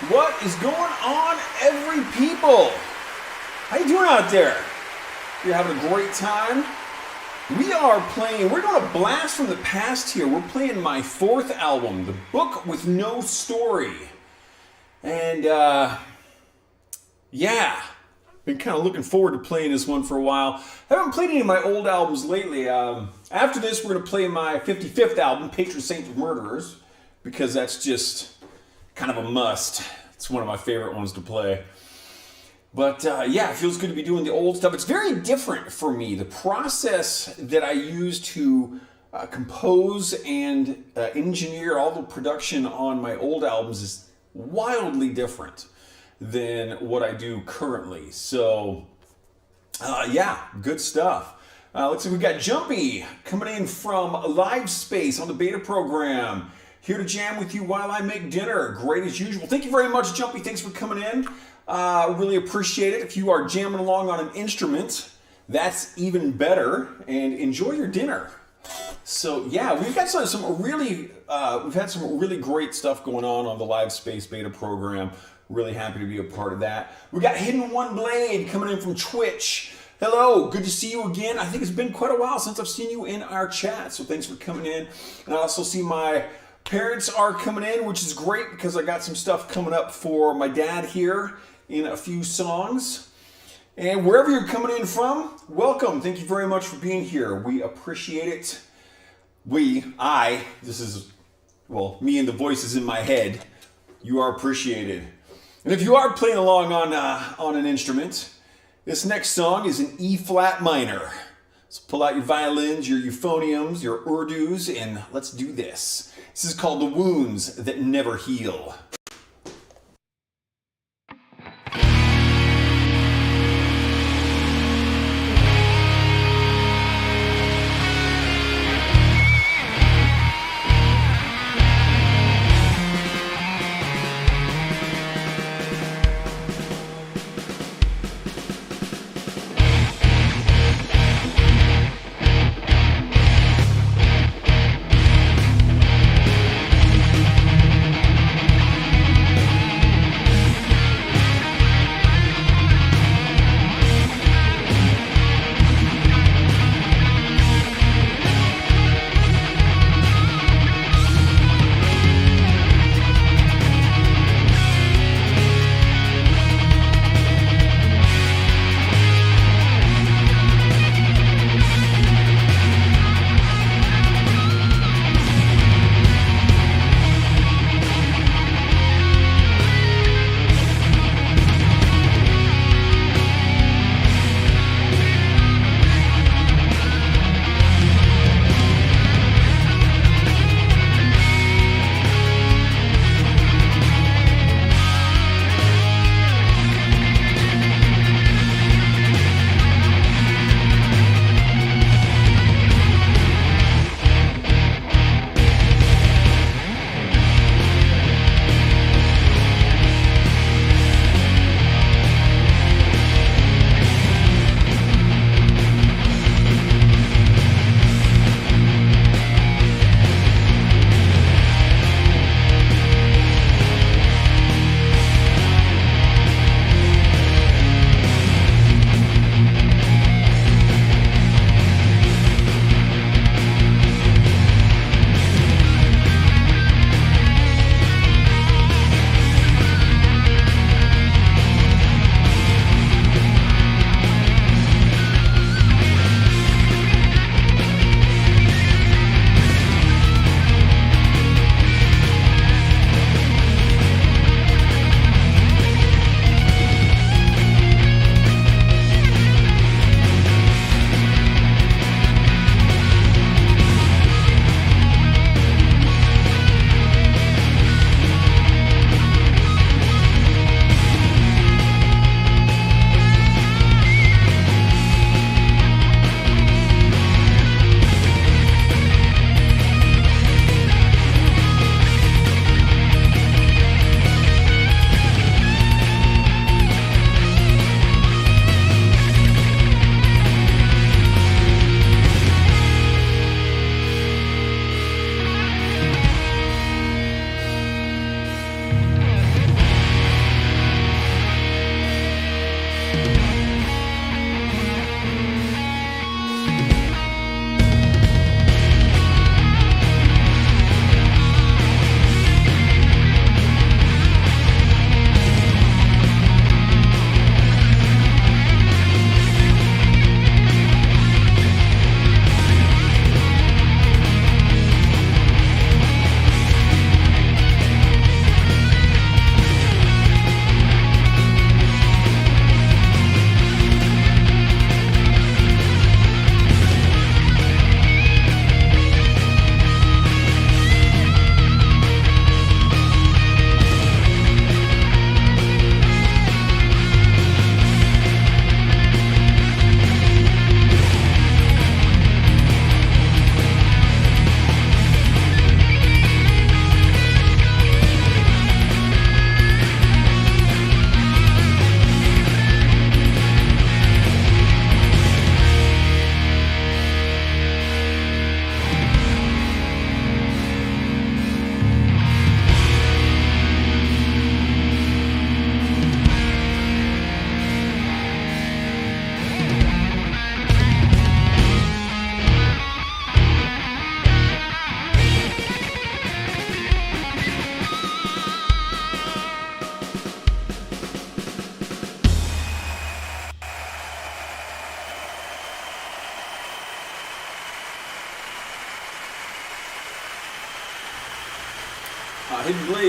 What is going on, every people? How you doing out there? You're having a great time? We're doing a blast from the past here. We're playing my fourth album, The Book with No Story. And, yeah, been kind of looking forward to playing this one for a while. I haven't played any of my old albums lately. After this, we're going to play my 55th album, Patron Saint of Murderers, because that's just kind of a must. It's one of my favorite ones to play. But yeah, it feels good to be doing the old stuff. It's very different for me. The process that I use to compose and engineer all the production on my old albums is wildly different than what I do currently. So yeah, good stuff. Let's see, we got Jumpy coming in from Live Space on the beta program. Here to jam with you while I make dinner. Great as usual. Thank you very much, Jumpy. Thanks for coming in. Really appreciate it. If you are jamming along on an instrument, that's even better. And enjoy your dinner. So yeah, we've got we've had some really great stuff going on the Live Space beta program. Really happy to be a part of that. We got Hidden One Blade coming in from Twitch. Hello, good to see you again. I think it's been quite a while since I've seen you in our chat, so thanks for coming in. And I also see my parents are coming in, which is great because I got some stuff coming up for my dad here in a few songs. And wherever you're coming in from, welcome. Thank you very much for being here. We appreciate it. Me and the voices in my head, you are appreciated. And if you are playing along on an instrument, this next song is an E-flat minor. So pull out your violins, your euphoniums, your urdus, and let's do this. This is called The Wounds That Never Heal.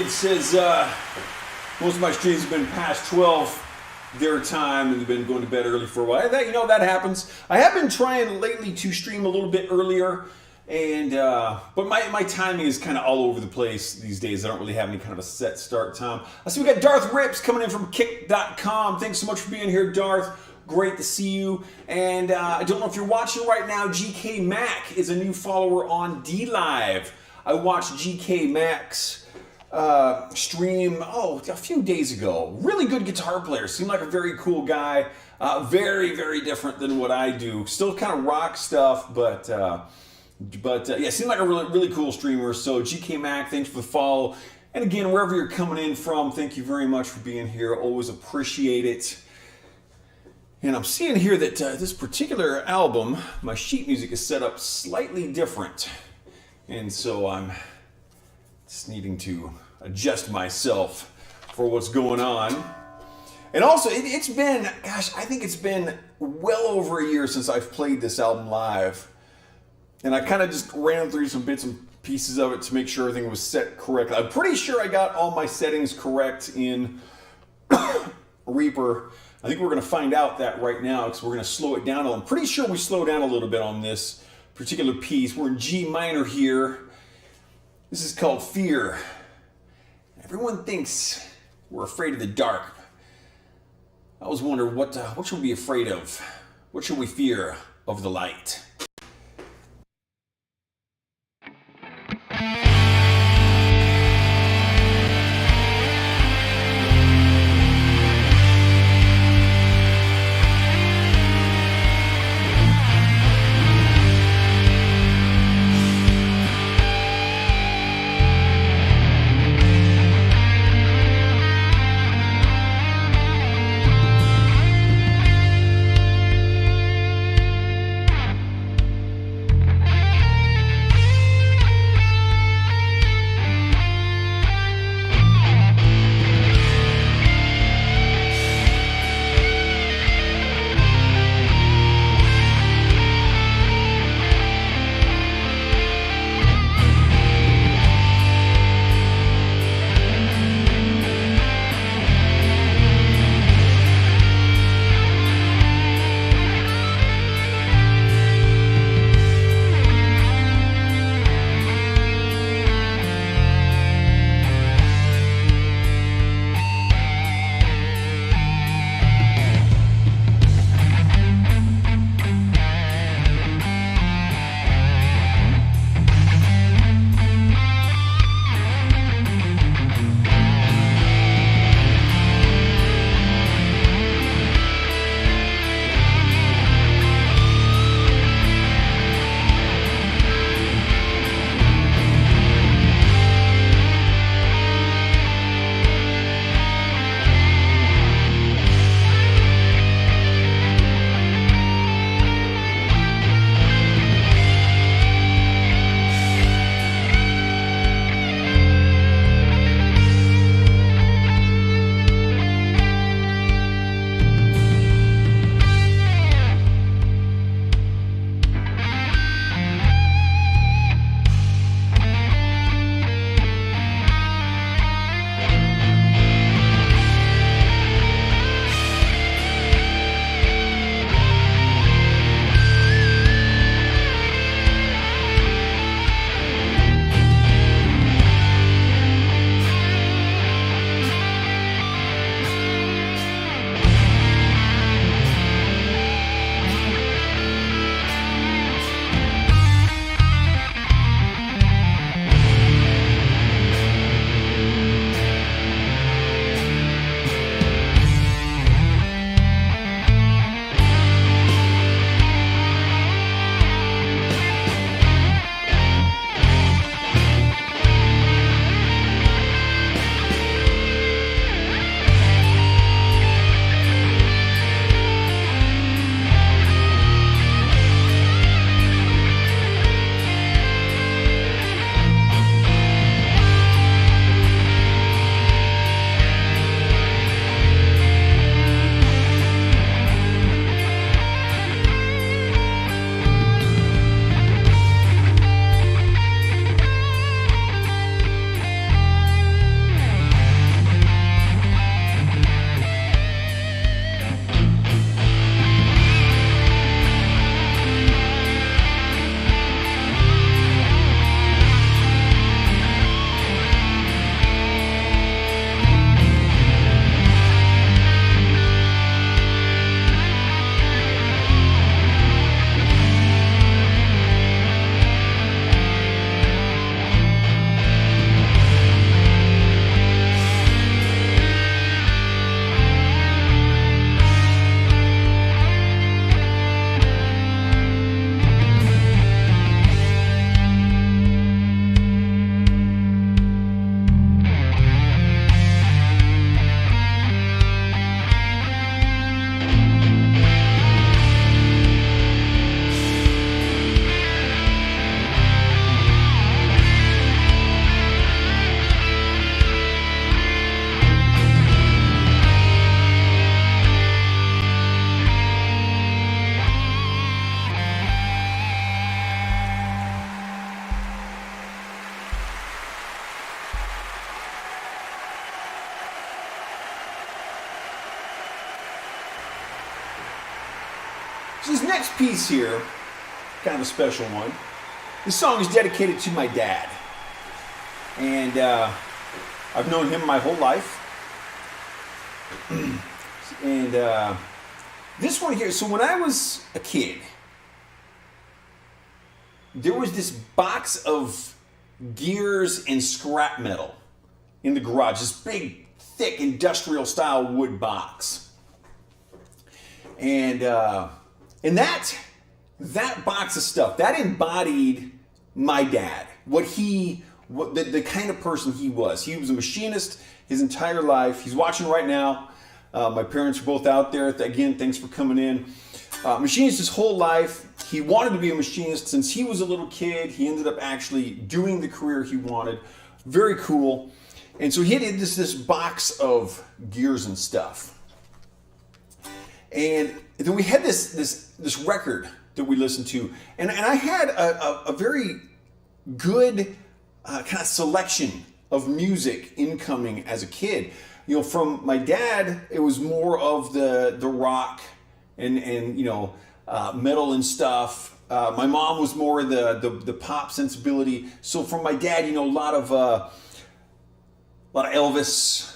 says most of my streams have been past 12 their time and been going to bed early for a while. That happens. I have been trying lately to stream a little bit earlier, and but my timing is kind of all over the place these days. I don't really have any kind of a set start time. I see we got Darth Rips coming in from Kick.com. Thanks so much for being here, Darth. Great to see you. And I don't know if you're watching right now, GK Mac is a new follower on DLive. I watched GK Mac's stream, a few days ago. Really good guitar player. Seemed like a very cool guy. Very, very different than what I do. Still kind of rock stuff, but seemed like a really, really cool streamer. So GK Mac, thanks for the follow. And again, wherever you're coming in from, thank you very much for being here. Always appreciate it. And I'm seeing here that this particular album, my sheet music is set up slightly different. And so I'm just needing to adjust myself for what's going on. And also, it's been, I think it's been well over a year since I've played this album live. And I kind of just ran through some bits and pieces of it to make sure everything was set correctly. I'm pretty sure I got all my settings correct in Reaper. I think we're going to find out that right now because we're going to slow it down. I'm pretty sure we slow down a little bit on this particular piece. We're in G minor here. This is called Fear. Everyone thinks we're afraid of the dark. I always wonder what should we be afraid of? What should we fear of the light? So this next piece here, kind of a special one. This song is dedicated to my dad. And I've known him my whole life. And this one here, so when I was a kid, there was this box of gears and scrap metal in the garage, this big, thick, industrial style wood box. And that box of stuff, that embodied my dad, the kind of person he was. He was a machinist his entire life. He's watching right now. My parents are both out there. Again, thanks for coming in. Machinist his whole life. He wanted to be a machinist since he was a little kid. He ended up actually doing the career he wanted. Very cool. And so he had this box of gears and stuff. And then we had this record that we listened to. And I had a very good kind of selection of music incoming as a kid. You know, from my dad, it was more of the rock and metal and stuff. My mom was more the pop sensibility. So from my dad, a lot of Elvis,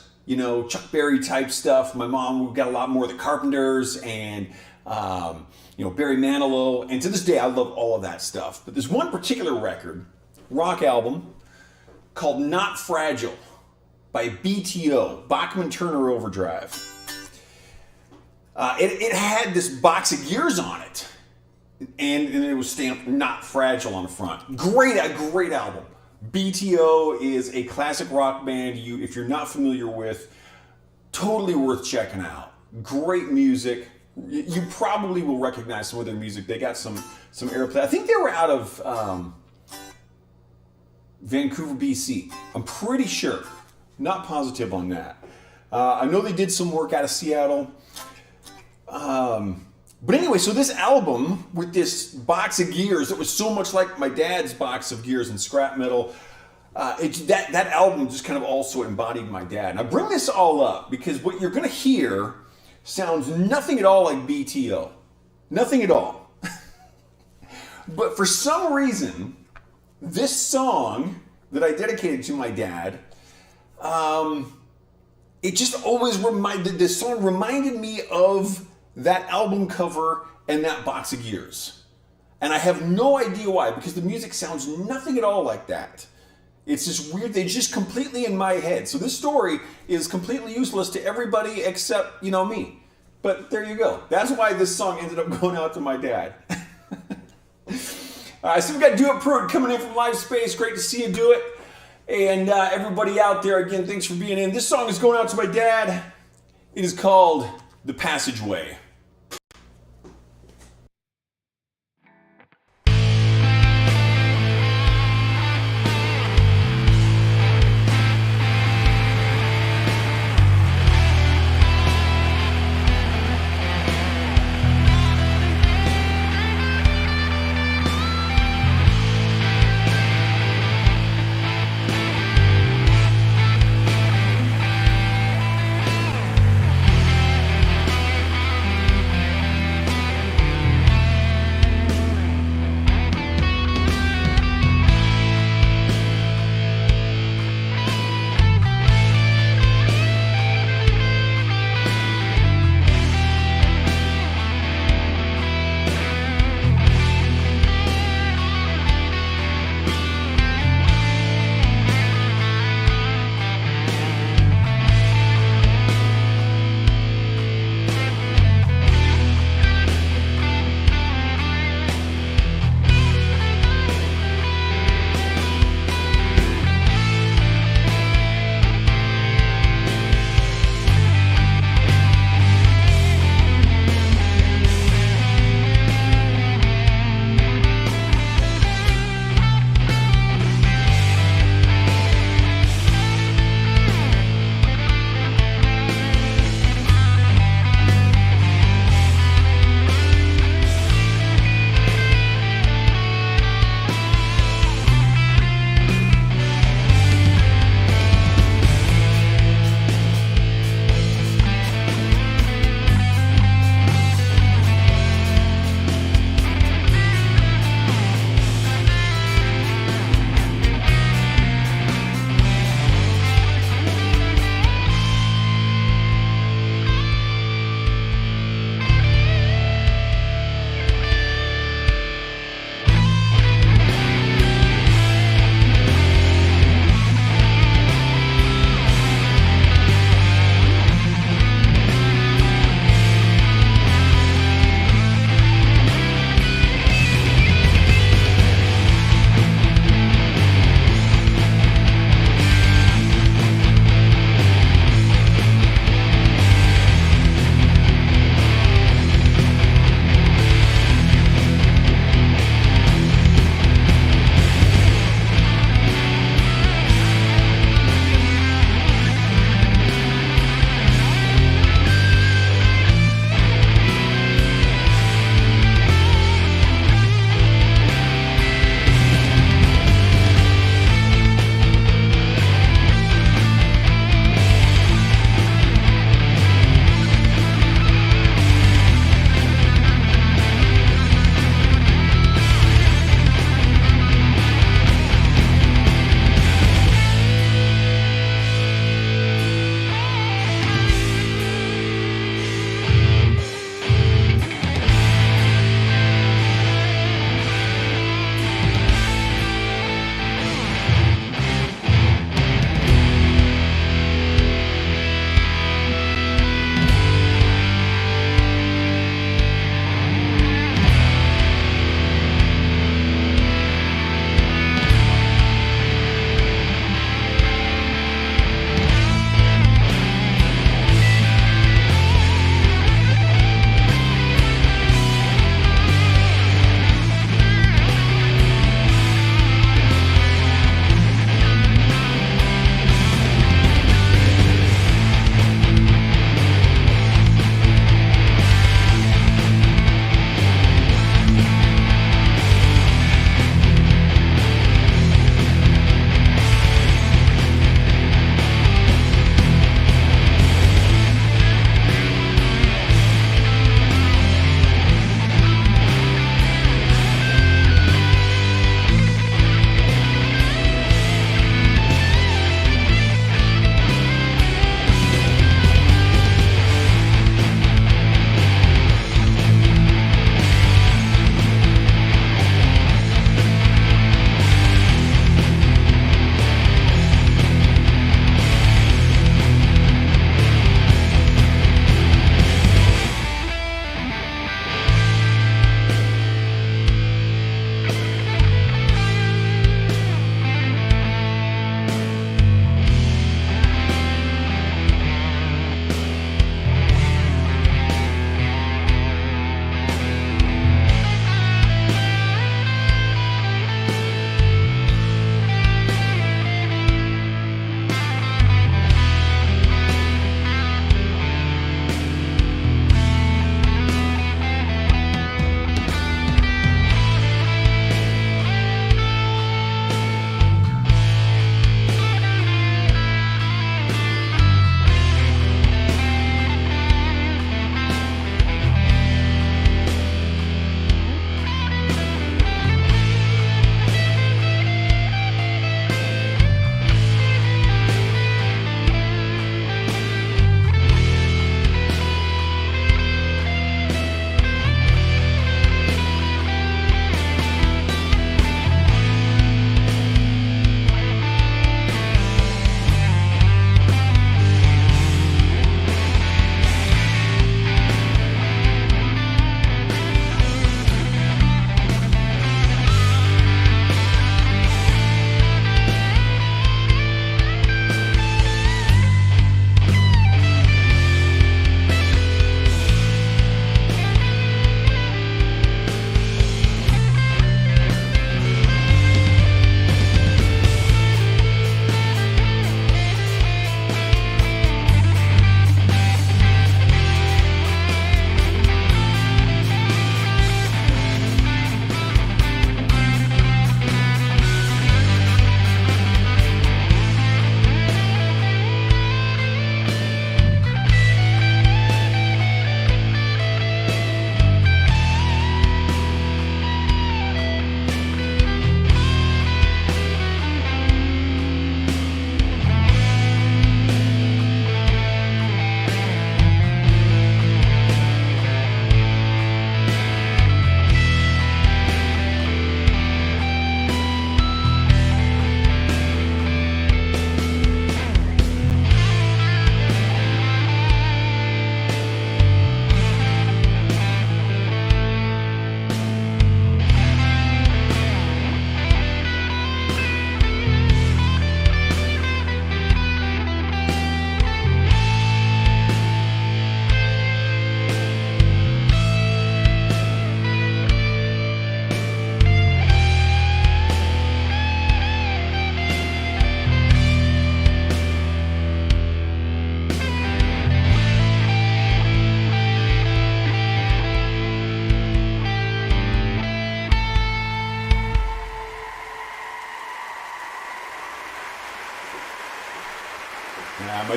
Chuck Berry type stuff. My mom, we got a lot more of the Carpenters and Barry Manilow. And to this day, I love all of that stuff. But there's one particular record, rock album, called Not Fragile by BTO, Bachman Turner Overdrive. It had this box of gears on it, and it was stamped Not Fragile on the front. A great album. BTO is a classic rock band if you're not familiar with, totally worth checking out. Great music. You probably will recognize some of their music. They got some airplay. I think they were out of Vancouver, BC. I'm pretty sure. Not positive on that. I know they did some work out of Seattle. But anyway, so this album with this box of gears, it was so much like my dad's box of gears and scrap metal. That album just kind of also embodied my dad. And I bring this all up because what you're going to hear sounds nothing at all like BTO. Nothing at all. But for some reason, this song that I dedicated to my dad, it just always this song reminded me of that album cover and that box of gears. And I have no idea why, because the music sounds nothing at all like that. It's just weird. They're just completely in my head. So this story is completely useless to everybody except, me. But there you go. That's why this song ended up going out to my dad. All right, so we've got Do It Prude coming in from Live Space. Great to see you do it. And everybody out there, again, thanks for being in. This song is going out to my dad. It is called The Passageway.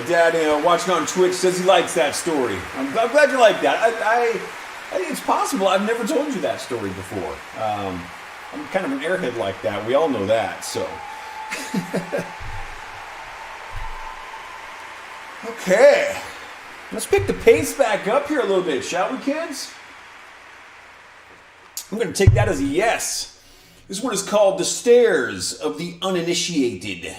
Dad, watching on Twitch, says he likes that story. I'm glad you like that. I think it's possible. I've never told you that story before. I'm kind of an airhead like that. We all know that, so. Okay. Let's pick the pace back up here a little bit, shall we, kids? I'm going to take that as a yes. This one is called The Stairs of the Uninitiated.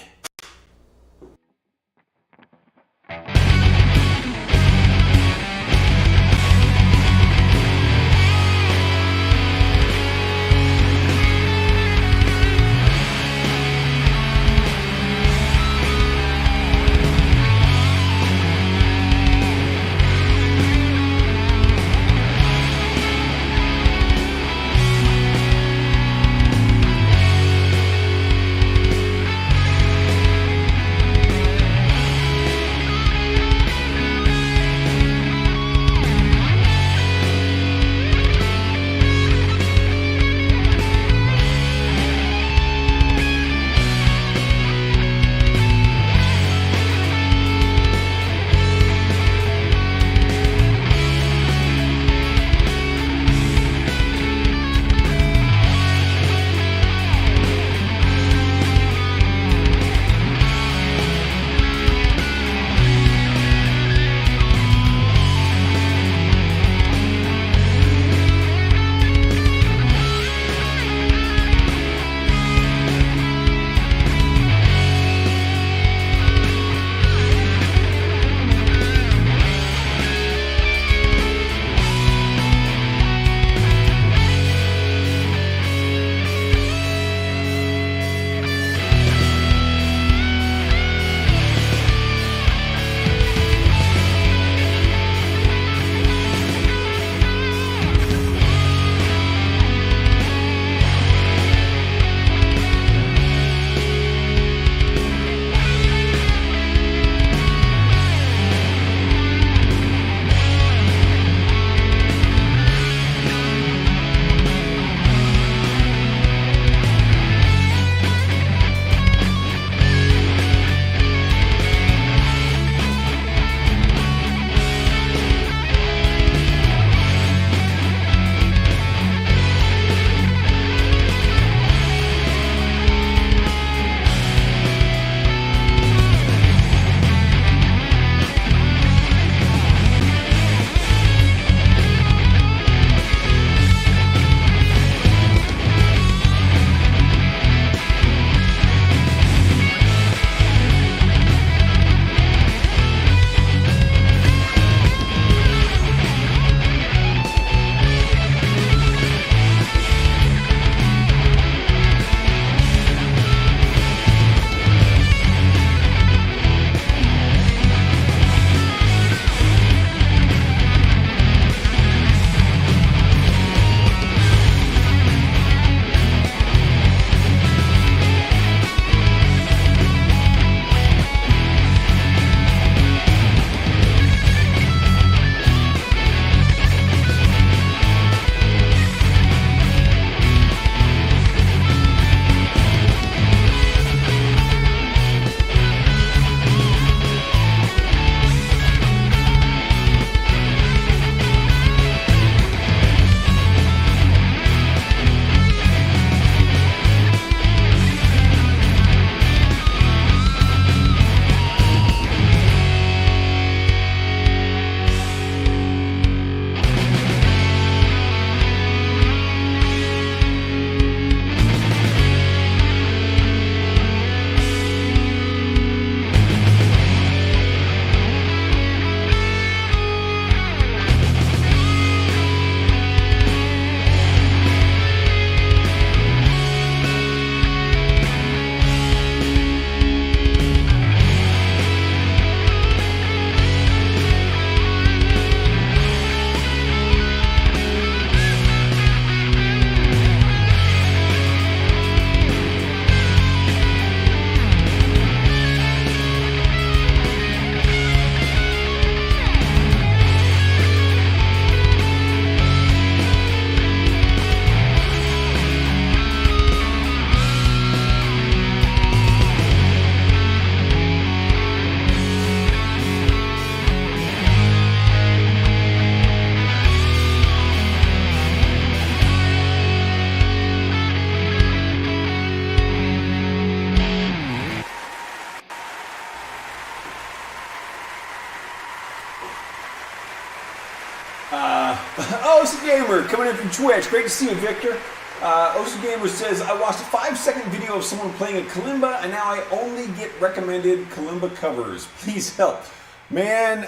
OC Gamer coming in from Twitch. Great to see you, Victor. OC Gamer says, I watched a 5-second video of someone playing a kalimba, and now I only get recommended kalimba covers. Please help. Man,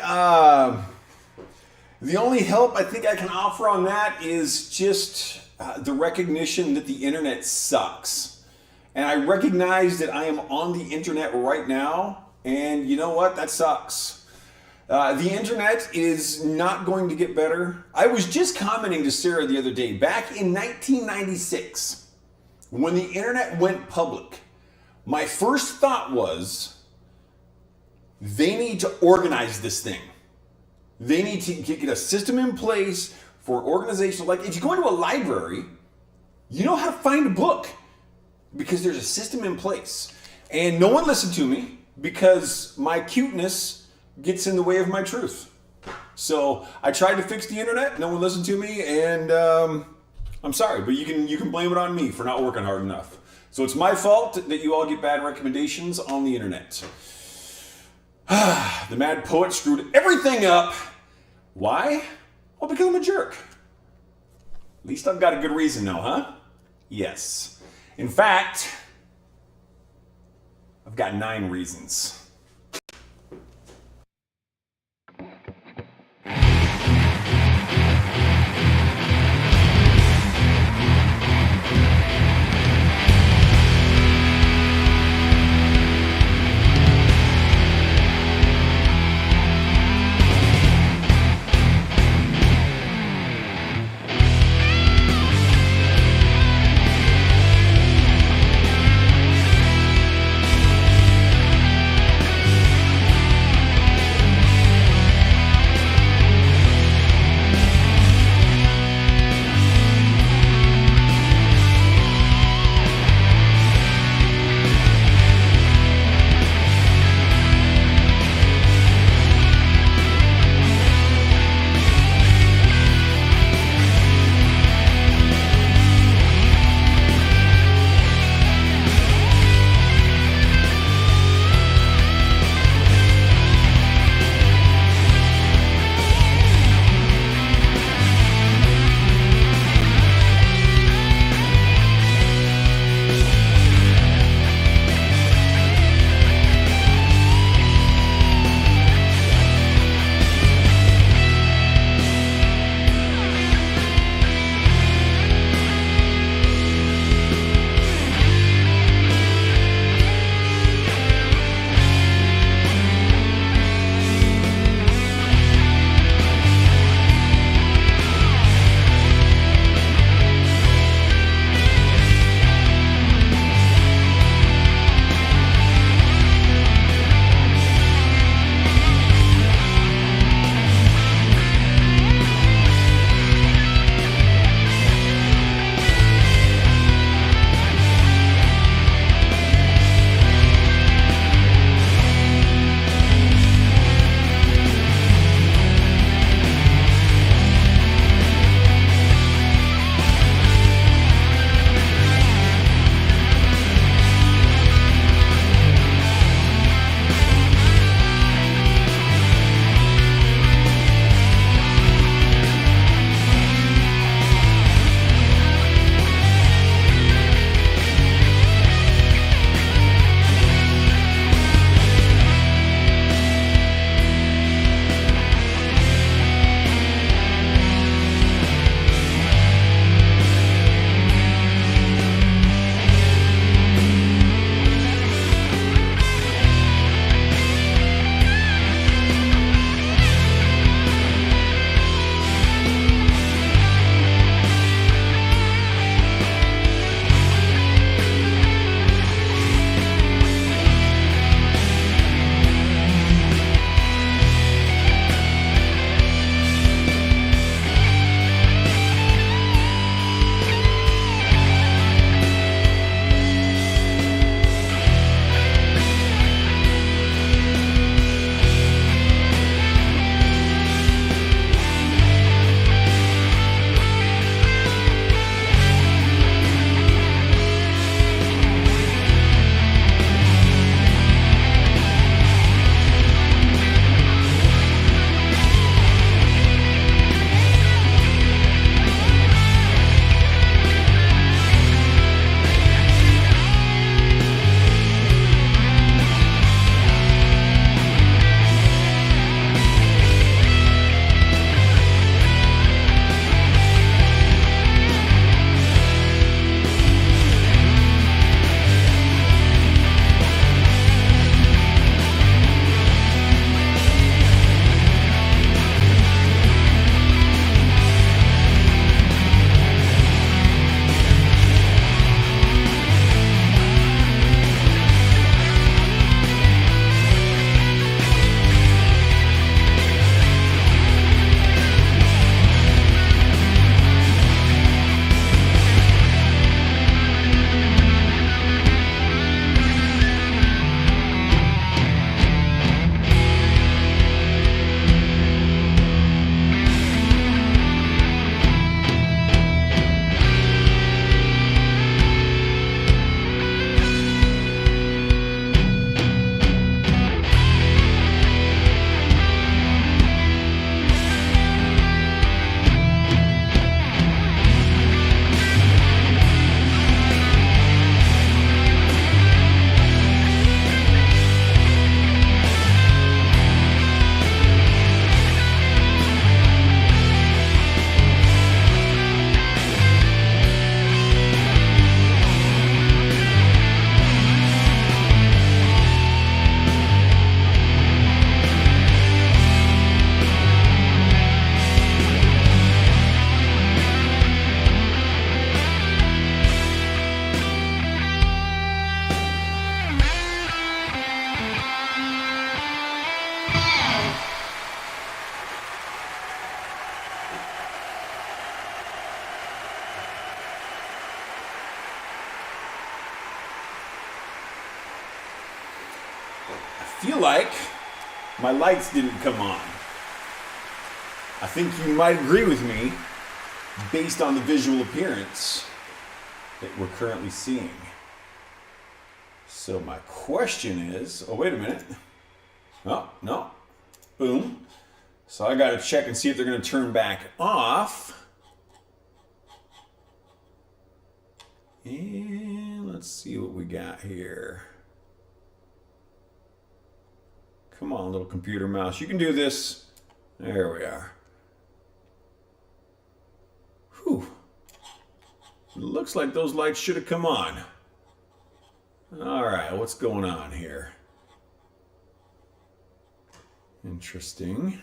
the only help I think I can offer on that is just the recognition that the internet sucks. And I recognize that I am on the internet right now, and you know what? That sucks. The internet is not going to get better. I was just commenting to Sarah the other day, back in 1996, when the internet went public, my first thought was, they need to organize this thing. They need to get a system in place for organization. Like if you go into a library, you know how to find a book because there's a system in place. And no one listened to me because my cuteness gets in the way of my truth. So I tried to fix the internet, no one listened to me, and I'm sorry, but you can blame it on me for not working hard enough. So it's my fault that you all get bad recommendations on the internet. The mad poet screwed everything up. Why? Well, because I'm a jerk. At least I've got a good reason now, huh? Yes. In fact, I've got 9 reasons. feel like my lights didn't come on. I think you might agree with me based on the visual appearance that we're currently seeing. So my question is, oh, wait a minute. Oh, no. Boom. So I got to check and see if they're going to turn back off. And let's see what we got here. Come on, little computer mouse. You can do this. There we are. Whew. Looks like those lights should have come on. All right, what's going on here? Interesting.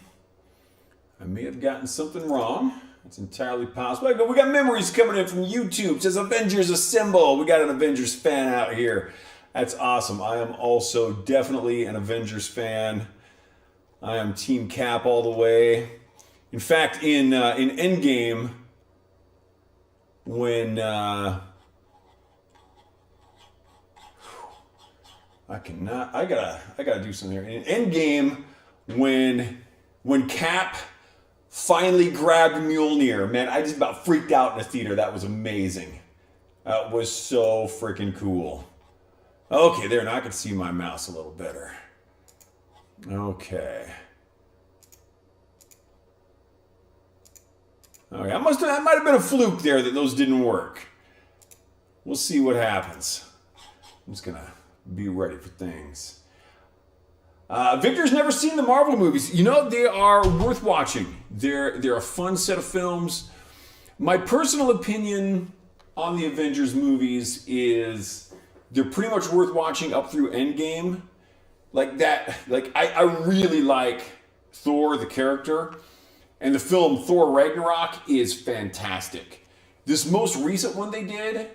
I may have gotten something wrong. It's entirely possible. We got memories coming in from YouTube. It says Avengers Assemble. We got an Avengers fan out here. That's awesome. I am also definitely an Avengers fan. I am Team Cap all the way. In fact, in Endgame, when I gotta do something here. In Endgame, when Cap finally grabbed Mjolnir, man, I just about freaked out in the theater. That was amazing. That was so freaking cool. Okay, there, now I can see my mouse a little better. Okay. Okay, that might have been a fluke there that those didn't work. We'll see what happens. I'm just gonna be ready for things. Victor's never seen the Marvel movies. You know, they are worth watching. They're a fun set of films. My personal opinion on the Avengers movies is they're pretty much worth watching up through Endgame. Like that, I really like Thor, the character, and the film Thor Ragnarok is fantastic. This most recent one they did,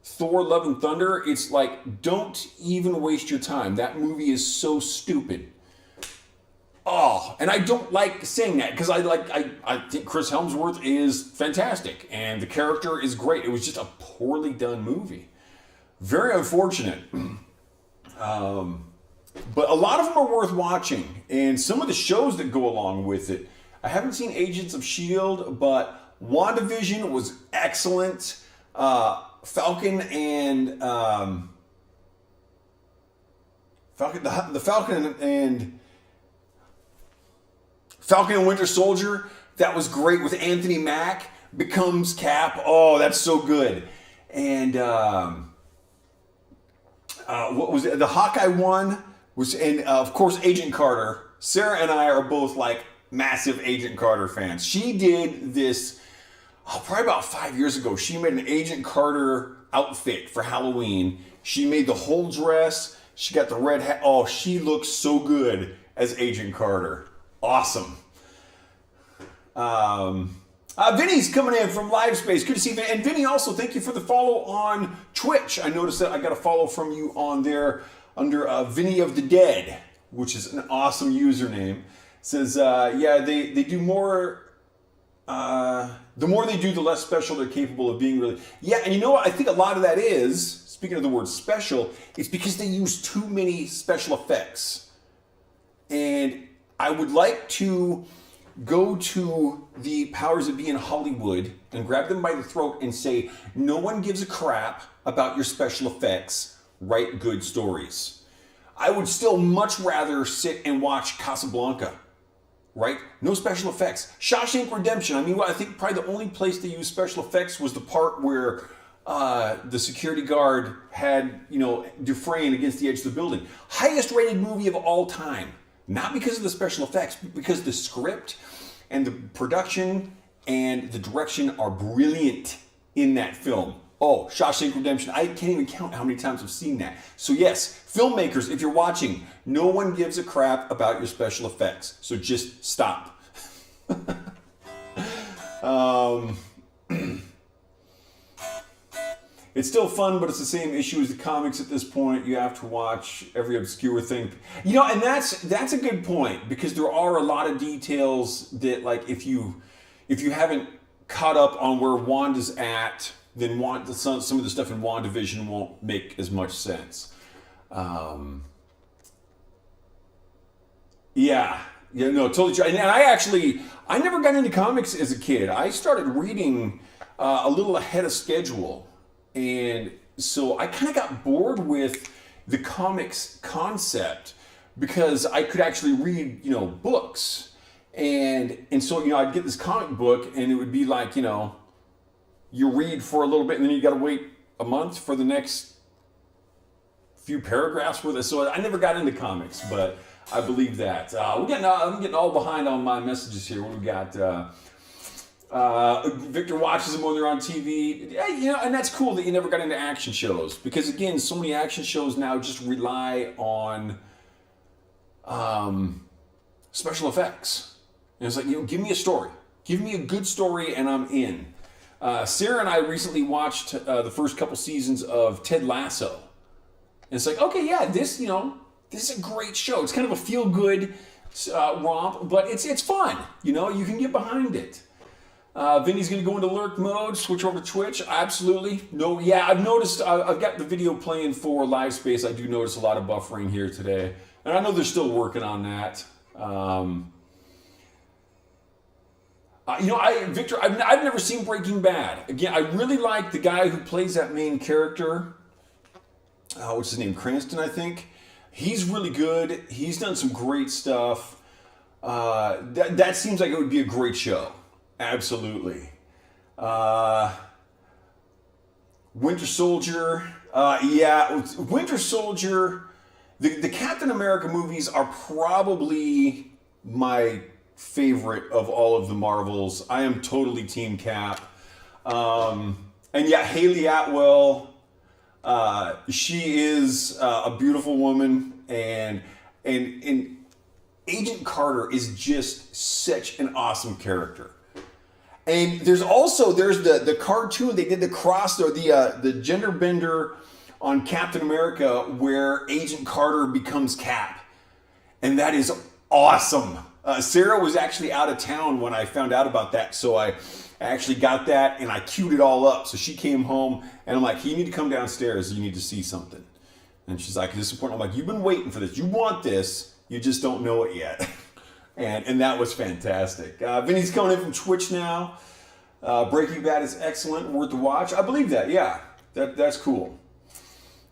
Thor Love and Thunder, it's like, don't even waste your time. That movie is so stupid. Oh, and I don't like saying that because I think Chris Hemsworth is fantastic and the character is great. It was just a poorly done movie. Very unfortunate. But a lot of them are worth watching, and some of the shows that go along with it. I haven't seen Agents of S.H.I.E.L.D., but WandaVision was excellent. Falcon and Falcon and Winter Soldier, that was great with Anthony Mack becomes Cap. Oh, that's so good. And what was it? The Hawkeye one was, and of course Agent Carter. Sarah and I are both like massive Agent Carter fans. She did this probably about 5 years ago. She made an Agent Carter outfit for Halloween. She made the whole dress. She got the red hat. Oh, she looks so good as Agent Carter. Awesome. Vinny's coming in from Live Space. Good to see you. And Vinny, also, thank you for the follow on Twitch. I noticed that I got a follow from you on there under Vinny of the Dead, which is an awesome username. It says, yeah, they do more. The more they do, the less special they're capable of being, really. Yeah, and you know what? I think a lot of that is, speaking of the word special, it's because they use too many special effects. And I would like to go to the powers that be in Hollywood and grab them by the throat and say, no one gives a crap about your special effects. Write good stories. I would still much rather sit and watch Casablanca. Right? No special effects. Shawshank Redemption. I mean, I think probably the only place they used special effects was the part where the security guard had, Dufresne against the edge of the building. Highest rated movie of all time. Not because of the special effects, but because the script and the production and the direction are brilliant in that film. Oh, Shawshank Redemption. I can't even count how many times I've seen that. So yes, filmmakers, if you're watching, no one gives a crap about your special effects. So just stop. It's still fun, but it's the same issue as the comics at this point. You have to watch every obscure thing. And that's a good point, because there are a lot of details that, like, if you haven't caught up on where Wanda's at, then some of the stuff in WandaVision won't make as much sense. Yeah, yeah, no, totally true. And I never got into comics as a kid. I started reading a little ahead of schedule, and so I kind of got bored with the comics concept because I could actually read, books, and so I'd get this comic book, and it would be like, you read for a little bit, and then you got to wait a month for the next few paragraphs with it. So I never got into comics, but I believe that. I'm getting all behind on my messages here. What we got? Victor watches them when they're on TV. Yeah, and that's cool that you never got into action shows because again, so many action shows now just rely on special effects. And it's like, give me a story, give me a good story, and I'm in. Sarah and I recently watched the first couple seasons of Ted Lasso. And it's like, okay, yeah, this is a great show. It's kind of a feel-good romp, but it's fun. You can get behind it. Vinny's going to go into lurk mode, switch over to Twitch. Absolutely. No, yeah, I've noticed, I've got the video playing for Live Space. I do notice a lot of buffering here today. And I know they're still working on that. Victor, I've never seen Breaking Bad. Again, I really like the guy who plays that main character. What's his name? Cranston, I think. He's really good. He's done some great stuff. That seems like it would be a great show. Absolutely. Winter Soldier. Winter Soldier. The Captain America movies are probably my favorite of all of the Marvels. I am totally Team Cap. And yeah, Haley Atwell. She is a beautiful woman, and Agent Carter is just such an awesome character. And there's the cartoon they did, the gender bender on Captain America where Agent Carter becomes Cap, and that is awesome. Sarah was actually out of town when I found out about that, so I actually got that and I queued it all up. So she came home and I'm like, you need to come downstairs. You need to see something. And she's like, this is important. I'm like, you've been waiting for this. You want this. You just don't know it yet. and that was fantastic. Vinny's coming in from Twitch now. Breaking Bad is excellent, worth the watch. I believe that. Yeah, that's cool.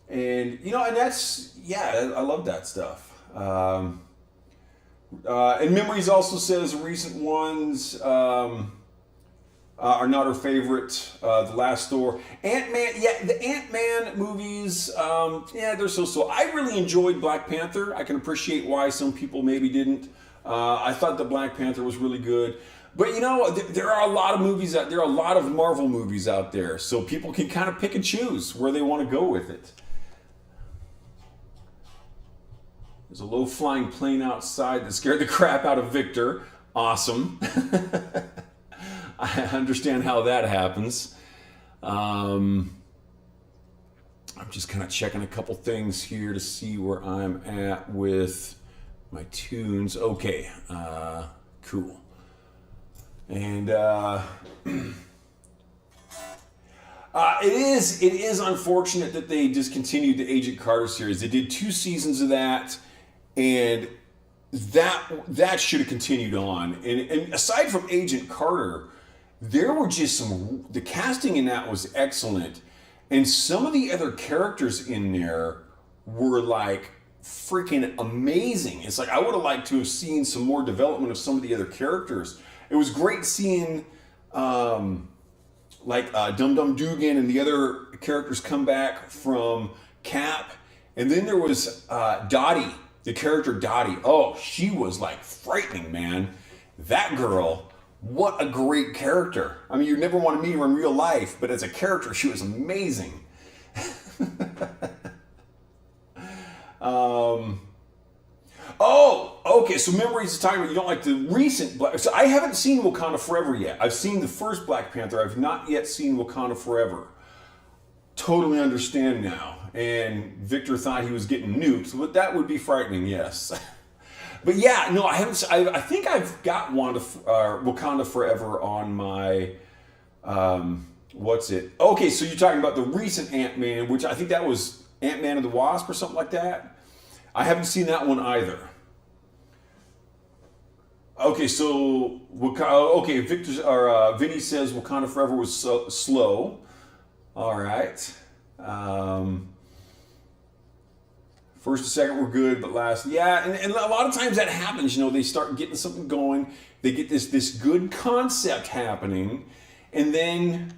And and that's I love that stuff. And Memories also says recent ones are not her favorite. The Last Thor, Ant-Man. Yeah, the Ant-Man movies. They're so. I really enjoyed Black Panther. I can appreciate why some people maybe didn't. I thought the Black Panther was really good. But there are a lot of movies out there. Are a lot of Marvel movies out there, so people can kind of pick and choose where they want to go with it. There's a low-flying plane outside that scared the crap out of Victor. Awesome. I understand how that happens. I'm just kind of checking a couple things here to see where I'm at with my tunes. Okay, cool. And it is unfortunate that they discontinued the Agent Carter series. They did 2 seasons of that, and that should have continued on. And aside from Agent Carter, there were just the casting in that was excellent, and some of the other characters in there were like freaking amazing. It's like I would have liked to have seen some more development of some of the other characters. It was great seeing Dum Dum Dugan and the other characters come back from Cap. And then there was Dottie, the character Dottie. Oh, she was like frightening, man. That girl, what a great character. I mean, you never want to meet her in real life, but as a character, she was amazing. Oh, okay, so Memories is talking about you don't like the recent Black... So I haven't seen Wakanda Forever yet. I've seen the first Black Panther. I've not yet seen Wakanda Forever. Totally understand now. And Victor thought he was getting nuked, but that would be frightening, yes. But yeah, no, I haven't... I think I've got Wakanda Forever on my... what's it? Okay, so you're talking about the recent Ant-Man, which I think that was Ant-Man and the Wasp or something like that. I haven't seen that one either. Okay, so okay, Victor or Vinny says Wakanda Forever was slow. All right. First and second were good, but last, yeah, and a lot of times that happens. They start getting something going, they get this good concept happening, and then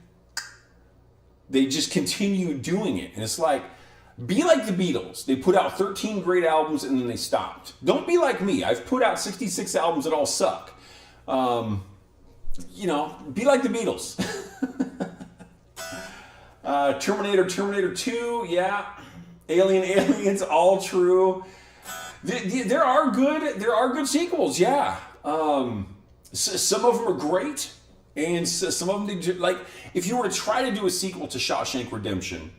they just continue doing it. And it's like, be like the Beatles. They put out 13 great albums and then they stopped. Don't be like me. I've put out 66 albums that all suck. Be like the Beatles. Terminator 2, yeah. Aliens, all true. There are good sequels, yeah. Some of them are great, and some of them like. If you were to try to do a sequel to Shawshank Redemption,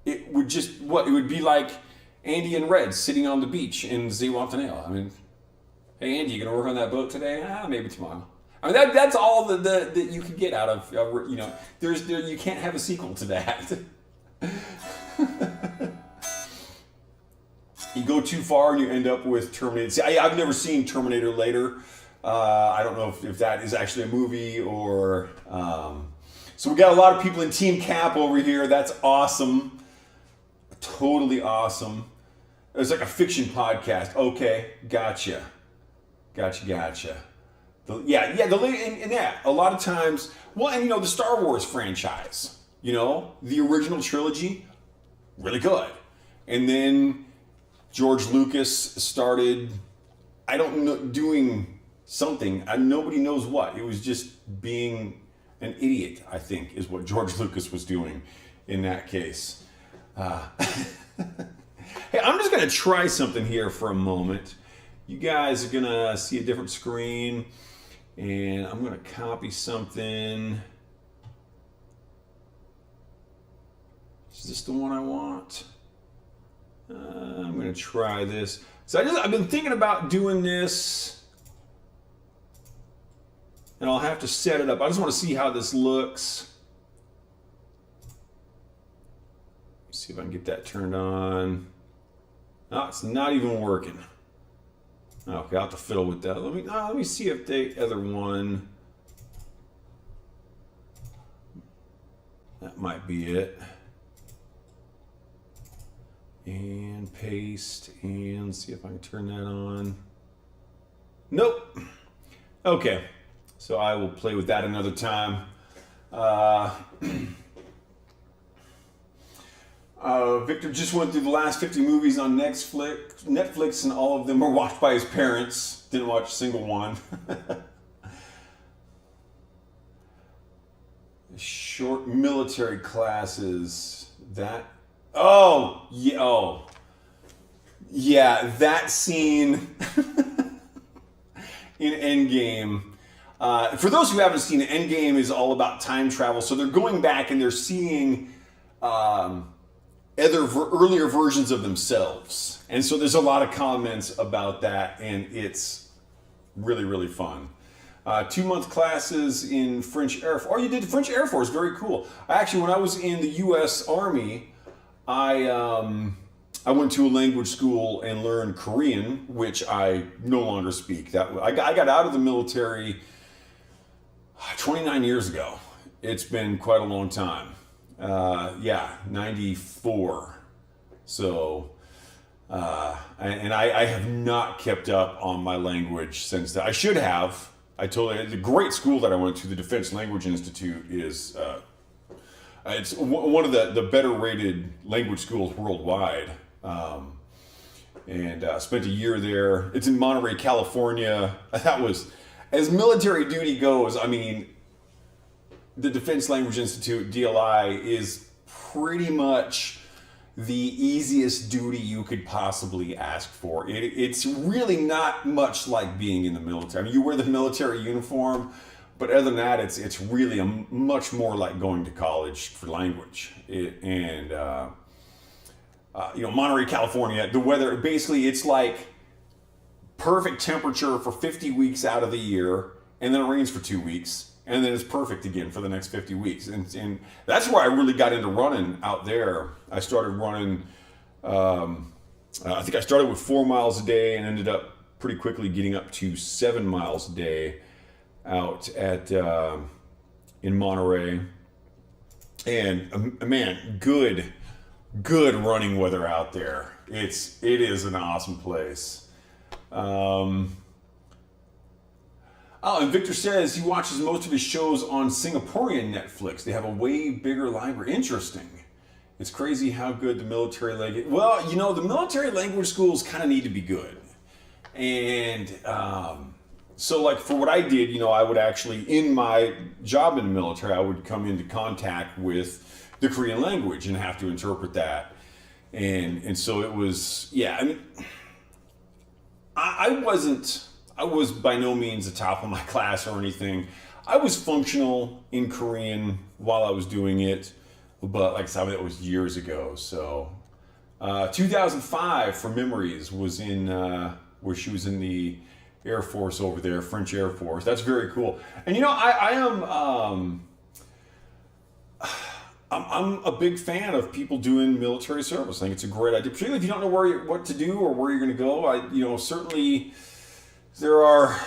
it would just it would be like Andy and Red sitting on the beach in Zihuatanejo. I mean, hey Andy, you gonna work on that boat today? Maybe tomorrow. I mean that's all that you can get out of you can't have a sequel to that. You go too far and you end up with Terminator. See, I've never seen Terminator later. I don't know if that is actually a movie or. So we got a lot of people in Team Cap over here. That's awesome. Totally awesome. It's like a fiction podcast. Okay, gotcha. A lot of times, the Star Wars franchise, the original trilogy, really good. And then George Lucas started, doing something. Nobody knows what. It was just being an idiot, I think, is what George Lucas was doing in that case. Hey, I'm just going to try something here for a moment. You guys are going to see a different screen, and I'm going to copy something. Is this the one I want? I'm going to try this. So I've been thinking about doing this, and I'll have to set it up. I just want to see how this looks. Let's see if I can get that turned on. No, it's not even working. Okay, I'll have to fiddle with that. Let me see if the other one. That might be it. And paste and see if I can turn that on. Nope. Okay, so I will play with that another time. Victor just went through the last 50 movies on Netflix, and all of them were watched by his parents. Didn't watch a single one. Short military classes. That scene in Endgame. For those who haven't seen it, Endgame is all about time travel. So they're going back and they're seeing earlier versions of themselves. And so there's a lot of comments about that, and it's really, really fun. 2-month classes in French Air Force. Oh, you did the French Air Force. Very cool. Actually, when I was in the U.S. Army, I went to a language school and learned Korean, which I no longer speak. I got out of the military 29 years ago. It's been quite a long time. 94. So, and I have not kept up on my language since that. I should have. The great school that I went to, the Defense Language Institute, is it's one of the better rated language schools worldwide. And spent a year there. It's in Monterey, California. That was, as military duty goes, I mean, the Defense Language Institute, DLI, is pretty much the easiest duty you could possibly ask for. It's really not much like being in the military. I mean, you wear the military uniform, but other than that, it's really much more like going to college for language. Monterey, California, the weather, basically it's like perfect temperature for 50 weeks out of the year, and then it rains for 2 weeks, and then it's perfect again for the next 50 weeks. And that's where I really got into running out there. I started running, I think I started with 4 miles a day and ended up pretty quickly getting up to 7 miles a day out at in Monterey. And man, good running weather out there. It is an awesome place. Oh, and Victor says he watches most of his shows on Singaporean Netflix. They have a way bigger library. Interesting. It's crazy how good the military language. Well, you know, the military language schools kind of need to be good. And so, like, for what I did, you know, I would actually, in my job in the military, I would come into contact with the Korean language and have to interpret that. And so it was, yeah, I mean, I was by no means the top of my class or anything. I was functional in Korean while I was doing it, but like I said, that was years ago. So 2005 for Memories was in, where she was in the Air Force over there, French Air Force. That's very cool. And you know, I'm a big fan of people doing military service. I think it's a great idea, particularly if you don't know what to do or where you're going to go. Certainly there are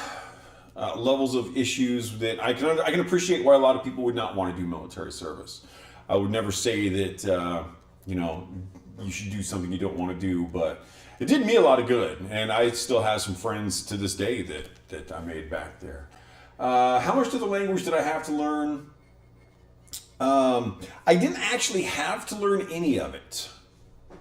levels of issues that I can appreciate why a lot of people would not want to do military service. I would never say that you should do something you don't want to do, but it did me a lot of good, and I still have some friends to this day that I made back there. How much of the language did I have to learn? I didn't actually have to learn any of it,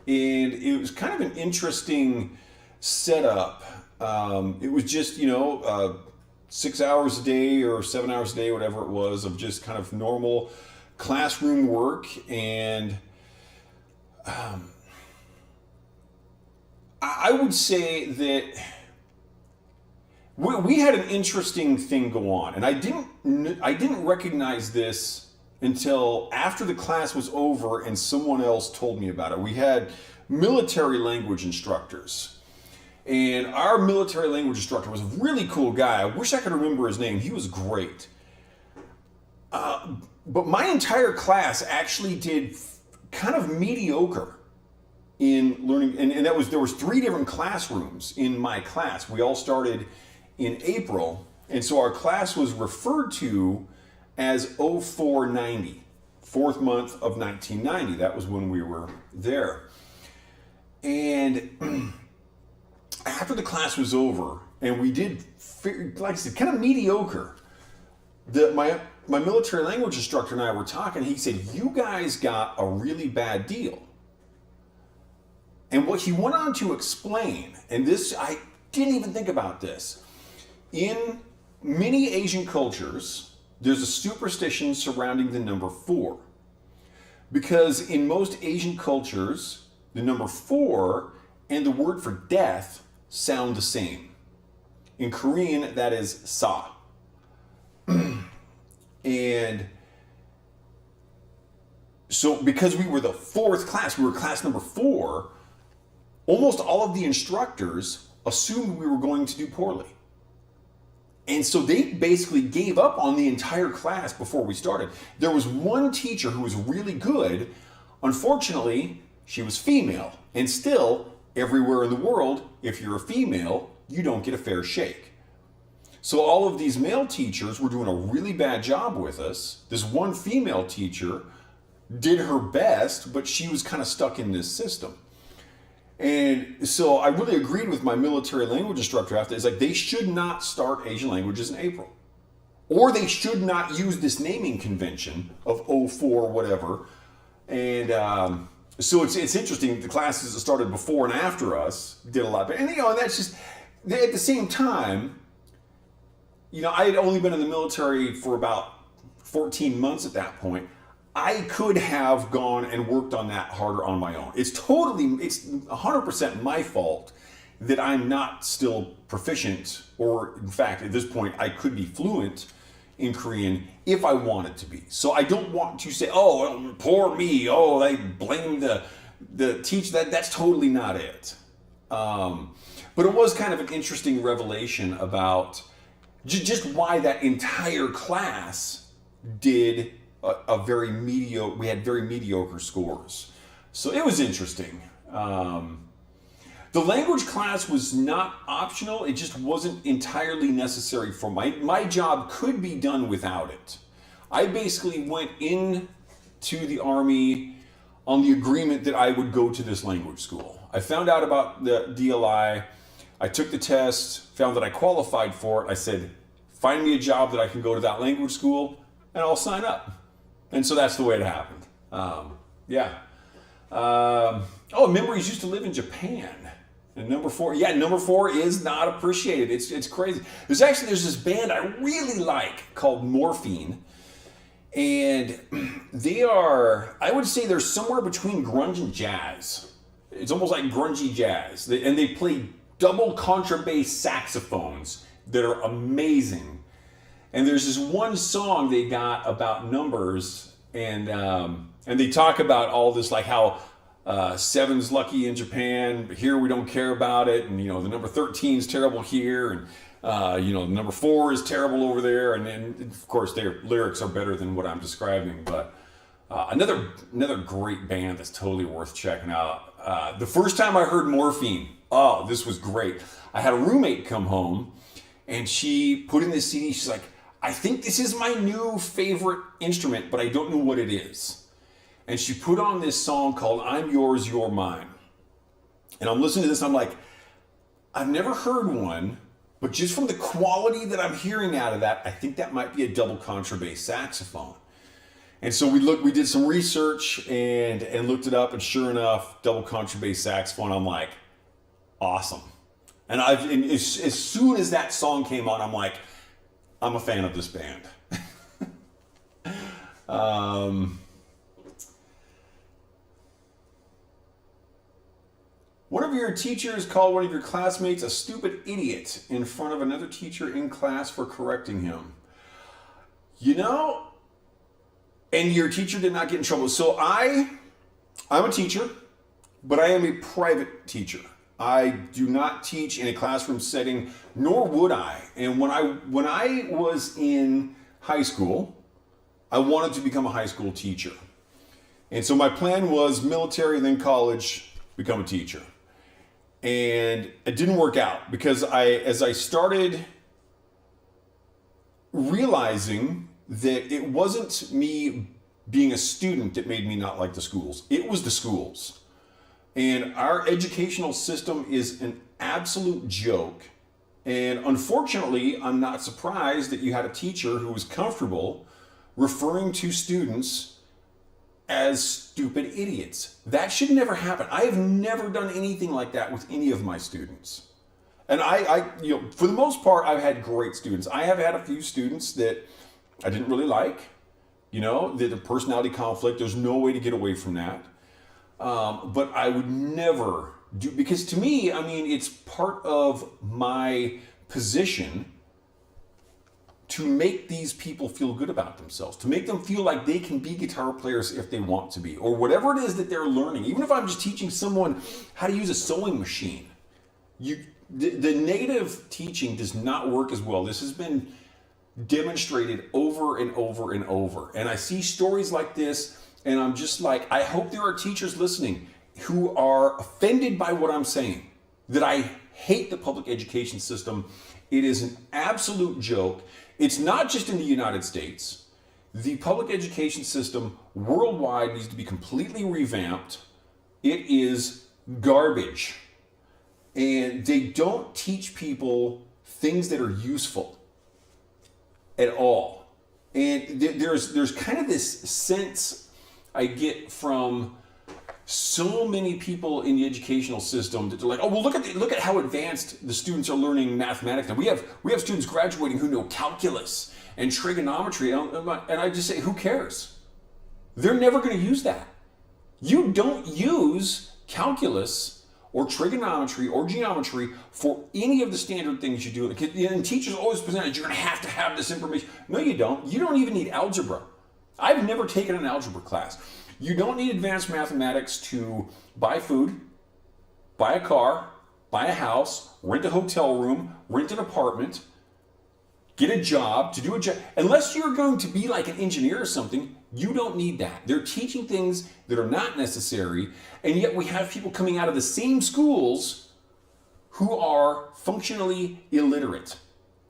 and it was kind of an interesting setup. It was just 6 hours a day or 7 hours a day, whatever it was, of just kind of normal classroom work. And I would say that we had an interesting thing go on, and I didn't recognize this until after the class was over and someone else told me about it. We had military language instructors, and our military language instructor was a really cool guy. I wish I could remember his name. He was great. But my entire class actually did kind of mediocre in learning, and there was 3 different classrooms in my class. We all started in April, and so our class was referred to as 0490, 4th month of 1990. That was when we were there. And after the class was over, and we did, like I said, kind of mediocre, my military language instructor and I were talking. He said, "You guys got a really bad deal." And what he went on to explain, and this, I didn't even think about this, in many Asian cultures, there's a superstition surrounding the number 4. Because in most Asian cultures, the number 4 and the word for death sound the same. In Korean, that is sa. And so because we were the 4th class, we were class number 4, almost all of the instructors assumed we were going to do poorly. And so they basically gave up on the entire class before we started. There was one teacher who was really good. Unfortunately, she was female. And still, everywhere in the world, if you're a female, you don't get a fair shake. So all of these male teachers were doing a really bad job with us. This one female teacher did her best, but she was kind of stuck in this system. And so I really agreed with my military language instructor after. It's like, they should not start Asian languages in April. Or they should not use this naming convention of 04 whatever. And so it's interesting. The classes that started before and after us did a lot better. And and that's just, at the same time, I had only been in the military for about 14 months at that point. I could have gone and worked on that harder on my own. It's 100% my fault that I'm not still proficient, or in fact, at this point, I could be fluent in Korean if I wanted to be. So I don't want to say, "Oh, poor me. Oh, they blame the teacher." That's totally not it. But it was kind of an interesting revelation about just why that entire class did a very mediocre. We had very mediocre scores, so it was interesting. The language class was not optional. It just wasn't entirely necessary for my job could be done without it. I basically went in to the Army on the agreement that I would go to this language school. I found out about the DLI. I took the test, found that I qualified for it. I said, find me a job that I can go to that language school and I'll sign up. And so that's the way it happened. Yeah. Memories used to live in Japan. And number 4, number 4 is not appreciated. It's crazy. There's this band I really like called Morphine. And they are, I would say they're somewhere between grunge and jazz. It's almost like grungy jazz. And they play double contrabass saxophones that are amazing. And there's this one song they got about numbers, and they talk about all this, like how 7's lucky in Japan, here we don't care about it, and the number 13 is terrible here, and the number 4 is terrible over there, and of course their lyrics are better than what I'm describing. But another great band that's totally worth checking out. The first time I heard Morphine, this was great. I had a roommate come home, and she put in this CD. She's like, I think this is my new favorite instrument, but I don't know what it is. And she put on this song called I'm Yours, You're Mine. And I'm listening to this, I'm like, I've never heard one, but just from the quality that I'm hearing out of that, I think that might be a double contrabass saxophone. And so we did some research and looked it up, and sure enough, double contrabass saxophone. I'm like, awesome. And as soon as that song came on, I'm like, I'm a fan of this band. One of your teachers called one of your classmates a stupid idiot in front of another teacher in class for correcting him. And your teacher did not get in trouble. So I'm a teacher, but I am a private teacher. I do not teach in a classroom setting, nor would I. And when I was in high school, I wanted to become a high school teacher. And so my plan was military, then college, become a teacher. And it didn't work out because as I started realizing that it wasn't me being a student that made me not like the schools. It was the schools. And our educational system is an absolute joke. And unfortunately, I'm not surprised that you had a teacher who was comfortable referring to students as stupid idiots. That should never happen. I have never done anything like that with any of my students. And I for the most part, I've had great students. I have had a few students that I didn't really like. The personality conflict, there's no way to get away from that. But I would never do, because to me, it's part of my position to make these people feel good about themselves, to make them feel like they can be guitar players if they want to be, or whatever it is that they're learning. Even if I'm just teaching someone how to use a sewing machine, the negative teaching does not work as well. This has been demonstrated over and over and over. And I see stories like this, and I'm just like, I hope there are teachers listening who are offended by what I'm saying, that I hate the public education system. It is an absolute joke. It's not just in the United States. The public education system worldwide needs to be completely revamped. It is garbage. And they don't teach people things that are useful at all. And there's kind of this sense I get from so many people in the educational system that they're like, oh, well, look at how advanced the students are learning mathematics now. We have students graduating who know calculus and trigonometry, and I just say, who cares? They're never going to use that. You don't use calculus or trigonometry or geometry for any of the standard things you do. And teachers always present it, you're going to have this information. No, you don't. You don't even need algebra. I've never taken an algebra class. You don't need advanced mathematics to buy food, buy a car, buy a house, rent a hotel room, rent an apartment, get a job, to do a job. Unless you're going to be like an engineer or something, you don't need that. They're teaching things that are not necessary, and yet we have people coming out of the same schools who are functionally illiterate.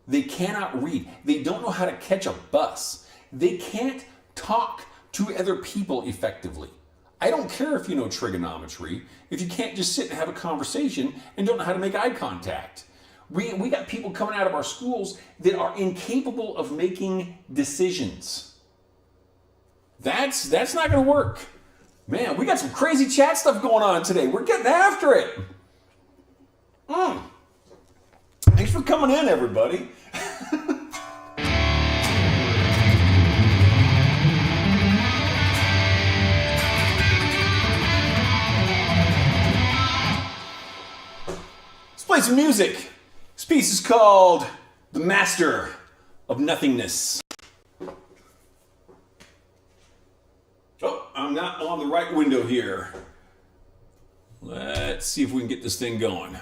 They cannot read. They don't know how to catch a bus. They can't talk to other people effectively. I don't care if you know trigonometry, if you can't just sit and have a conversation and don't know how to make eye contact. We got people coming out of our schools that are incapable of making decisions. That's not going to work. Man, we got some crazy chat stuff going on today. We're getting after it. Thanks for coming in, everybody. Let's play some music. This piece is called The Master of Nothingness. Oh, I'm not on the right window here. Let's see if we can get this thing going.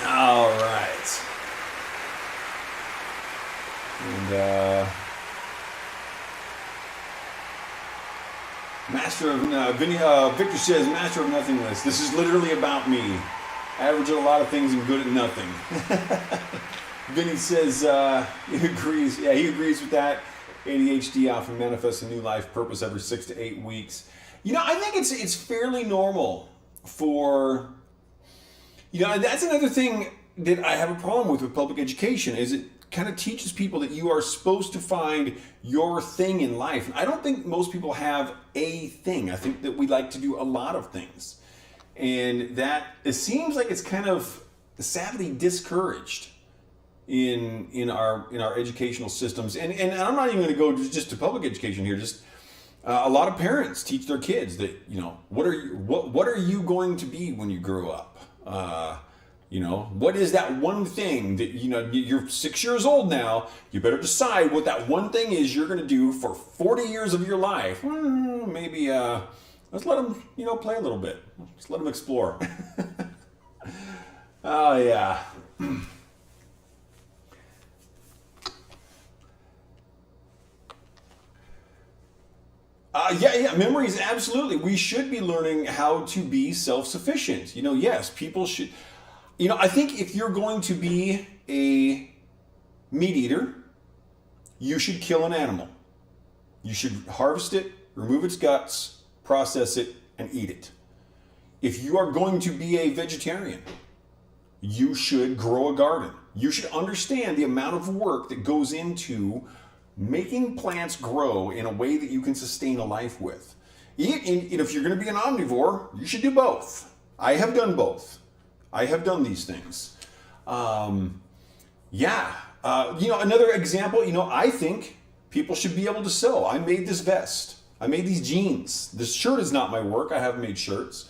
All right. And Master of Victor says, Master of Nothingness. This is literally about me. Average at a lot of things and good at nothing. Vinny says he agrees. Yeah, he agrees with that. ADHD often manifests a new life purpose every 6 to 8 weeks. You know, I think it's fairly normal for, you know, that's another thing that I have a problem with public education is it kind of teaches people that you are supposed to find your thing in life. And I don't think most people have a thing. I think that we like to do a lot of things. And that it seems like it's kind of sadly discouraged in our educational systems. And I'm not even going to go just to public education here. Just a lot of parents teach their kids that, you know, what are you going to be when you grow up? You know, what is that one thing that, you know, you're 6 years old now, you better decide what that one thing is you're going to do for 40 years of your life. Maybe, let's let them, you know, play a little bit. Just let them explore. Oh, yeah. Yeah, memories, absolutely. We should be learning how to be self-sufficient. You know, yes, people should. You know, I think if you're going to be a meat eater, you should kill an animal. You should harvest it, remove its guts, process it, and eat it. If you are going to be a vegetarian, you should grow a garden. You should understand the amount of work that goes into making plants grow in a way that you can sustain a life with. If you're going to be an omnivore, you should do both. I have done both. I have done these things. Yeah. You know, another example, you know, I think people should be able to sew. I made this vest. I made these jeans. This shirt is not my work. I have made shirts.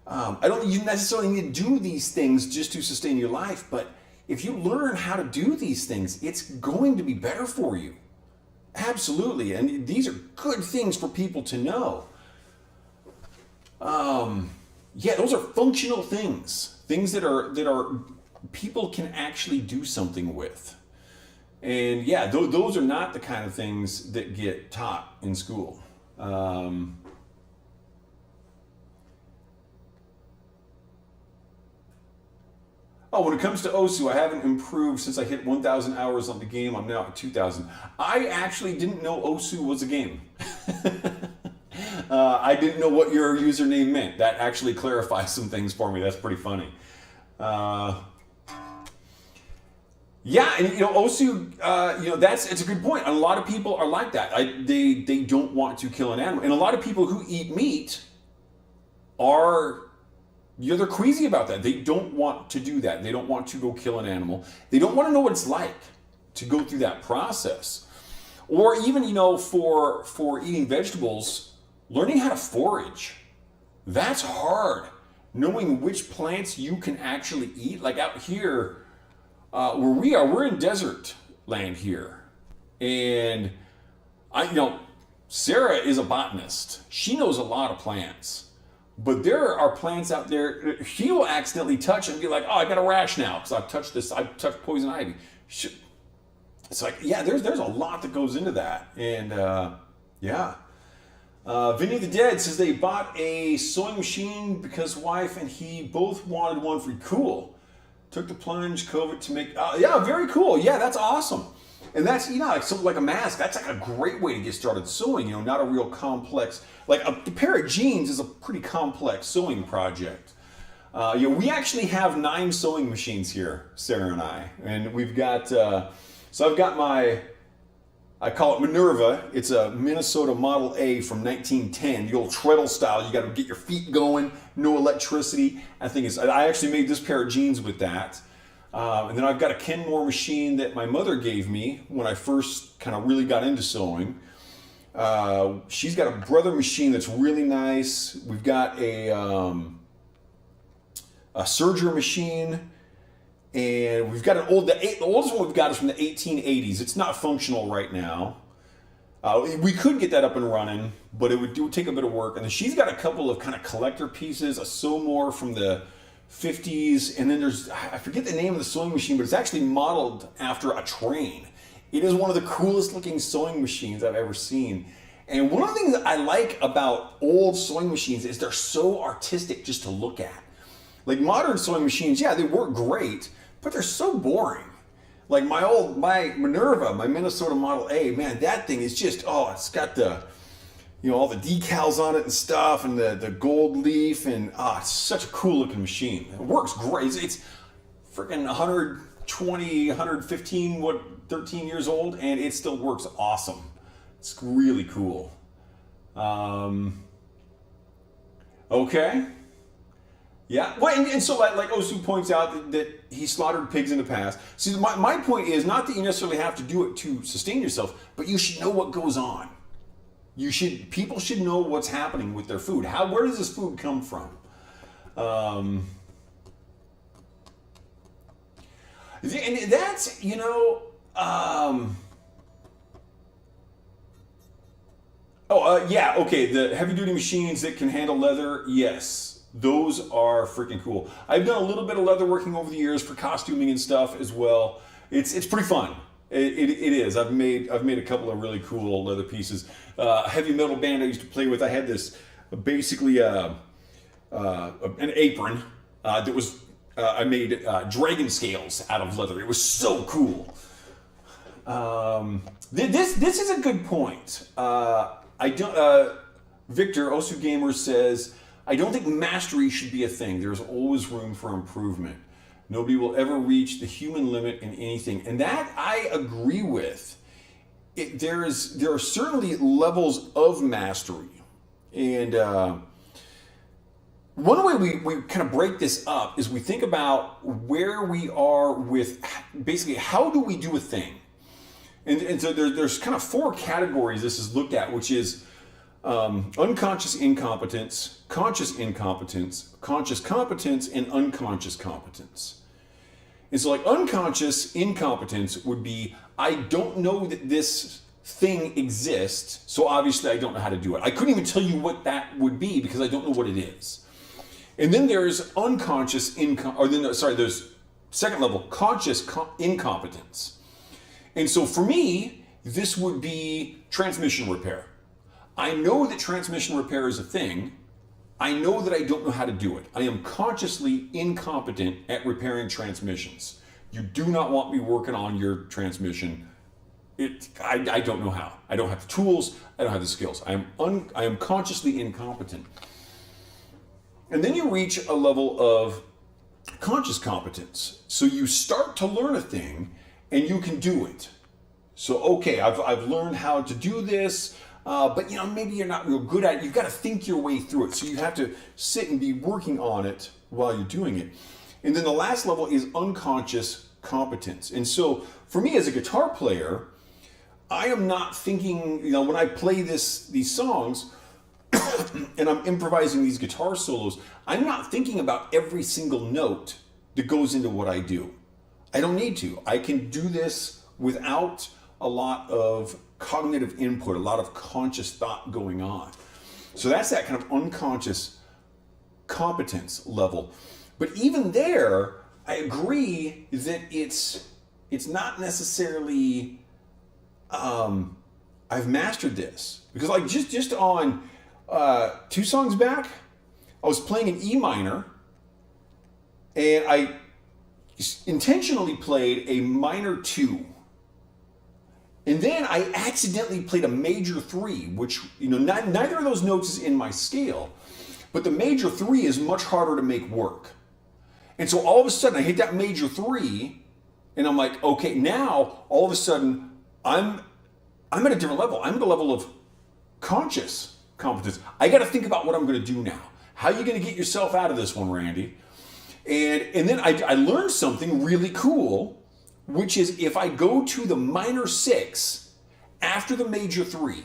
I don't think you necessarily need to do these things just to sustain your life, but if you learn how to do these things, it's going to be better for you. Absolutely. And these are good things for people to know. Yeah, those are functional things. Things that are people can actually do something with. And yeah, those are not the kind of things that get taught in school. Oh, when it comes to OSU, I haven't improved since I hit 1,000 hours on the game. I'm now at 2,000. I actually didn't know OSU was a game. I didn't know what your username meant. That actually clarifies some things for me. That's pretty funny. Yeah, and you know, OSU, you know, it's a good point. A lot of people are like that. They don't want to kill an animal. And a lot of people who eat meat are, you know, they're queasy about that. They don't want to do that. They don't want to go kill an animal. They don't want to know what it's like to go through that process. Or even, you know, for eating vegetables, learning how to forage. That's hard. Knowing which plants you can actually eat. Like out here, where we are, we're in desert land here. And you know, Sarah is a botanist. She knows a lot of plants. But there are plants out there, she will accidentally touch and be like, oh, I got a rash now because I've touched poison ivy. It's like, yeah, there's a lot that goes into that. And yeah. Vinny the Dead says they bought a sewing machine because wife and he both wanted one for cool. Took the plunge, COVID to make, yeah, very cool. Yeah, that's awesome. And that's, you know, like something like a mask, that's like a great way to get started sewing, you know, not a real complex, like a pair of jeans is a pretty complex sewing project. You know, we actually have 9 sewing machines here, Sarah and I. And we've got, so I've got I call it Minerva. It's a Minnesota Model A from 1910, the old treadle style. You got to get your feet going, no electricity. I actually made this pair of jeans with that. And then I've got a Kenmore machine that my mother gave me when I first kind of really got into sewing. She's got a Brother machine that's really nice. We've got a Serger machine. And we've got the oldest one we've got is from the 1880s. It's not functional right now. We could get that up and running, but it would take a bit of work. And then she's got a couple of kind of collector pieces, a Sewmore from the 50s, and then there's, I forget the name of the sewing machine, but it's actually modeled after a train. It is one of the coolest looking sewing machines I've ever seen. And one of the things that I like about old sewing machines is they're so artistic just to look at. Like modern sewing machines, yeah, they work great, but they're so boring. Like my Minerva, my Minnesota Model A, man, that thing is just, oh, it's got the, all the decals on it and stuff, and the gold leaf, and it's such a cool looking machine. It works great. It's freaking 120, 115, 13 years old, and it still works awesome. It's really cool. Okay. Yeah, well, and so like Osu points out that he slaughtered pigs in the past. See, my point is not that you necessarily have to do it to sustain yourself, but you should know what goes on. People should know what's happening with their food. Where does this food come from? And that's, yeah, okay, the heavy duty machines that can handle leather, yes. Those are freaking cool. I've done a little bit of leather working over the years for costuming and stuff as well. It's pretty fun. It is. I've made a couple of really cool leather pieces. Heavy metal band I used to play with. I had this basically an apron that was I made dragon scales out of leather. It was so cool. This is a good point. Victor Osu Gamer says, I don't think mastery should be a thing. There's always room for improvement. Nobody will ever reach the human limit in anything. And that I agree with. There are certainly levels of mastery. And one way we kind of break this up is we think about where we are with basically how do we do a thing. And so there's kind of 4 categories this is looked at, which is unconscious incompetence, conscious incompetence, conscious competence, and unconscious competence. And so like unconscious incompetence would be, I don't know that this thing exists, so obviously I don't know how to do it. I couldn't even tell you what that would be because I don't know what it is. And then there's there's second level, conscious incompetence. And so for me, this would be transmission repair. I know that transmission repair is a thing. I know that I don't know how to do it. I am consciously incompetent at transmissions. You do not want me working on your transmission. I don't know how. I don't have the tools. I don't have the skills. I am consciously incompetent. And then you reach a level of conscious competence. So you start to learn a thing and you can do it. So, okay, I've learned how to do this, but maybe you're not real good at it. You've got to think your way through it. So you have to sit and be working on it while you're doing it. And then the last level is unconscious competence. And so for me as a guitar player, I am not thinking, when I play these songs and I'm improvising these guitar solos, I'm not thinking about every single note that goes into what I do. I don't need to. I can do this without a lot of cognitive input, a lot of conscious thought going on. So that's that kind of unconscious competence level. But even there, I agree that it's not necessarily I've mastered this. Because like just on 2 songs back, I was playing an E minor and I intentionally played a minor 2. And then I accidentally played a major 3, which, neither of those notes is in my scale, but the major 3 is much harder to make work. And so all of a sudden I hit that major 3 and I'm like, okay, now all of a sudden I'm at a different level. I'm at a level of conscious competence. I got to think about what I'm going to do now. How are you going to get yourself out of this one, Randy? And then I learned something really cool, which is if I go to the minor 6 after the major 3,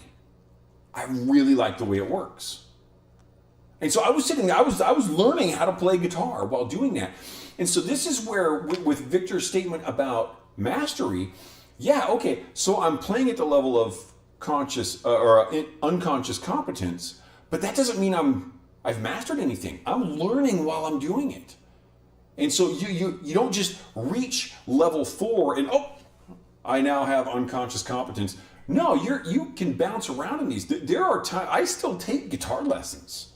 I really like the way it works. And so I was sitting there, I was learning how to play guitar while doing that. And so this is where, with Victor's statement about mastery, yeah, okay, so I'm playing at the level of conscious or unconscious competence, but that doesn't mean I've mastered anything. I'm learning while I'm doing it. And so you don't just reach level 4 and I now have unconscious competence. No, you can bounce around in these. There are times I still take guitar lessons.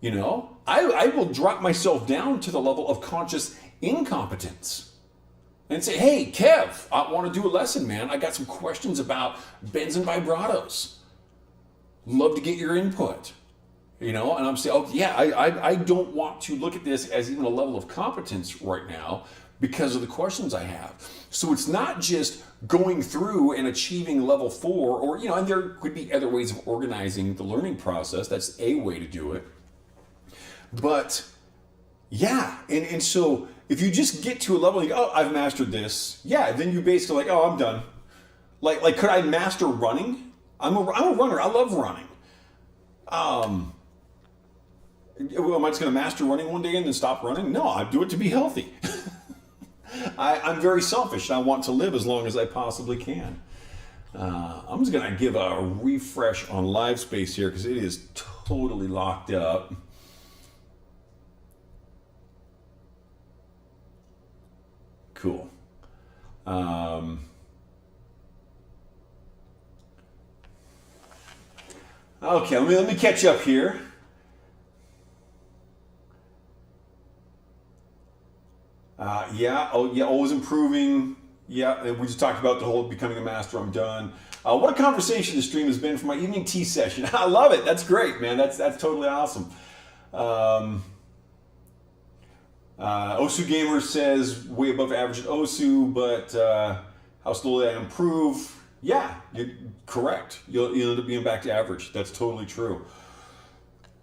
You know, I will drop myself down to the level of conscious incompetence and say, hey, Kev, I want to do a lesson, man. I got some questions about bends and vibratos. Love to get your input. You know, and I'm saying, oh, yeah, I don't want to look at this as even a level of competence right now because of the questions I have. So it's not just going through and achieving level 4 or, you know, and there could be other ways of organizing the learning process. That's a way to do it. But yeah, and so if you just get to a level, like, oh, I've mastered this. Yeah, then you basically like, oh, I'm done. Like could I master running? I'm a runner. I love running. Well, am I just going to master running one day and then stop running? No, I do it to be healthy. I'm very selfish. I want to live as long as I possibly can. I'm just going to give a refresh on LiveSpace here because it is totally locked up. Cool. Okay, let me catch up here. Always improving. Yeah, we just talked about the whole becoming a master. I'm done. What a conversation the stream has been for my evening tea session. I love it. That's great, man. That's totally awesome. Osu Gamer says way above average at Osu, but how slowly I improve. Yeah, you're correct. You'll end up being back to average. That's totally true.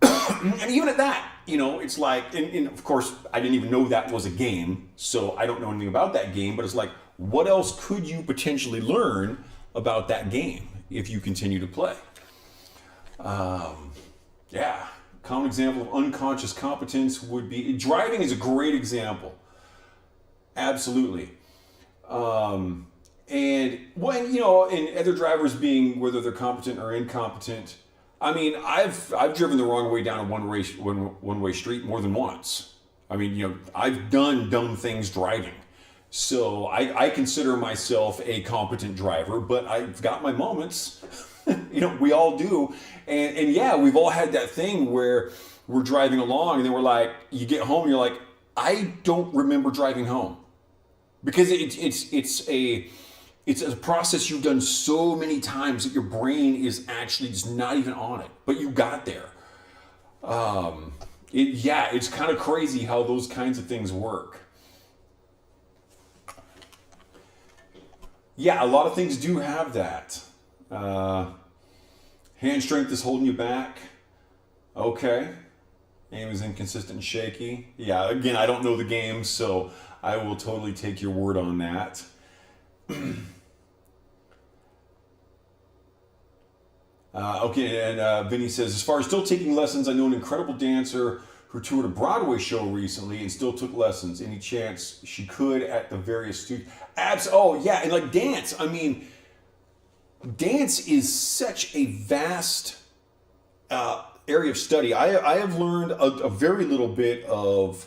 And even at that, you know, it's like, and of course, I didn't even know that was a game, so I don't know anything about that game, but it's like, what else could you potentially learn about that game if you continue to play? Yeah, common example of unconscious competence would be, driving is a great example. Absolutely. And when, you know, and other drivers being whether they're competent or incompetent, I mean, I've driven the wrong way down a one-way street more than once. I mean, you know, I've done dumb things driving. So I consider myself a competent driver, but I've got my moments. You know, we all do. And yeah, we've all had that thing where we're driving along and then we're like, you get home and you're like, I don't remember driving home. Because it's a process you've done so many times that your brain is actually just not even on it, but you got there. It's kind of crazy how those kinds of things work. Yeah, a lot of things do have that. Hand strength is holding you back. Okay. Aim is inconsistent and shaky. Yeah, again, I don't know the game, so I will totally take your word on that. And Vinny says, as far as still taking lessons, I know an incredible dancer who toured a Broadway show recently and still took lessons. Any chance she could at the various studios? Oh, yeah, and like dance. I mean, dance is such a vast area of study. I have learned a very little bit of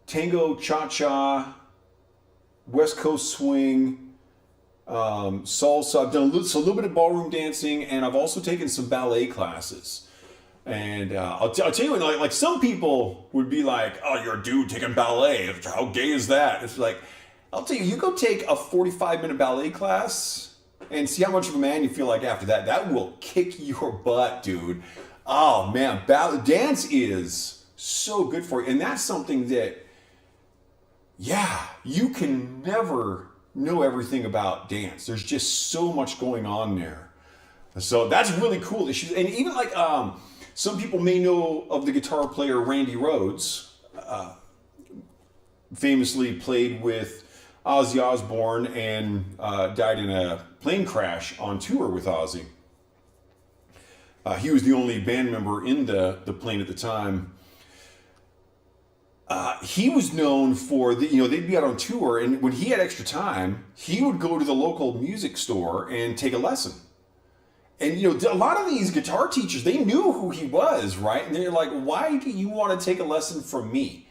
tango, cha-cha, West Coast swing, salsa. I've done a little bit of ballroom dancing, and I've also taken some ballet classes. And I'll tell you, like some people would be like, "Oh, you're a dude taking ballet. How gay is that?" It's like, I'll tell you, you go take a 45-minute ballet class and see how much of a man you feel like after that. That will kick your butt, dude. Oh man, dance is so good for you, and that's something that, yeah, you can never know everything about dance. There's just so much going on there. So that's really cool. And even like some people may know of the guitar player Randy Rhoads, famously played with Ozzy Osbourne and died in a plane crash on tour with Ozzy. He was the only band member in the plane at the time. He was known for they'd be out on tour, and when he had extra time, he would go to the local music store and take a lesson. And a lot of these guitar teachers, they knew who he was, right? And they're like, "Why do you want to take a lesson from me?"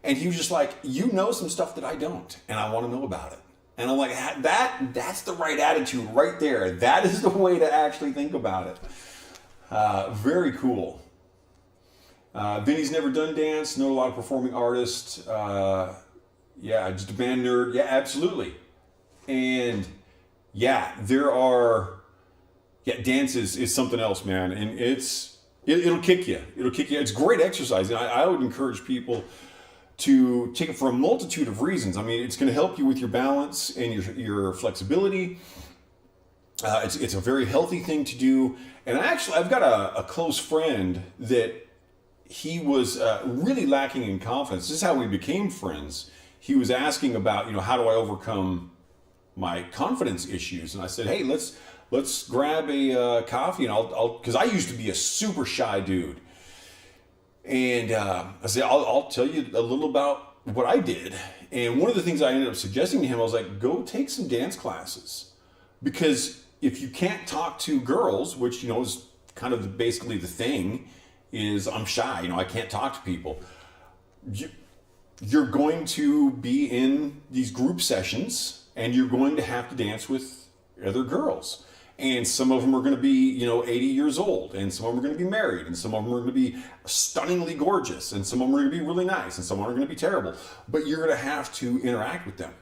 And he was just like, you know some stuff that I don't, and I want to know about it. And I'm like, that's the right attitude right there. That is the way to actually think about it. Very cool. Vinny's never done dance, know a lot of performing artists. Yeah, just a band nerd. Yeah, absolutely. And yeah, dance is something else, man. And it'll kick you. It'll kick you. It's great exercise. And I would encourage people to take it for a multitude of reasons. I mean, it's going to help you with your balance and your flexibility. It's a very healthy thing to do. And I've got a close friend that he was really lacking in confidence. This is how we became friends. He was asking about, how do I overcome my confidence issues? And I said, hey, let's grab a coffee, and I'll because I used to be a super shy dude. And I said, I'll tell you a little about what I did. And one of the things I ended up suggesting to him, I was like, go take some dance classes. Because if you can't talk to girls, which, is kind of basically the thing, is I'm shy, I can't talk to people. You're going to be in these group sessions, and you're going to have to dance with other girls. And some of them are going to be, 80 years old, and some of them are going to be married, and some of them are going to be stunningly gorgeous, and some of them are going to be really nice, and some of them are going to be terrible. But you're going to have to interact with them.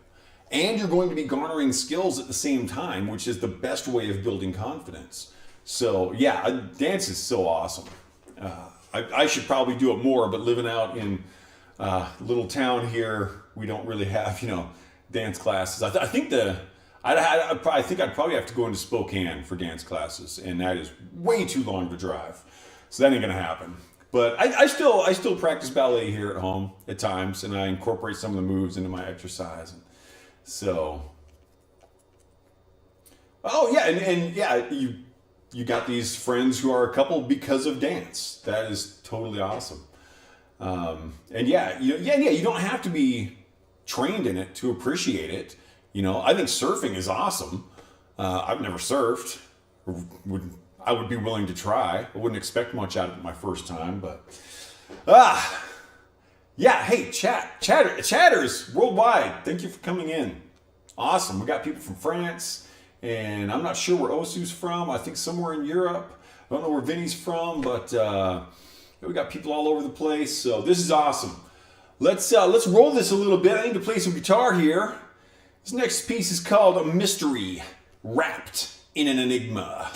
And you're going to be garnering skills at the same time, which is the best way of building confidence. So yeah, dance is so awesome. I should probably do it more, but living out in a little town here, we don't really have, dance classes. I think I'd probably have to go into Spokane for dance classes, and that is way too long to drive. So that ain't gonna happen. But I still practice ballet here at home at times, and I incorporate some of the moves into my exercise. So, oh yeah, and yeah, you got these friends who are a couple because of dance. That is totally awesome. And yeah, you don't have to be trained in it to appreciate it. I think surfing is awesome. I've never surfed. I would be willing to try. I wouldn't expect much out of it my first time, but yeah. Hey, chatters worldwide. Thank you for coming in. Awesome. We got people from France, and I'm not sure where Osu's from. I think somewhere in Europe. I don't know where Vinny's from, but we got people all over the place. So this is awesome. Let's roll this a little bit. I need to play some guitar here. This next piece is called A Mystery Wrapped in an Enigma.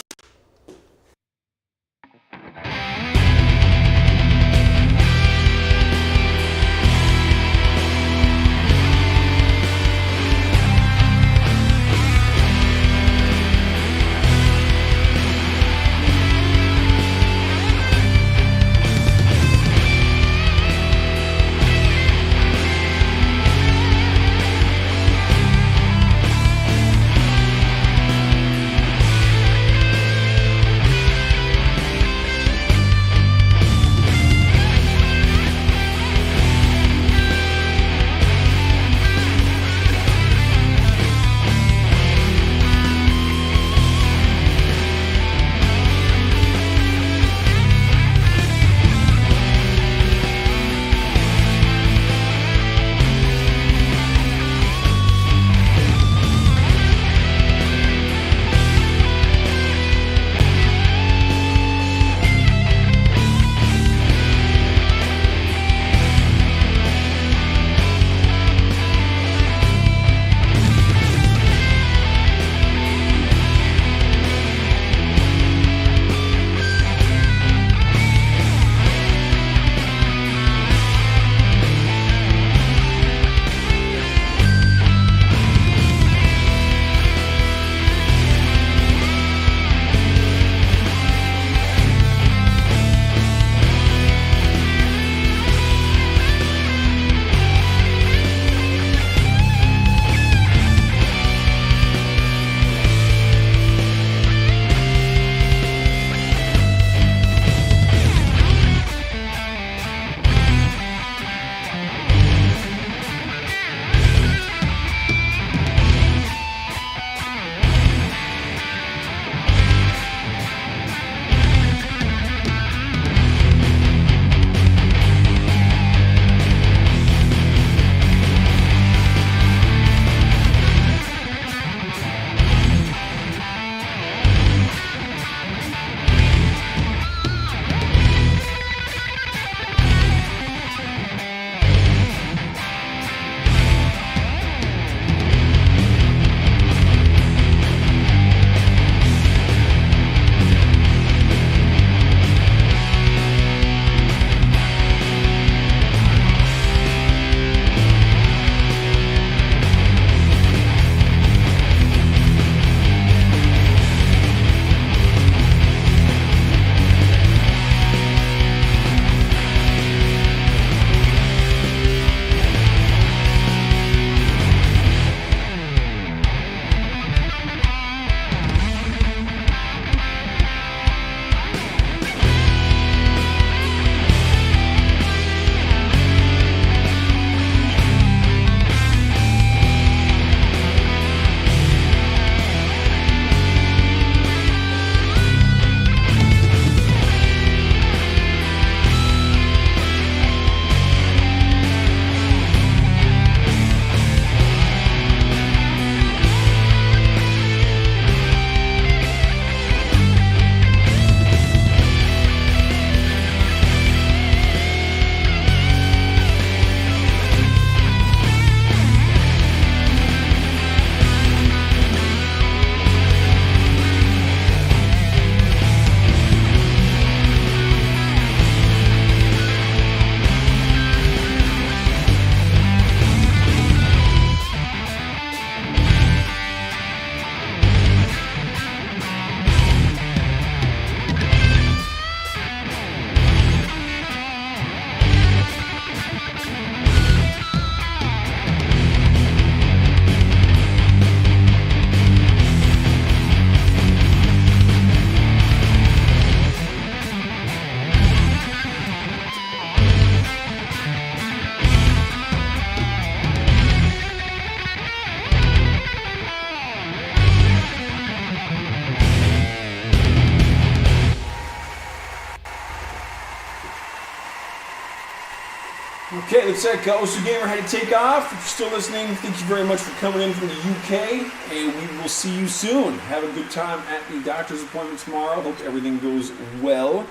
Okay, looks like Osu Gamer had to take off. If you're still listening, thank you very much for coming in from the UK, and we will see you soon. Have a good time at the doctor's appointment tomorrow. Hope everything goes well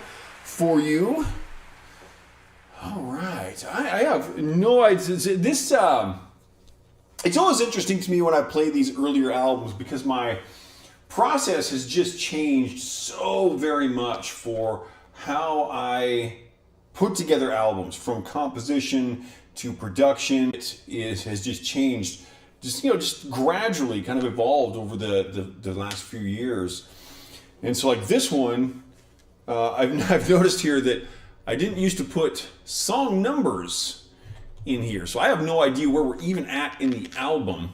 for you. All right, I have no idea. This it's always interesting to me when I play these earlier albums because my process has just changed so very much for how I put together albums, from composition to production. It has just changed, just gradually kind of evolved over the last few years. And so like this one, I've noticed here that I didn't used to put song numbers in here. So I have no idea where we're even at in the album.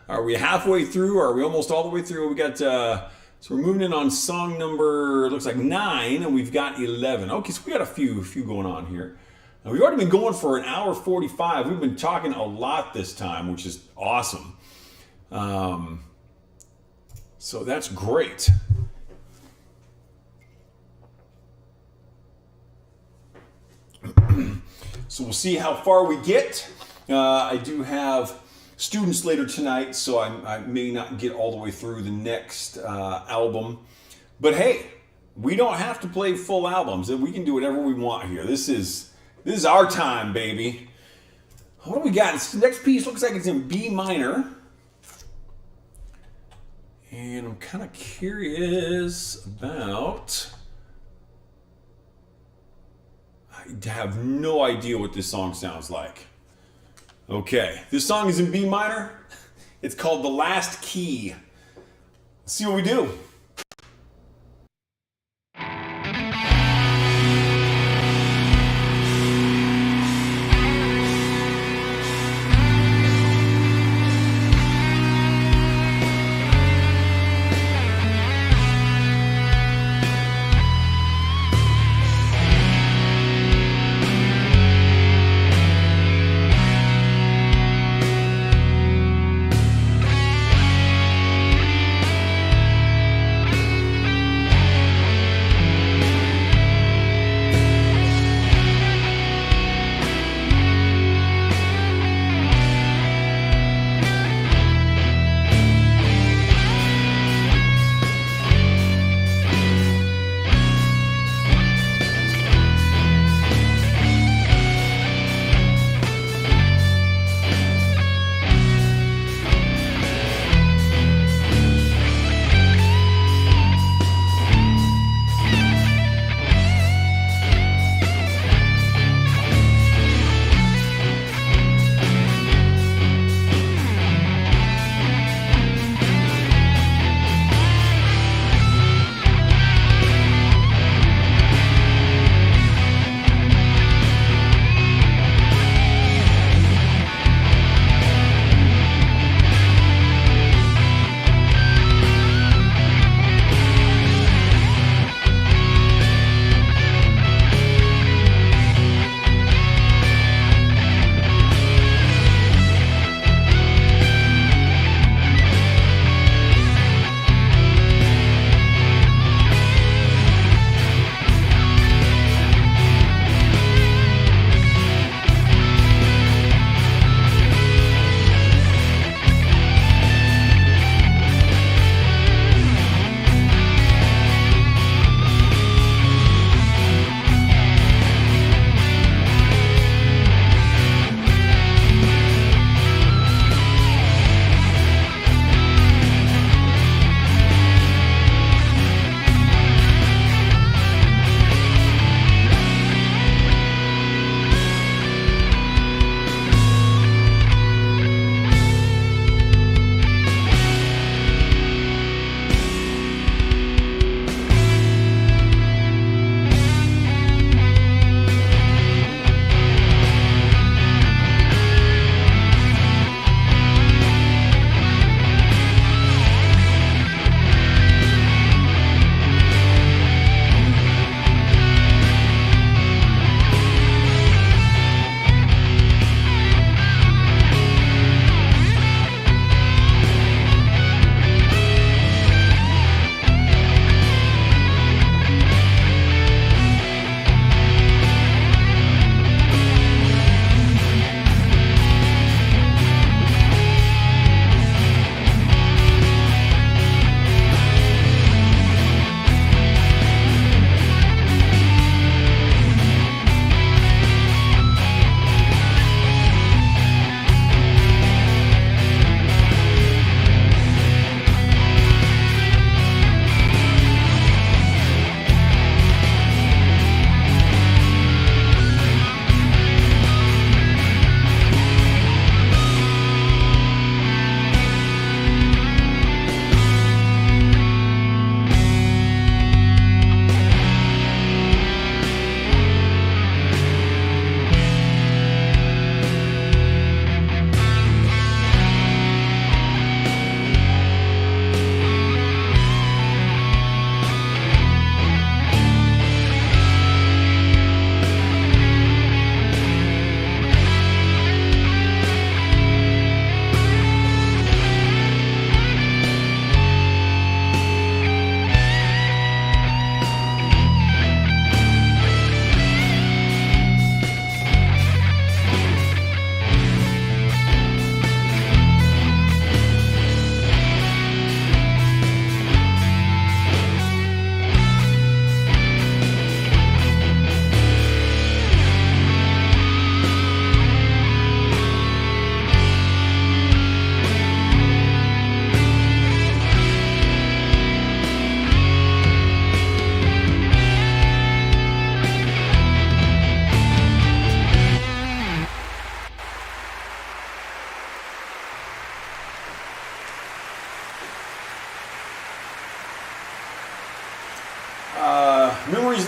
Are we halfway through? Are we almost all the way through? We got, so we're moving in on song number, looks like 9, and we've got 11. Okay, so we got a few going on here. Now, we've already been going for an hour 45. We've been talking a lot this time, which is awesome. So that's great. So we'll see how far we get. I do have students later tonight, so I may not get all the way through the next album. But hey, we don't have to play full albums. We can do whatever we want here. This is our time, baby. What do we got? This next piece looks like it's in B minor. And I'm kind of curious about... I have no idea what this song sounds like. Okay, this song is in B minor. It's called The Last Key. Let's see what we do.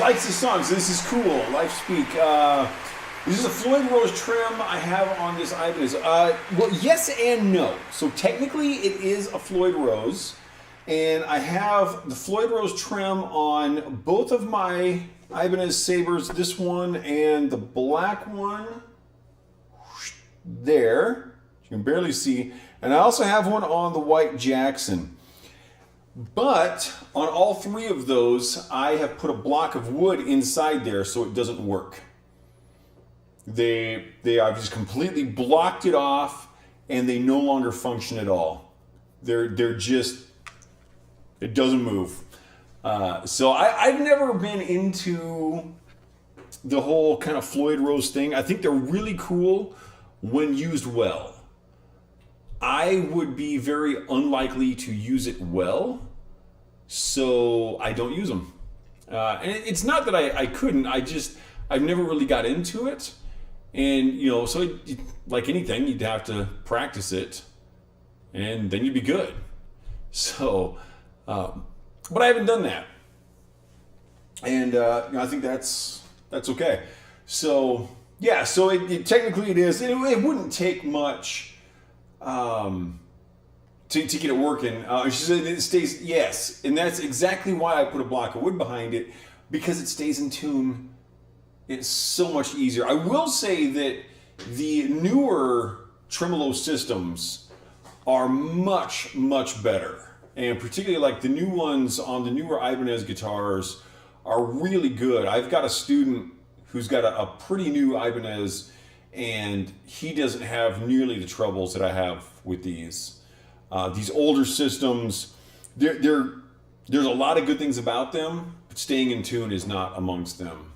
likes this song, so this is cool. Life Speak. This is a Floyd Rose trim I have on this Ibanez. Well, yes and no. So technically it is a Floyd Rose, and I have the Floyd Rose trim on both of my Ibanez Sabres, this one and the black one there. You can barely see. And I also have one on the white Jackson. But on all three of those, I have put a block of wood inside there so it doesn't work. They have just completely blocked it off, and they no longer function at all. They're just, it doesn't move. So I've never been into the whole kind of Floyd Rose thing. I think they're really cool when used well. I would be very unlikely to use it well, so I don't use them. And it's not that I couldn't, I've never really got into it. And, you know, so like anything, you'd have to practice it, and then you'd be good. So, but I haven't done that. And, you know, I think that's okay. So, yeah, so it technically it is. It wouldn't take much to get it working. She said it stays, yes. And that's exactly why I put a block of wood behind it, because it stays in tune. It's so much easier. I will say that the newer tremolo systems are much, much better. And particularly like the new ones on the newer Ibanez guitars are really good. I've got a student who's got a pretty new Ibanez, and he doesn't have nearly the troubles that I have with these. These older systems, there's a lot of good things about them, but staying in tune is not amongst them.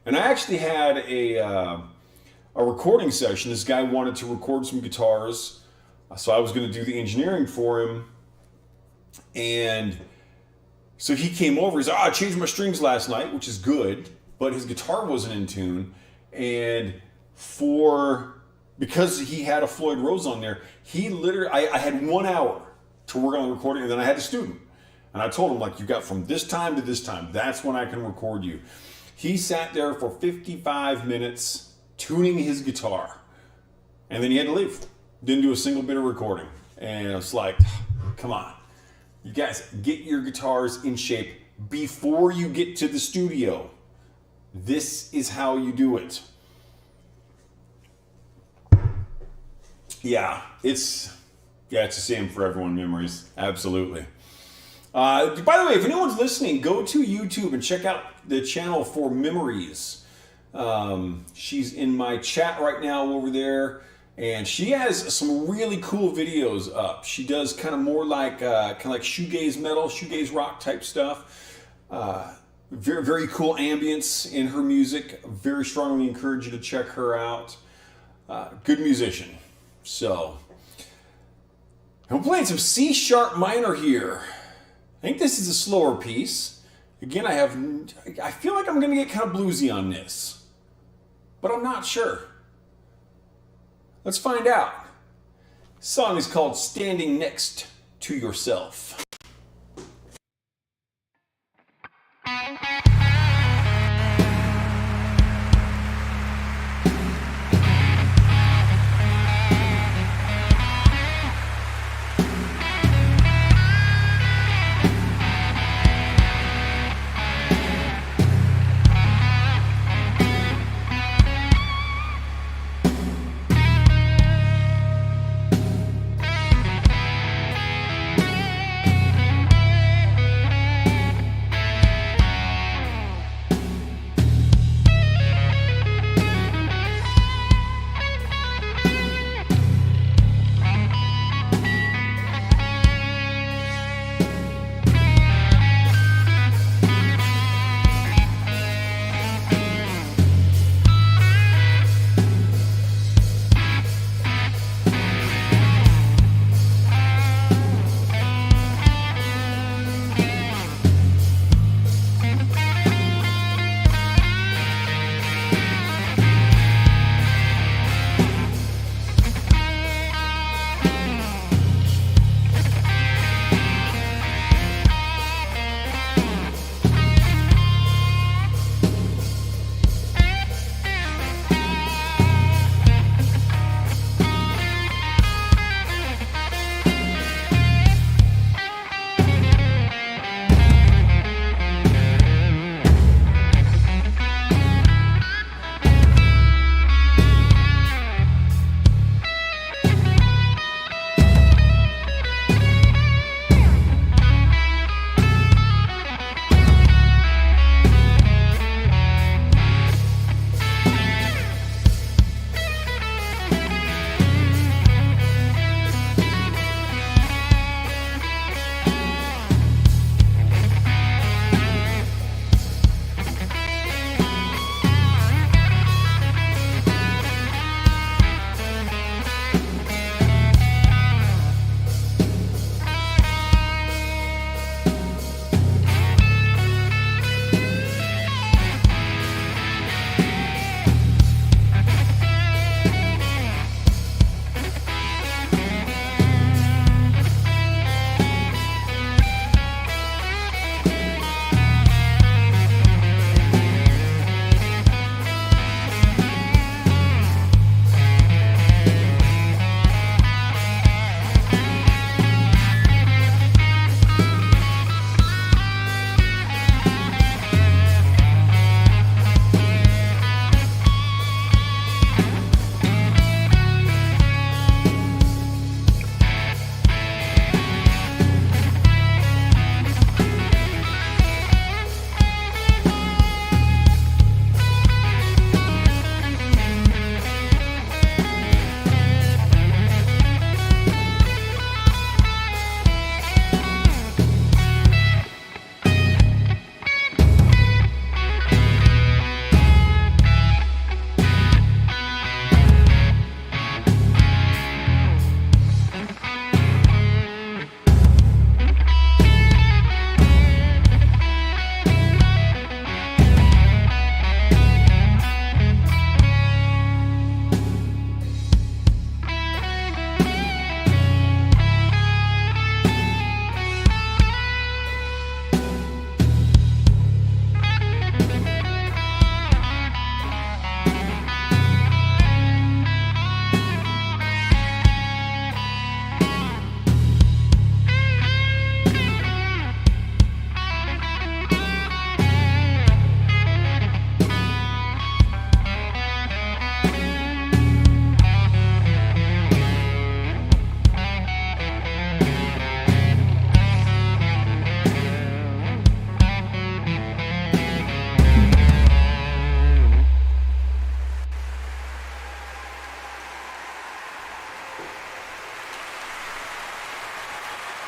And I actually had a recording session. This guy wanted to record some guitars, so I was going to do the engineering for him. And so he came over. He's like, I changed my strings last night, which is good, but his guitar wasn't in tune. And because he had a Floyd Rose on there, he literally, I had 1 hour to work on the recording, and then I had the student. And I told him, like, you got from this time to this time. That's when I can record you. He sat there for 55 minutes tuning his guitar, and then he had to leave. Didn't do a single bit of recording. And I was like, come on. You guys, get your guitars in shape before you get to the studio. This is how you do it. Yeah, it's the same for everyone, memories. Absolutely. By the way, if anyone's listening, go to YouTube and check out the channel for Memories. She's in my chat right now over there, and she has some really cool videos up. She does kind of more like shoegaze metal, shoegaze rock type stuff. Very, very cool ambience in her music. Very strongly encourage you to check her out. Good musician. So, I'm playing some C sharp minor here. I think this is a slower piece. Again, I feel like I'm going to get kind of bluesy on this, but I'm not sure. Let's find out. This song is called Standing Next to Yourself.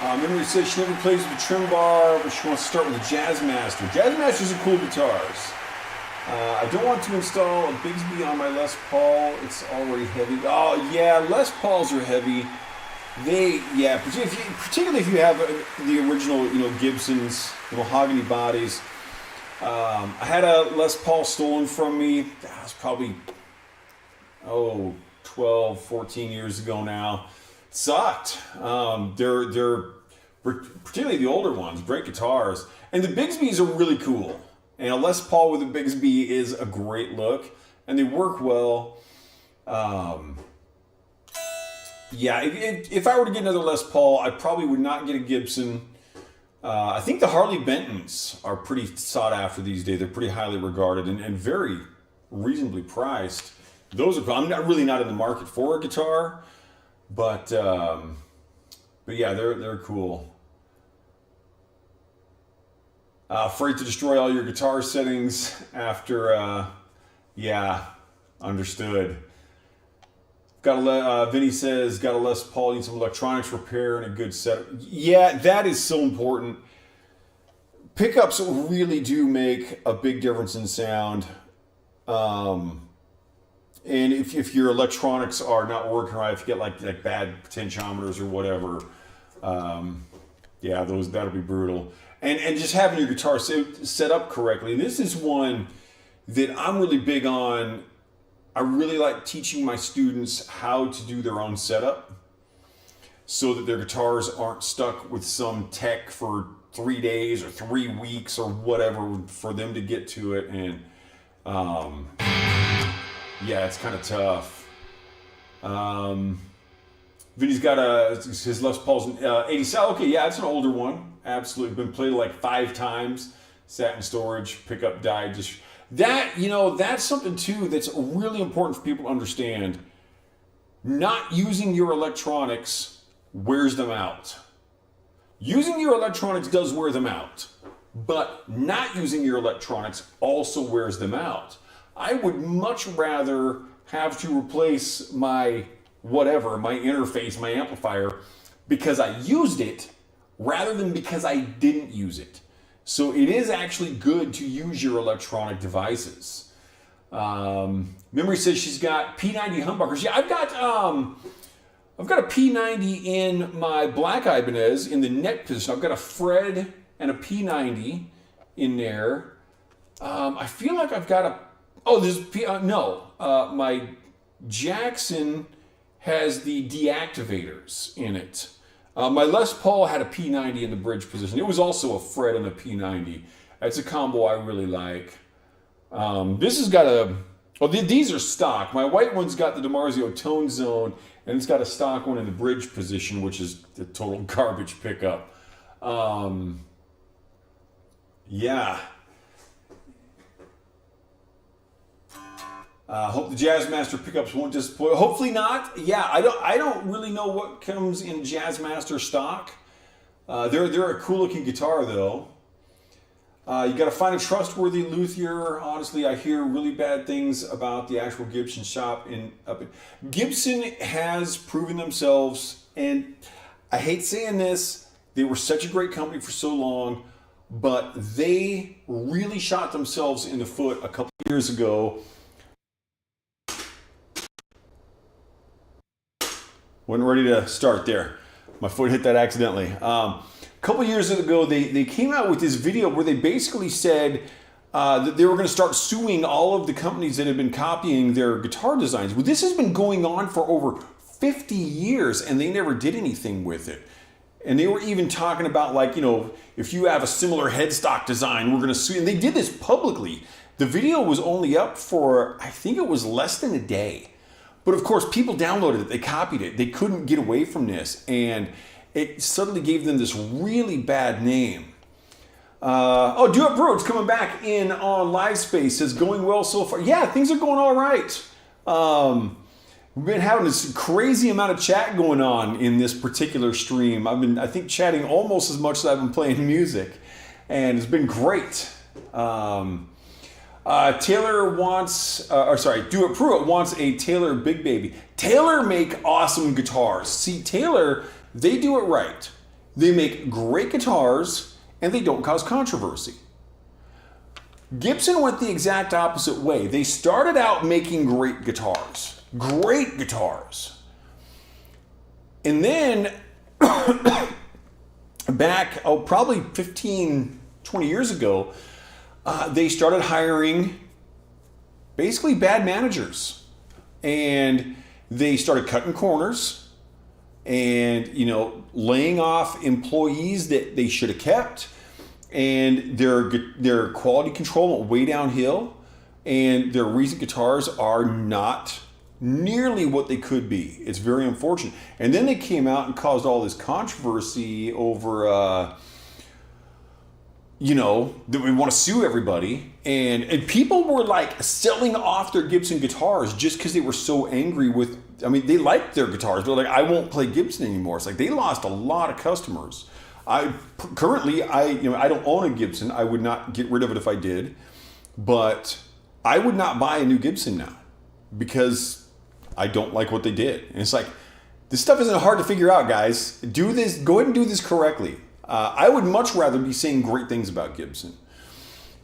Memory says she never plays with a trim bar, but she wants to start with a Jazzmaster. Jazzmasters are cool guitars. I don't want to install a Bigsby on my Les Paul. It's already heavy. Oh yeah, Les Pauls are heavy. Particularly if you have the original, Gibson's, the mahogany bodies. I had a Les Paul stolen from me. That was probably 12, 14 years ago now. It sucked. They're particularly the older ones, great guitars, and the Bigsbys are really cool. And a Les Paul with a Bigsby is a great look, and they work well. If I were to get another Les Paul, I probably would not get a Gibson. I think the Harley Bentons are pretty sought after these days. They're pretty highly regarded and very reasonably priced. Those are. I'm not in the market for a guitar, but yeah, they're cool. Afraid to destroy all your guitar settings after, understood. Vinny says, got a Les Paul, need some electronics repair and a good setup. Yeah, that is so important. Pickups really do make a big difference in sound. And if your electronics are not working right, if you get like bad potentiometers or whatever, that'll be brutal. And just having your guitar set up correctly. And this is one that I'm really big on. I really like teaching my students how to do their own setup so that their guitars aren't stuck with some tech for 3 days or 3 weeks or whatever for them to get to it. And it's kind of tough. Vinny's got his Les Paul's 87. Okay, yeah, it's an older one. Absolutely. Been played like 5 times. Sat in storage, pickup died. That's something too that's really important for people to understand. Not using your electronics wears them out. Using your electronics does wear them out, but not using your electronics also wears them out. I would much rather have to replace my interface, my amplifier, because I used it rather than because I didn't use it. So it is actually good to use your electronic devices. Memory says she's got P90 humbuckers. Yeah, I've got a P90 in my Black Ibanez in the neck position. I've got a Fred and a P90 in there. I feel like I've got my Jackson has the deactivators in it. My Les Paul had a P90 in the bridge position. It was also a Fred and a P90. That's a combo I really like. This has got these are stock. My white one's got the DiMarzio Tone Zone, and it's got a stock one in the bridge position, which is the total garbage pickup. Hope the Jazzmaster pickups won't disappoint. Hopefully not. Yeah, I don't really know what comes in Jazzmaster stock. They're a cool looking guitar though. You got to find a trustworthy luthier. Honestly, I hear really bad things about the actual Gibson shop. Gibson has proven themselves, and I hate saying this, they were such a great company for so long, but they really shot themselves in the foot a couple years ago. Wasn't ready to start there. My foot hit that accidentally. A couple years ago, they came out with this video where they basically said that they were going to start suing all of the companies that had been copying their guitar designs. Well, this has been going on for over 50 years, and they never did anything with it. And they were even talking about, if you have a similar headstock design, we're going to sue. And they did this publicly. The video was only up for, I think it was less than a day. But of course, people downloaded it, they copied it, they couldn't get away from this, and it suddenly gave them this really bad name. Do It Bro, it's coming back in on Live Space, says going well so far. Yeah, things are going all right. We've been having this crazy amount of chat going on in this particular stream. I've been, chatting almost as much as I've been playing music, and it's been great. Taylor wants, Do It Pruitt wants a Taylor Big Baby. Taylor make awesome guitars. See, Taylor, they do it right. They make great guitars, and they don't cause controversy. Gibson went the exact opposite way. They started out making great guitars. Great guitars. And then, back, probably 15, 20 years ago, they started hiring basically bad managers. And they started cutting corners and, laying off employees that they should have kept. And their quality control went way downhill. And their recent guitars are not nearly what they could be. It's very unfortunate. And then they came out and caused all this controversy over, that we want to sue everybody. And people were like selling off their Gibson guitars just because they were so angry with, they liked their guitars. They're like, I won't play Gibson anymore. It's like they lost a lot of customers. Currently, I don't own a Gibson. I would not get rid of it if I did. But I would not buy a new Gibson now because I don't like what they did. And it's like, this stuff isn't hard to figure out, guys. Do this. Go ahead and do this correctly. I would much rather be saying great things about Gibson.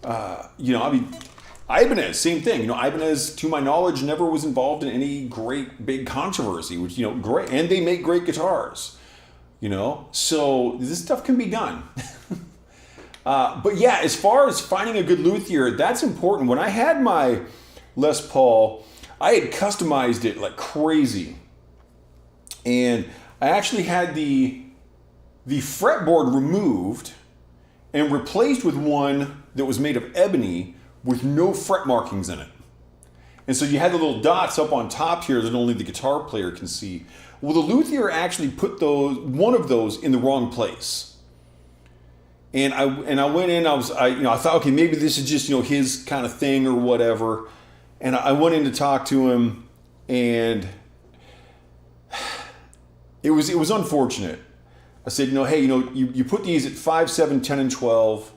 Ibanez, same thing. Ibanez, to my knowledge, never was involved in any great big controversy, which, great. And they make great guitars, So this stuff can be done. But yeah, as far as finding a good luthier, that's important. When I had my Les Paul, I had customized it like crazy. And I actually had the fretboard removed and replaced with one that was made of ebony with no fret markings in it. And so you had the little dots up on top here that only the guitar player can see. Well, the luthier actually put one of those in the wrong place. And I went in, I thought, okay, maybe this is just, his kind of thing or whatever. And I went in to talk to him, and it was unfortunate. I said, hey, you put these at 5, 7, 10, and 12.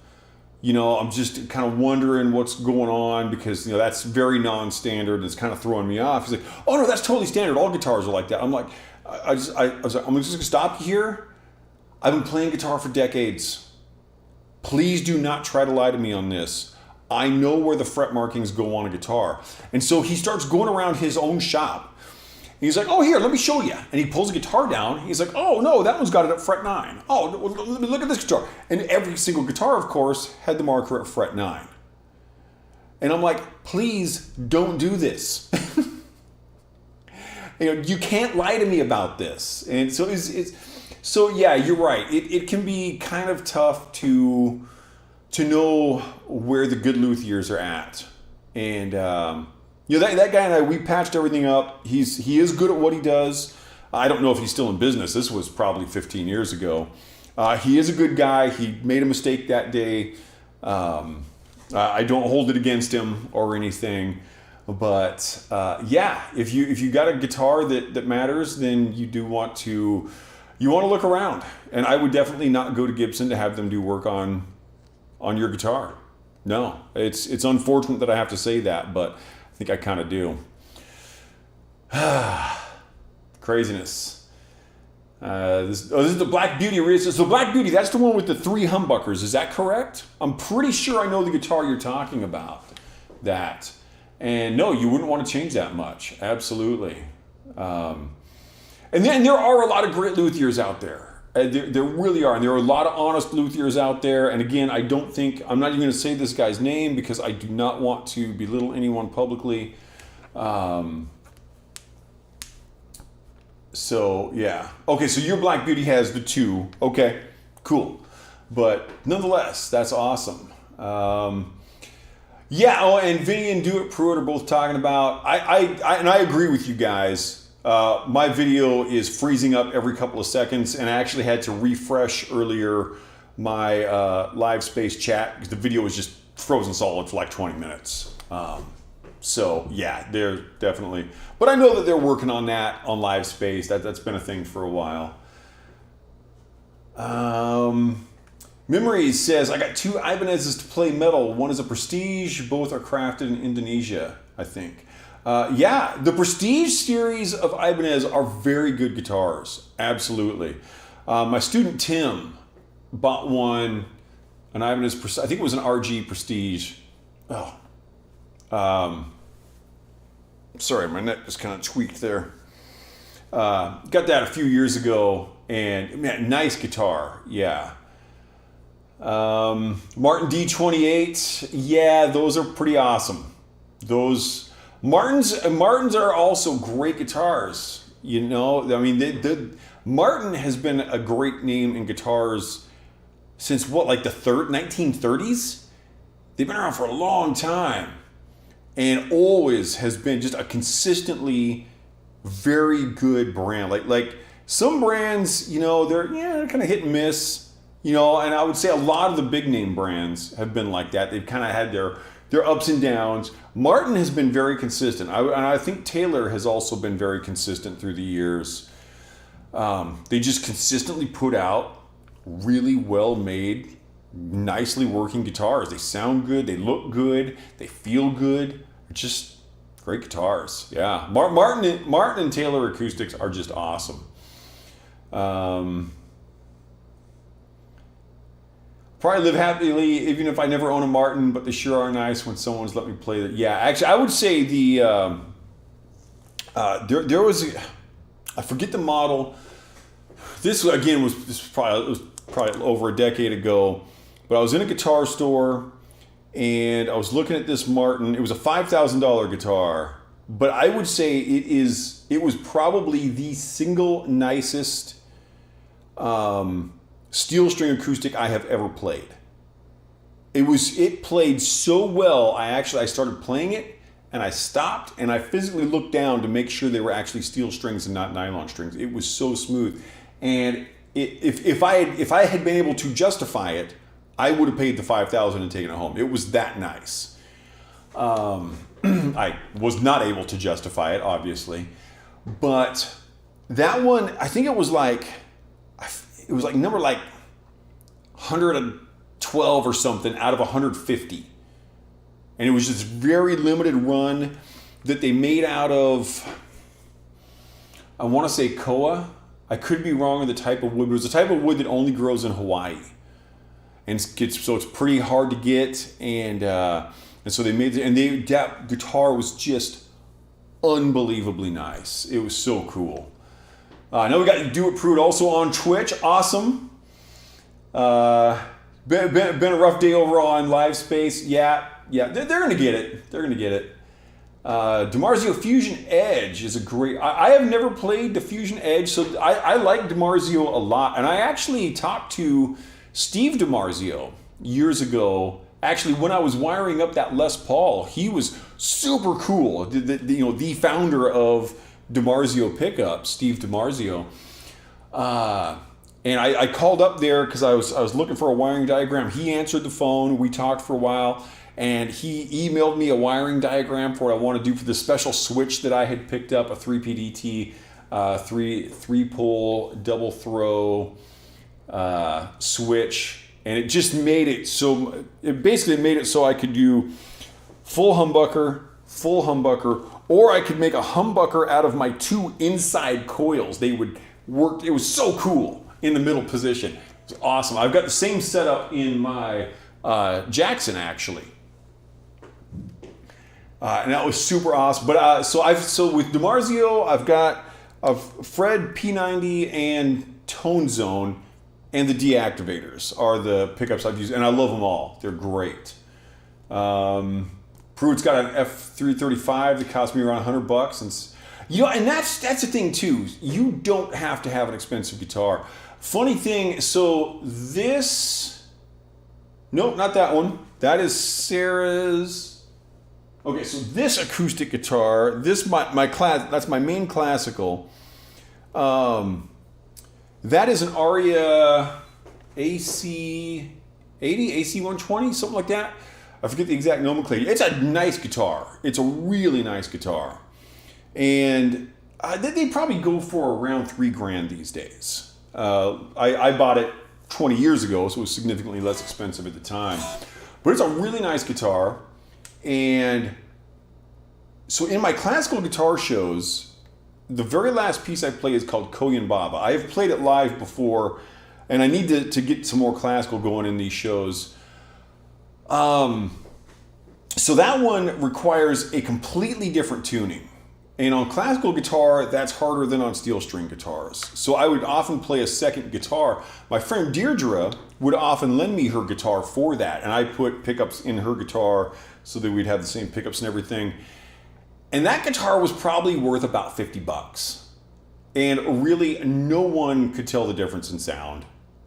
I'm just kind of wondering what's going on because, that's very non-standard and it's kind of throwing me off. He's like, oh no, that's totally standard. All guitars are like that. I'm like, I was like, I'm just gonna stop you here. I've been playing guitar for decades. Please do not try to lie to me on this. I know where the fret markings go on a guitar. And so he starts going around his own shop. And he's like, oh, here, let me show you. And he pulls the guitar down. He's like, oh, no, that one's got it at fret 9. Oh, look at this guitar. And every single guitar, of course, had the marker at fret 9. And I'm like, please don't do this. You can't lie to me about this. And so so yeah, you're right. It can be kind of tough to know where the good luthiers are at. And that guy and I, we patched everything up. He is good at what he does. I don't know if he's still in business. This was probably 15 years ago. He is a good guy. He made a mistake that day. I don't hold it against him or anything. But yeah, if you got a guitar that matters, then you do want to look around. And I would definitely not go to Gibson to have them do work on your guitar. No, it's unfortunate that I have to say that, but I think I kind of do. Craziness. This is the Black Beauty. So Black Beauty, that's the one with the 3 humbuckers. Is that correct? I'm pretty sure I know the guitar you're talking about. That. And no, you wouldn't want to change that much. Absolutely. And then there are a lot of great luthiers out there. There really are. And there are a lot of honest luthiers out there. And again, I'm not even going to say this guy's name because I do not want to belittle anyone publicly. So, yeah. Okay, so your Black Beauty has the 2. Okay, cool. But nonetheless, that's awesome. Yeah, and Vinny and Do It Pruitt are both talking about, I agree with you guys. My video is freezing up every couple of seconds, and I actually had to refresh earlier my live space chat because the video was just frozen solid for like 20 minutes. So yeah, they're definitely, but I know that they're working on that on live space. That's been a thing for a while. Memories says, I got 2 Ibanezes to play metal. One is a Prestige. Both are crafted in Indonesia, I think. Yeah, the Prestige series of Ibanez are very good guitars. Absolutely. My student Tim bought one, an Ibanez, I think it was an RG Prestige. Oh, sorry, my neck just kind of tweaked there. Got that a few years ago, and man, nice guitar, yeah. Martin D28, yeah, those are pretty awesome. Those Martins are also great guitars. You know, I mean, the Martin has been a great name in guitars since what, like the 1930s? They've been around for a long time, and always has been just a consistently very good brand. Like some brands, you know, they're kind of hit and miss, you know, and I would say a lot of the big name brands have been like that. They've kind of had their ups and downs. Martin has been very consistent. And I think Taylor has also been very consistent through the years. They just consistently put out really well made, nicely working guitars. They sound good, they look good, they feel good. Just great guitars, yeah. Martin and Taylor acoustics are just awesome. Probably live happily even if I never own a Martin, but they sure are nice when someone's let me play it. Yeah, actually, I would say there was I forget the model. This again was probably over a decade ago, but I was in a guitar store. And I was looking at this Martin. It was a $5,000 guitar, but I would say it was probably the single nicest steel string acoustic I have ever played. It played so well. I started playing it, and I stopped and I physically looked down to make sure they were actually steel strings and not nylon strings. It was so smooth, and if I had been able to justify it, I would have paid the $5,000 and taken it home. It was that nice. I was not able to justify it, obviously, but that one, I think it was like number like 112 or something out of 150, and it was just very limited run that they made out of. I want to say koa. I could be wrong on the type of wood, but it was a type of wood that only grows in Hawaii. And so it's pretty hard to get, and so they made it, that guitar was just unbelievably nice. It was so cool. I know we got Do It Prude also on Twitch. Awesome. Been a rough day over on Live Space. Yeah, they're gonna get it. They're gonna get it. DiMarzio Fusion Edge is a great. I have never played the Fusion Edge, so I like DiMarzio a lot, and I actually talked to Steve DiMarzio years ago, actually when I was wiring up that Les Paul. He was super cool. The founder of DiMarzio Pickup, Steve DiMarzio. And I called up there because I was looking for a wiring diagram. He answered the phone. We talked for a while, and he emailed me a wiring diagram for what I want to do for the special switch that I had picked up, a 3PDT, three pull double throw switch, and it just made it so. It basically made it so I could do full humbucker, or I could make a humbucker out of my two inside coils. They would work. It was so cool in the middle position. It's awesome. I've got the same setup in my Jackson actually, and that was super awesome. But so with DiMarzio, I've got a Fred P90 and Tone Zone. And the deactivators are the pickups I've used, and I love them all. They're great. Prude's got an F335 that cost me around $100, and that's the thing too. You don't have to have an expensive guitar. Funny thing, so this, nope, not that one. That is Sarah's. Okay, so this acoustic guitar, that's my main classical. That is an Aria AC80, AC120, something like that. I forget the exact nomenclature. It's a nice guitar. It's a really nice guitar. And they probably go for around $3,000 these days. I bought it 20 years ago, so it was significantly less expensive at the time. But it's a really nice guitar. And so in my classical guitar shows, the very last piece I play is called Koyan Baba. I have played it live before, and I need to get some more classical going in these shows. So that one requires a completely different tuning. And on classical guitar, that's harder than on steel string guitars. So I would often play a second guitar. My friend Deirdre would often lend me her guitar for that. And I put pickups in her guitar so that we'd have the same pickups and everything. And that guitar was probably worth about $50. And really, no one could tell the difference in sound.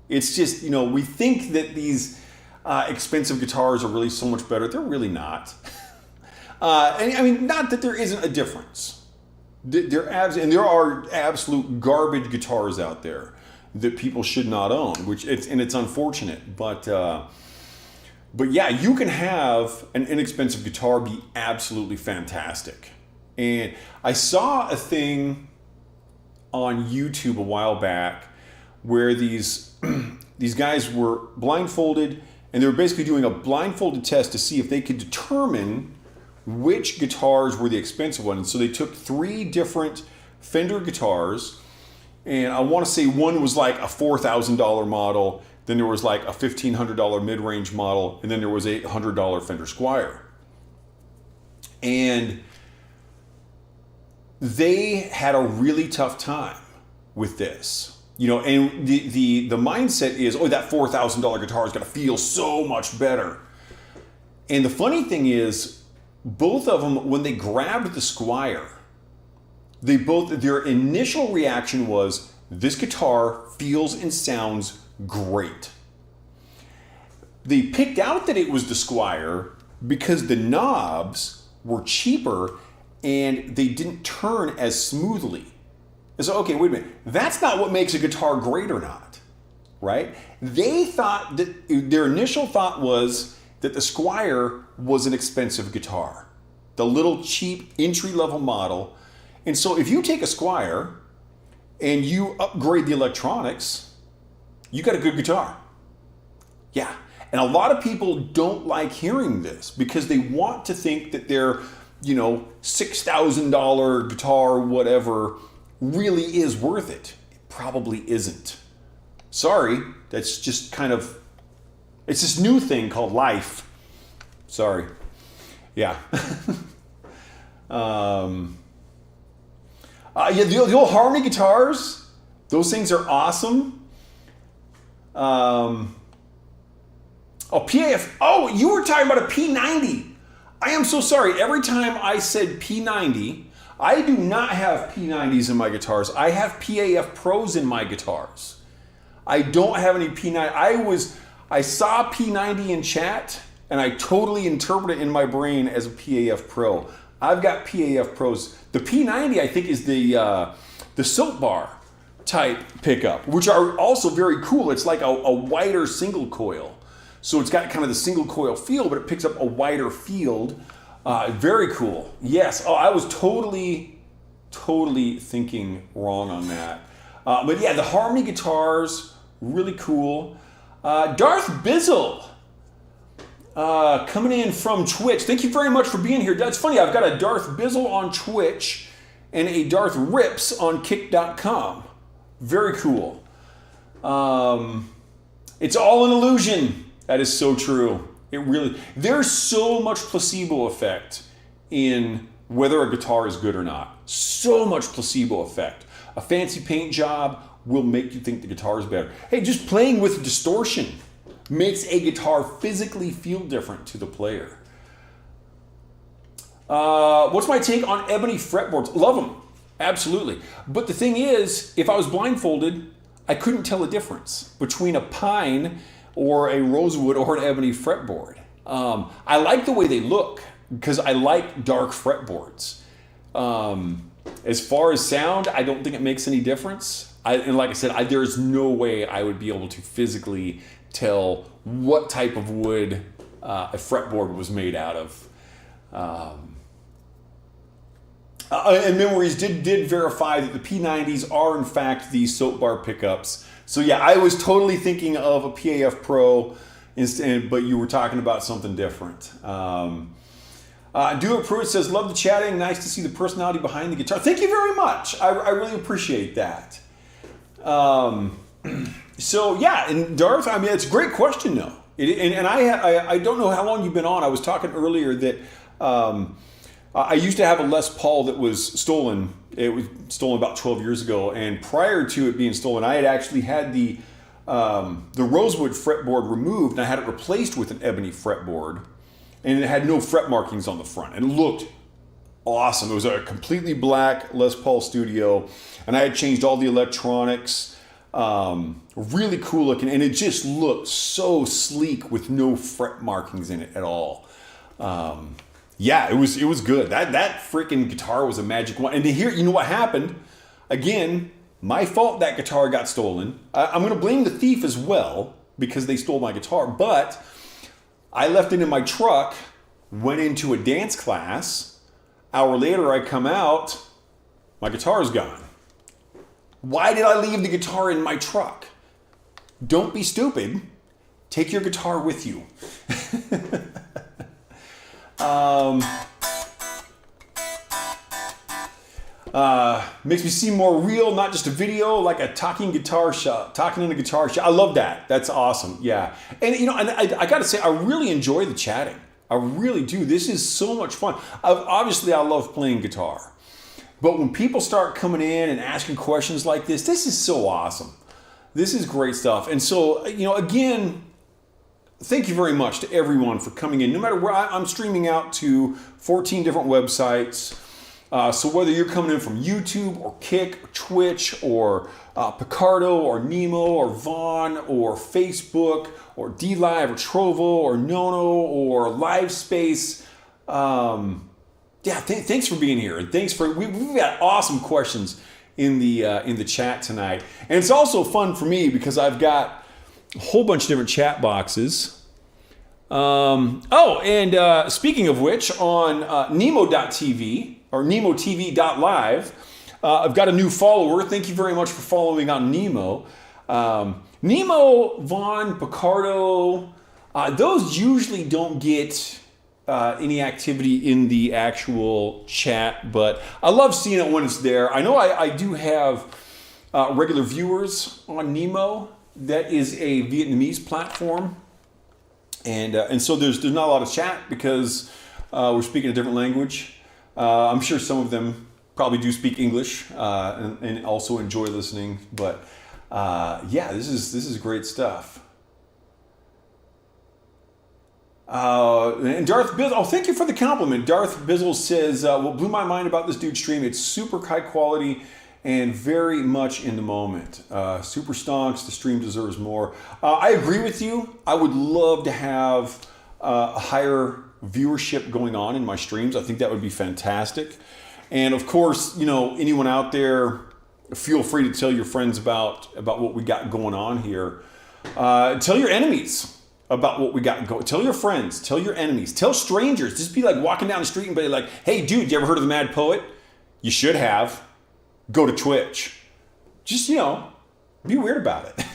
It's just, we think that these expensive guitars are really so much better. They're really not. And I mean, not that there isn't a difference. There are absolute garbage guitars out there that people should not own, it's unfortunate. But yeah, you can have an inexpensive guitar be absolutely fantastic. And I saw a thing on YouTube a while back where these guys were blindfolded, and they were basically doing a blindfolded test to see if they could determine which guitars were the expensive ones. And so they took 3 different Fender guitars, and I want to say one was like a $4,000 model, then there was like a $1,500 mid-range model, and then there was a $100 Fender Squier. And they had a really tough time with this. And the mindset is, that $4,000 guitar is going to feel so much better. And the funny thing is, both of them, when they grabbed the Squier, their initial reaction was, this guitar feels and sounds great. They picked out that it was the Squier because the knobs were cheaper and they didn't turn as smoothly. And so, okay, wait a minute. That's not what makes a guitar great or not, right? They thought that their initial thought was that the Squier was an expensive guitar, the little cheap entry-level model. And so if you take a Squier and you upgrade the electronics, you got a good guitar. Yeah. And a lot of people don't like hearing this because they want to think that their, $6,000 guitar, whatever, really is worth it. It probably isn't. Sorry, that's just it's this new thing called life. Sorry. Yeah. The old Harmony guitars, those things are awesome. PAF. Oh, you were talking about a P90. I am so sorry. Every time I said P90, I do not have P90s in my guitars. I have PAF Pros in my guitars. I don't have any P90. I saw P90 in chat, and I totally interpret it in my brain as a PAF Pro. I've got PAF Pros. The P90, I think, is the Silk Bar type pickup, which are also very cool. It's like a wider single coil. So it's got kind of the single coil feel, but it picks up a wider field. Very cool. Yes. Oh, I was totally thinking wrong on that. But yeah, the Harmony guitars, really cool. Darth Bizzle coming in from Twitch. Thank you very much for being here. That's funny. I've got a Darth Bizzle on Twitch and a Darth Rips on Kick.com. Very cool. It's all an illusion. That is so true. There's so much placebo effect in whether a guitar is good or not. So much placebo effect. A fancy paint job will make you think the guitar is better. Hey, just playing with distortion makes a guitar physically feel different to the player. What's my take on ebony fretboards? Love them. Absolutely. But the thing is, if I was blindfolded, I couldn't tell a difference between a pine or a rosewood or an ebony fretboard. I like the way they look because I like dark fretboards. As far as sound, I don't think it makes any difference. And like I said, there's no way I would be able to physically tell what type of wood a fretboard was made out of. And Memories did verify that the P90s are in fact the Soap Bar pickups. So yeah, I was totally thinking of a PAF Pro, but you were talking about something different. Do It Pruitt says, love the chatting. Nice to see the personality behind the guitar. Thank you very much. I really appreciate that. So yeah, and Darth, I mean, it's a great question though. I don't know how long you've been on. I was talking earlier that I used to have a Les Paul that was stolen. It was stolen about 12 years ago, and prior to it being stolen, I had actually had the rosewood fretboard removed, and I had it replaced with an ebony fretboard, and it had no fret markings on the front, and it looked awesome. It was a completely black Les Paul Studio, and I had changed all the electronics. Really cool looking, and it just looked so sleek with no fret markings in it at all. Yeah, it was good. That freaking guitar was a magic one. And to hear, you know what happened? Again, my fault that guitar got stolen. I'm going to blame the thief as well because they stole my guitar. But I left it in my truck, went into a dance class. Hour later, I come out, my guitar's gone. Why did I leave the guitar in my truck? Don't be stupid. Take your guitar with you. Makes me seem more real, not just a video, like a talking in a guitar shop. I love that. That's awesome. Yeah. And you know, and I gotta say, I really enjoy the chatting. I really do. This is so much fun. Obviously, I love playing guitar. But when people start coming in and asking questions like this is so awesome. This is great stuff. And so, you know, again, thank you very much to everyone for coming in. No matter where I'm streaming out to 14 different websites. So whether you're coming in from YouTube or Kick or Twitch or Picardo or Nemo or Vaughn or Facebook or DLive or Trovo or Nono or Livespace, yeah, thanks for being here, and thanks for we've got awesome questions in the chat tonight, and it's also fun for me because I've got a whole bunch of different chat boxes. Speaking of which, on Nemo.tv or NemoTV.live, I've got a new follower. Thank you very much for following on Nemo. Nemo, Vaughn, Picardo, those usually don't get any activity in the actual chat, but I love seeing it when it's there. I know I do have regular viewers on Nemo. That is a Vietnamese platform, and so there's not a lot of chat because we're speaking a different language. I'm sure some of them probably do speak English and also enjoy listening, but yeah, this is great stuff. And Darth Bizzle, oh, thank you for the compliment. Darth Bizzle says, what blew my mind about this dude's stream, it's super high quality and very much in the moment. Super stonks, the stream deserves more. I agree with you. I would love to have a higher viewership going on in my streams. I think that would be fantastic. And of course, you know, anyone out there, feel free to tell your friends about what we got going on here. Tell your enemies about what we got going. Tell your friends, tell your enemies, tell strangers. Just be like walking down the street and be like, hey dude, you ever heard of the Mad Poet? You should have. Go to Twitch. Just, you know, be weird about it.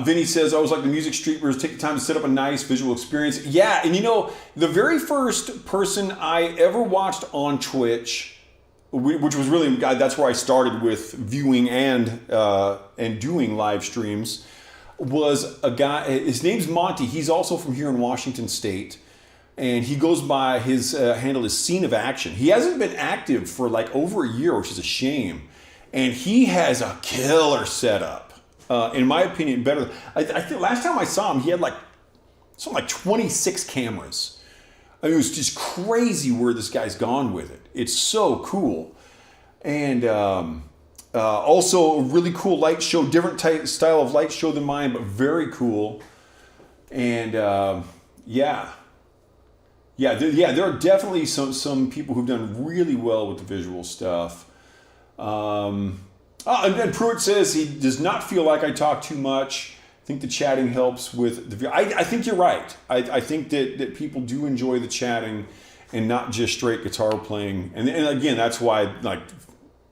Vinny says, I always like the music streamers take the time to set up a nice visual experience. Yeah, and you know, the very first person I ever watched on Twitch, which was really, that's where I started with viewing and doing live streams, was a guy, his name's Monty. He's also from here in Washington State. And he goes by, his handle is Scene of Action. He hasn't been active for like over a year, which is a shame. And he has a killer setup. In my opinion, better. I think last time I saw him, he had like something like 26 cameras. I mean, it was just crazy where this guy's gone with it. It's so cool. And also a really cool light show, different style of light show than mine, but very cool. And yeah, there are definitely some people who've done really well with the visual stuff. And Pruitt says he does not feel like I talk too much. I think the chatting helps with the. I think you're right. I think that people do enjoy the chatting and not just straight guitar playing. And again, that's why like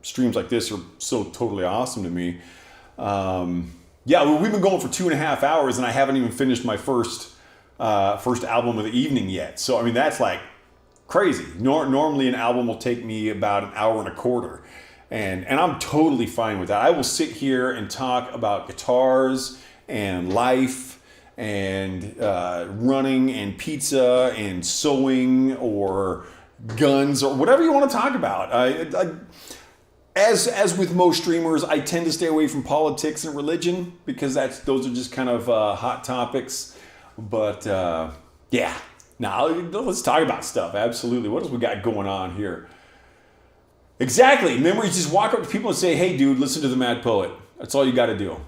streams like this are so totally awesome to me. Yeah, well, we've been going for 2.5 hours, and I haven't even finished my first album of the evening yet. So I mean, that's like crazy. Normally, an album will take me about an hour and a quarter, and I'm totally fine with that. I will sit here and talk about guitars and life and running and pizza and sewing or guns or whatever you want to talk about. As with most streamers, I tend to stay away from politics and religion because those are just kind of hot topics. But yeah, now let's talk about stuff. Absolutely. What else we got going on here? Exactly. Remember, you just walk up to people and say, "Hey, dude, listen to the Mad Poet." That's all you got to do.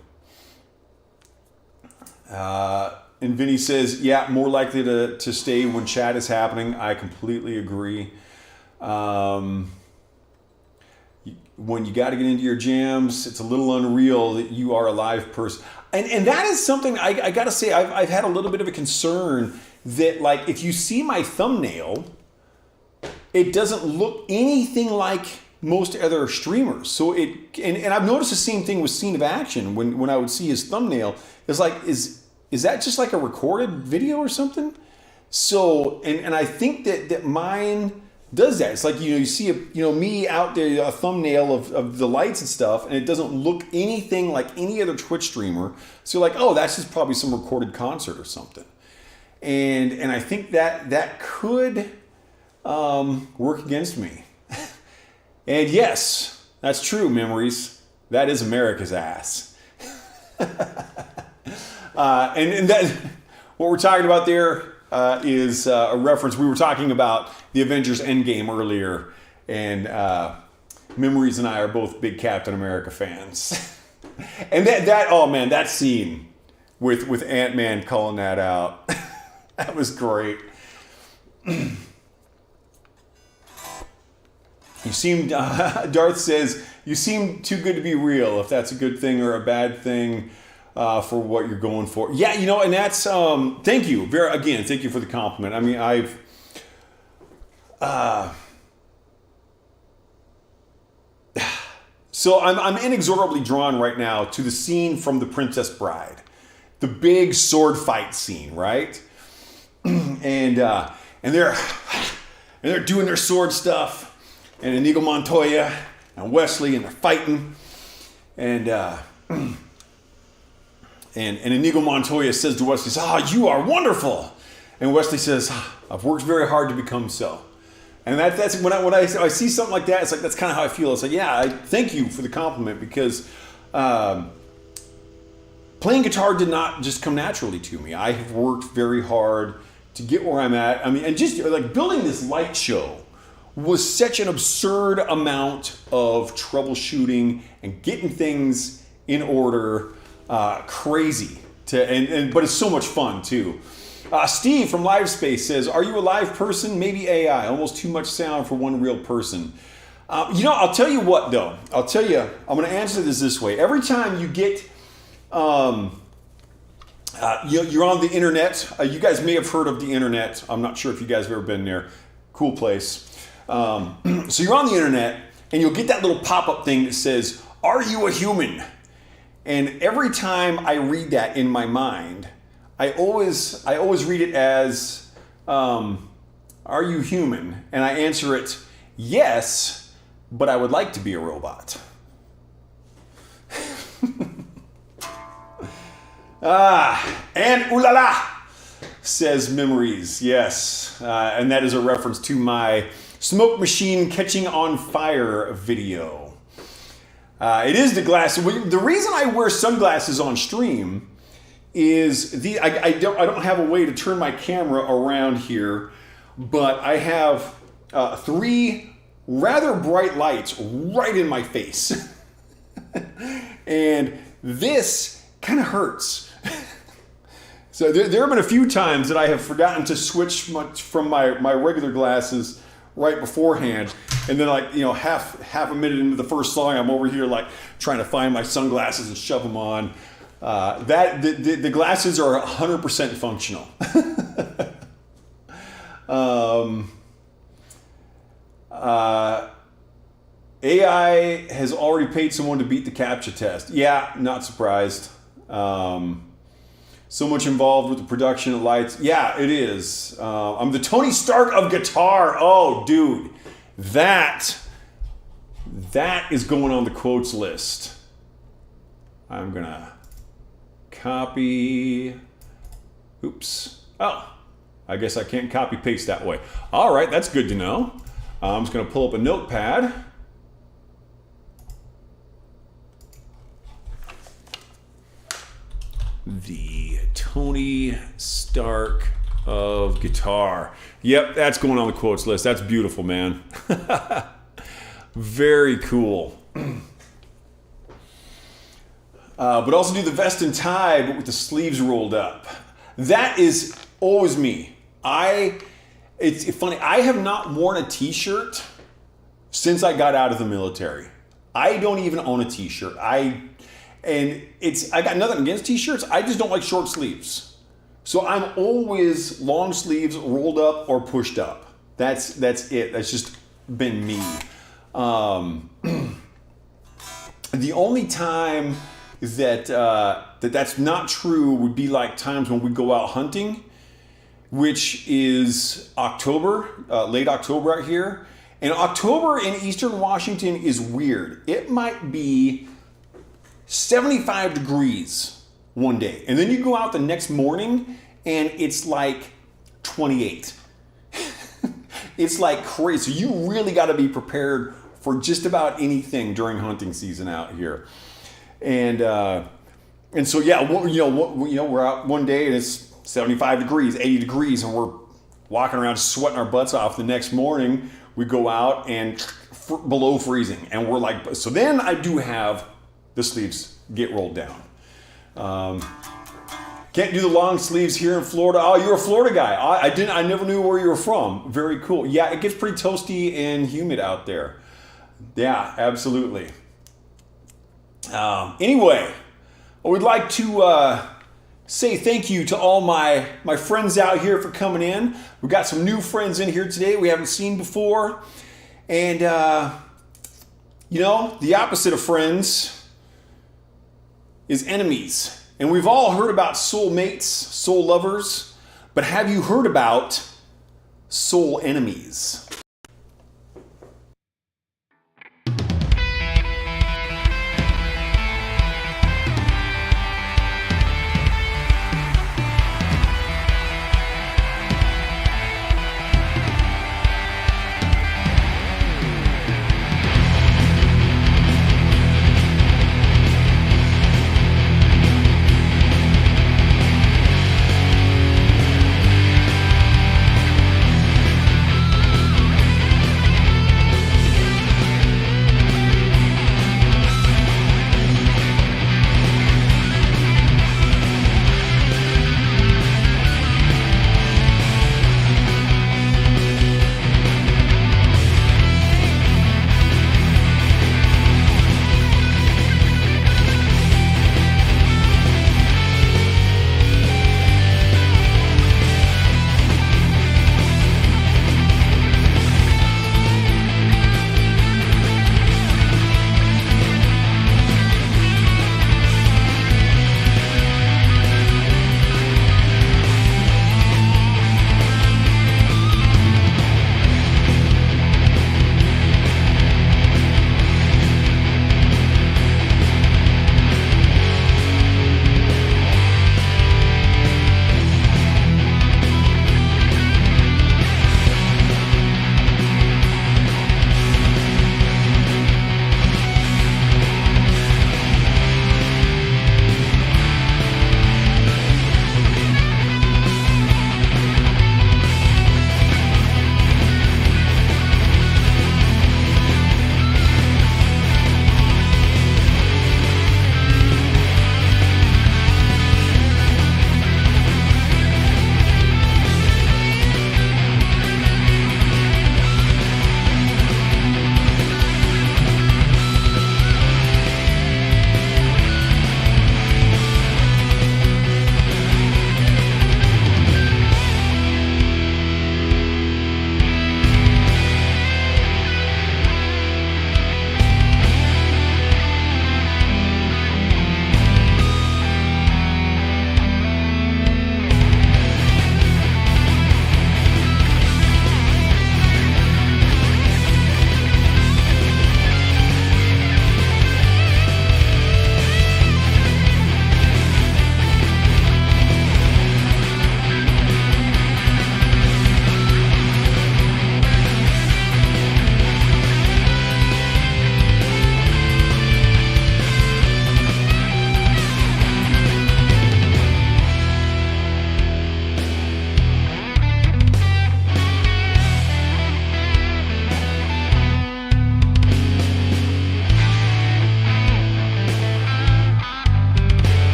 And Vinny says, "Yeah, more likely to stay when chat is happening." I completely agree. When you got to get into your jams, it's a little unreal that you are a live person. And that is something I got to say, I've had a little bit of a concern that, like, if you see my thumbnail, it doesn't look anything like most other streamers. So and I've noticed the same thing with Scene of Action. When I would see his thumbnail, it's like, is that just like a recorded video or something? So, and I think that mine does that. It's like, you see me out there, a thumbnail of the lights and stuff, and it doesn't look anything like any other Twitch streamer. So you're like, oh, that's just probably some recorded concert or something. And I think that could work against me. And yes, that's true, Memories. That is America's ass. And that, what we're talking about there is a reference. We were talking about the Avengers Endgame earlier, and Memories and I are both big Captain America fans. And that scene with Ant-Man calling that out, that was great. You seem, Darth says, you seem too good to be real, if that's a good thing or a bad thing for what you're going for. Yeah, and that's, thank you. Again, thank you for the compliment. I mean, so I'm inexorably drawn right now to the scene from The Princess Bride. The big sword fight scene, right? And they're doing their sword stuff. And Inigo Montoya and Wesley, and they're fighting. And Inigo Montoya says to Wesley, "You are wonderful." And Wesley says, "I've worked very hard to become so." And that's when I see something like that, it's like, that's kind of how I feel. It's like, yeah, I thank you for the compliment, because playing guitar did not just come naturally to me. I have worked very hard to get where I'm at. I mean, and just like building this light show was such an absurd amount of troubleshooting and getting things in order. Crazy but it's so much fun too. Steve from Livespace says, "Are you a live person? Maybe AI. Almost too much sound for one real person." I'll tell you what though. I'm going to answer this way. Every time you get, you're on the internet. You guys may have heard of the internet. I'm not sure if you guys have ever been there. Cool place. So you're on the internet and you'll get that little pop-up thing that says, "Are you a human?" And every time I read that in my mind, I always read it as, "Are you human?" And I answer it, "Yes, but I would like to be a robot." And ooh la la, says Memories. Yes, and that is a reference to my smoke machine catching on fire video. It is the glass. The reason I wear sunglasses on stream is I don't have a way to turn my camera around here, but I have 3 rather bright lights right in my face. And this kind of hurts. So there have been a few times that I have forgotten to switch from my regular glasses right beforehand, and then half a minute into the first song, I'm over here like trying to find my sunglasses and shove them on. The glasses are 100% functional. AI has already paid someone to beat the CAPTCHA test. Yeah, not surprised. So much involved with the production of lights. Yeah, it is. I'm the Tony Stark of guitar. Oh, dude, that is going on the quotes list. I'm gonna copy. Oops. Oh, I guess I can't copy paste that way. All right, that's good to know. I'm just gonna pull up a notepad. The Tony Stark of guitar. Yep, that's going on the quotes list. That's beautiful, man. Very cool. But also do the vest and tie, but with the sleeves rolled up. That is always me. It's funny, I have not worn a t-shirt since I got out of the military. I don't even own a t-shirt. I got nothing against t-shirts, I just don't like short sleeves. So I'm always long sleeves, rolled up or pushed up. That's it. That's just been me. The only time that's not true would be like times when we go out hunting, which is October, late October out here. And October in Eastern Washington is weird. It might be 75 degrees one day, and then you go out the next morning and it's like 28. It's like crazy. So you really got to be prepared for just about anything during hunting season out here. And so yeah, we're out one day and it's 75 degrees, 80 degrees, and we're walking around sweating our butts off. The next morning we go out and below freezing, and we're like, so then I do have the sleeves get rolled down. Can't do the long sleeves here in Florida. Oh, you're a Florida guy. I never knew where you were from. Very cool. Yeah, it gets pretty toasty and humid out there. Yeah, absolutely. Anyway, I would like to say thank you to all my friends out here for coming in. We've got some new friends in here today we haven't seen before. And, the opposite of friends is enemies. And we've all heard about soulmates, soul lovers, but have you heard about soul enemies?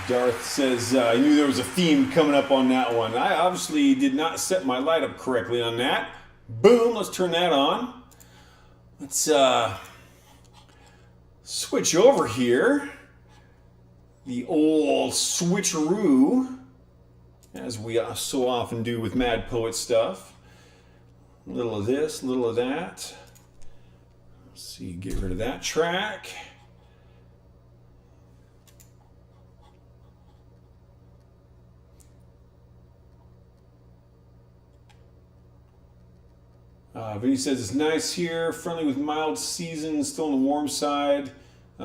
Darth says, I knew there was a theme coming up on that one. I obviously did not set my light up correctly on that. Boom, let's turn that on. Let's switch over here. The old switcheroo, as we so often do with Mad Poet stuff. A little of this, a little of that. Let's see, get rid of that track. Vinny says it's nice here, friendly with mild seasons, still on the warm side.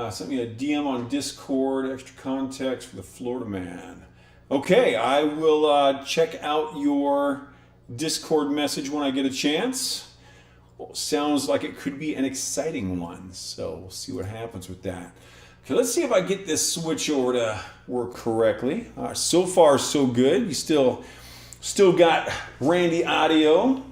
Sent me a DM on Discord, extra context for the Florida man. Okay, I will check out your Discord message when I get a chance. Well, sounds like it could be an exciting one, so we'll see what happens with that. Okay, let's see if I get this switch over to work correctly. So far, so good. You still got Randy audio.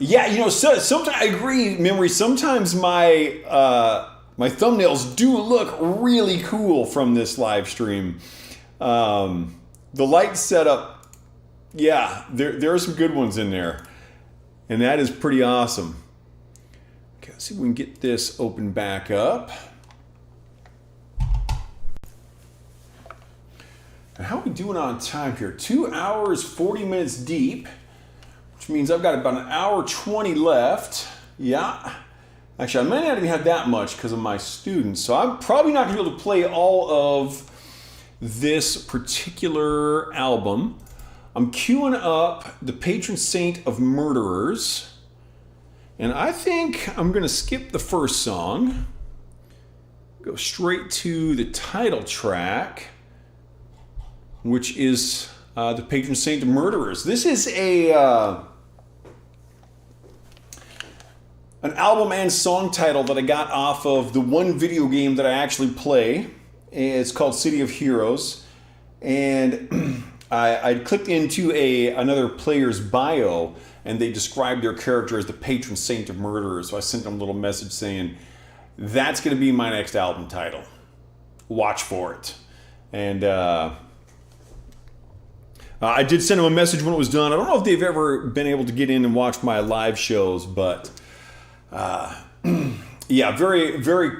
Yeah, sometimes I agree, Memory. Sometimes my thumbnails do look really cool from this live stream. The light setup, yeah, there are some good ones in there, and that is pretty awesome. Okay, let's see if we can get this open back up. Now, how are we doing on time here? 2 hours, 40 minutes deep. Means I've got about an hour 20 left. Yeah. Actually, I might not even have that much because of my students. So I'm probably not going to be able to play all of this particular album. I'm queuing up the Patron Saint of Murderers. And I think I'm going to skip the first song. Go straight to the title track, which is the Patron Saint of Murderers. This is an album and song title that I got off of the one video game that I actually play. It's called City of Heroes. And I clicked into another player's bio, and they described their character as the Patron Saint of Murderers. So I sent them a little message saying, that's going to be my next album title. Watch for it. And I did send them a message when it was done. I don't know if they've ever been able to get in and watch my live shows, but yeah, very, very,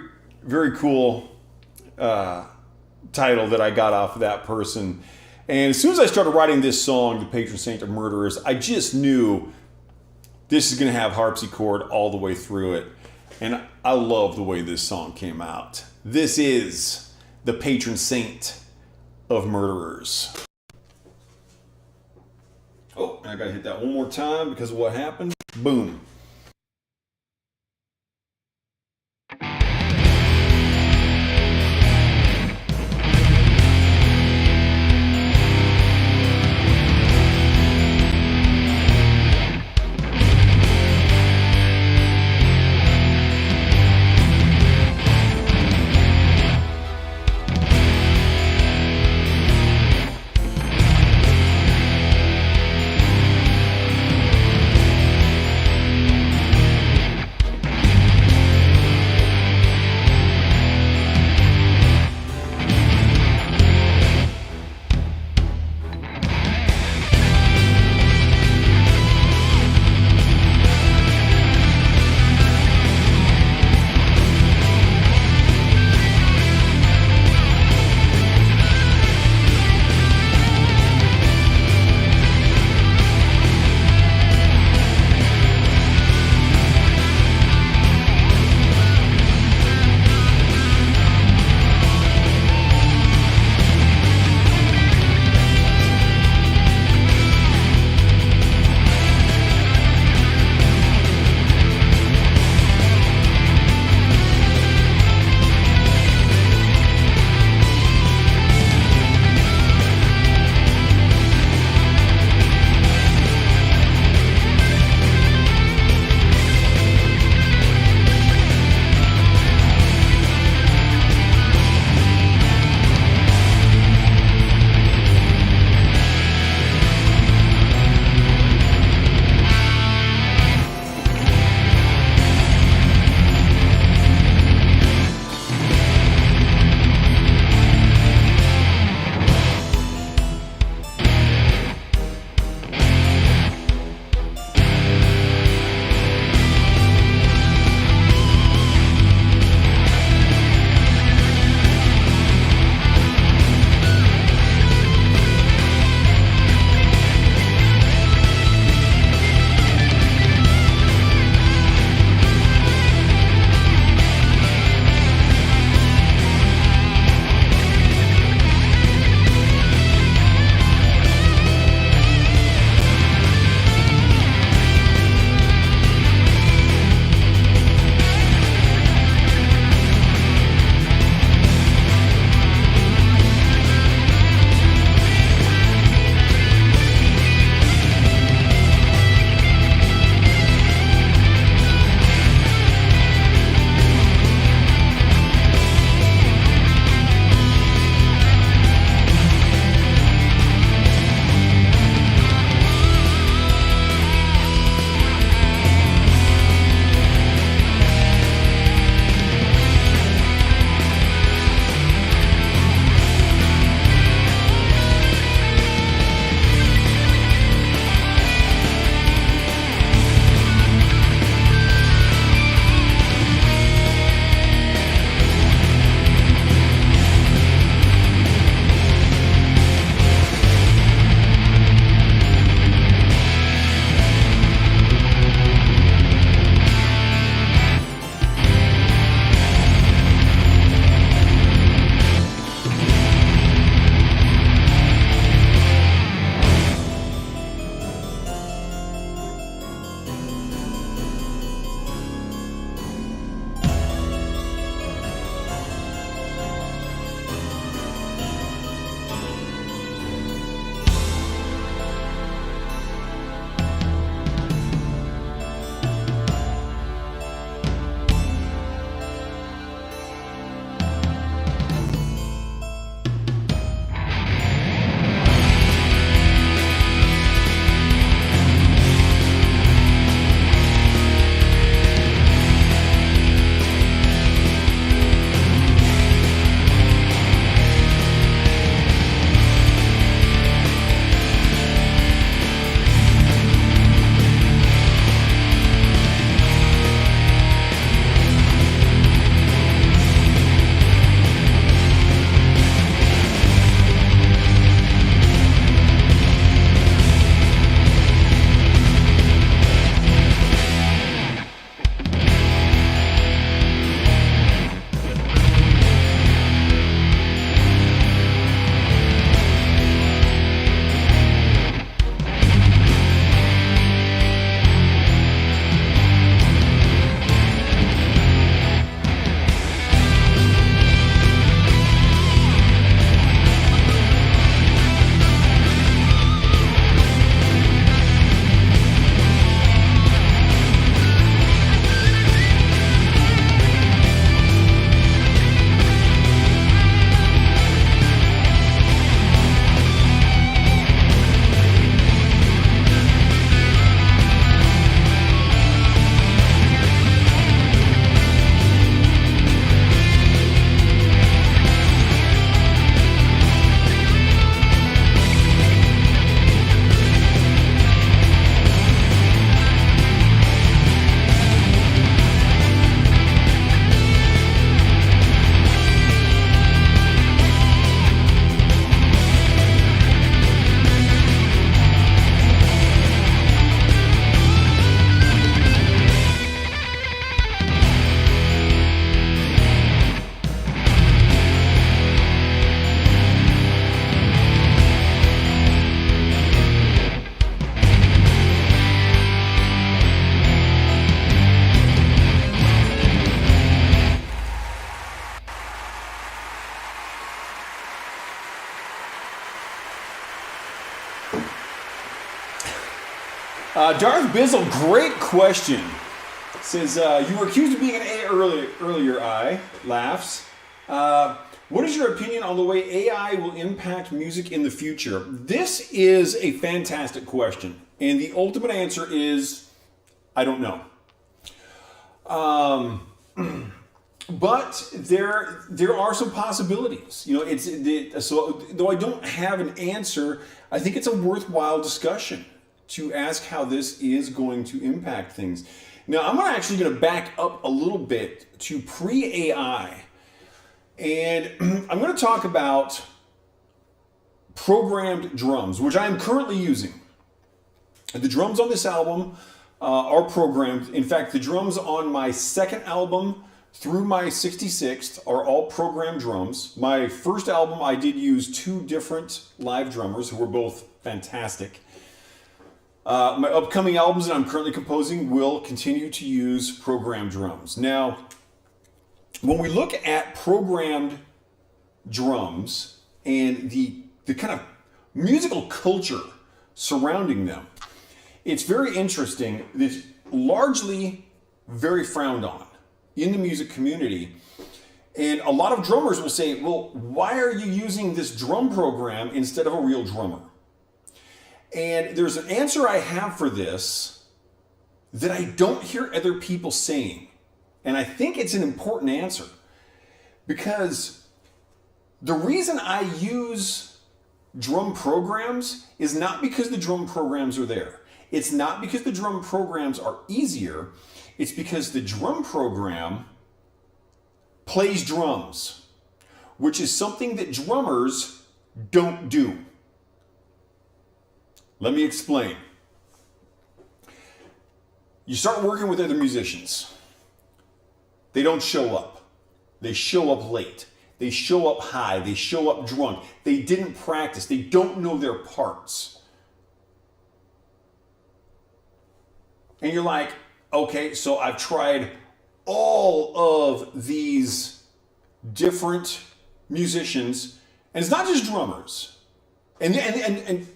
very cool title that I got off of that person. And as soon as I started writing this song, The Patron Saint of Murderers, I just knew this is going to have harpsichord all the way through it. And I love the way this song came out. This is The Patron Saint of Murderers. Oh, I got to hit that one more time because of what happened. Boom. Darth Bizzle, great question. Says, you were accused of being an A earlier, I laughs. What is your opinion on the way AI will impact music in the future? This is a fantastic question. And the ultimate answer is, I don't know. But there are some possibilities. You know, so though I don't have an answer, I think it's a worthwhile discussion to ask how this is going to impact things. Now, I'm actually going to back up a little bit to pre-AI, and I'm going to talk about programmed drums, which I am currently using. The drums on this album are programmed. In fact, the drums on my second album through my 66th are all programmed drums. My first album, I did use 2 different live drummers who were both fantastic. My upcoming albums that I'm currently composing will continue to use programmed drums. Now, when we look at programmed drums and the kind of musical culture surrounding them, it's very interesting. It's largely very frowned on in the music community. And a lot of drummers will say, well, why are you using this drum program instead of a real drummer? And there's an answer I have for this that I don't hear other people saying. And I think it's an important answer, because the reason I use drum programs is not because the drum programs are there. It's not because the drum programs are easier. It's because the drum program plays drums, which is something that drummers don't do. Let me explain. You start working with other musicians. They don't show up. They show up late. They show up high. They show up drunk. They didn't practice. They don't know their parts. And you're like, okay, so I've tried all of these different musicians, and it's not just drummers. And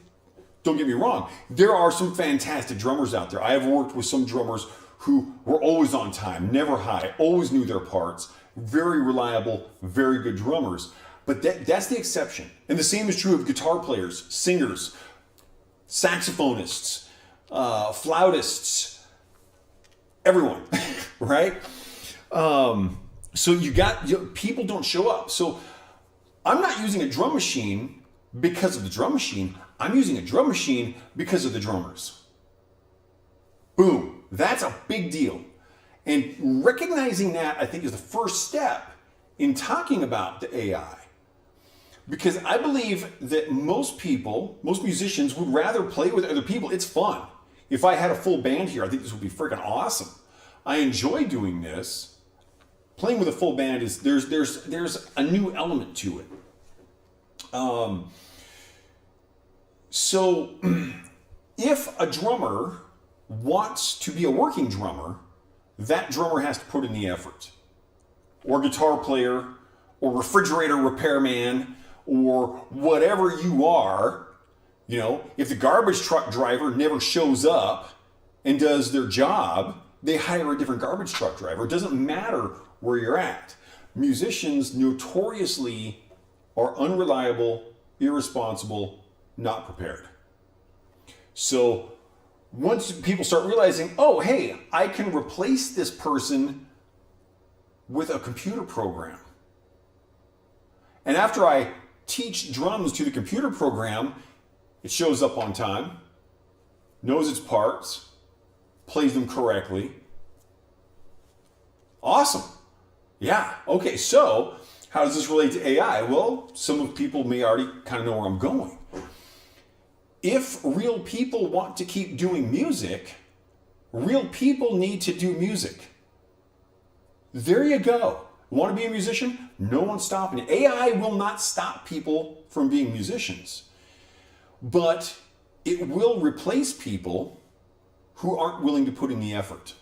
don't get me wrong, there are some fantastic drummers out there. I have worked with some drummers who were always on time, never high, always knew their parts, very reliable, very good drummers. But that's the exception. And the same is true of guitar players, singers, saxophonists, flautists, everyone, right? So people don't show up. So I'm not using a drum machine because of the drum machine. I'm using a drum machine because of the drummers. Boom. That's a big deal. And recognizing that, I think, is the first step in talking about the AI. Because I believe that most musicians would rather play with other people. It's fun. If I had a full band here, I think this would be freaking awesome. I enjoy doing this. Playing with a full band is, there's a new element to it. So if a drummer wants to be a working drummer, that drummer has to put in the effort. Or guitar player, or refrigerator repairman, or whatever you are. You know, if the garbage truck driver never shows up and does their job, they hire a different garbage truck driver. It doesn't matter where you're at. Musicians notoriously are unreliable, irresponsible, not prepared. So once people start realizing, oh, hey, I can replace this person with a computer program. And after I teach drums to the computer program, it shows up on time, knows its parts, plays them correctly. Awesome. Yeah. Okay, so how does this relate to AI? Well, some of people may already kind of know where I'm going. If real people want to keep doing music, real people need to do music. There you go. Want to be a musician? No one's stopping it. AI will not stop people from being musicians, but it will replace people who aren't willing to put in the effort.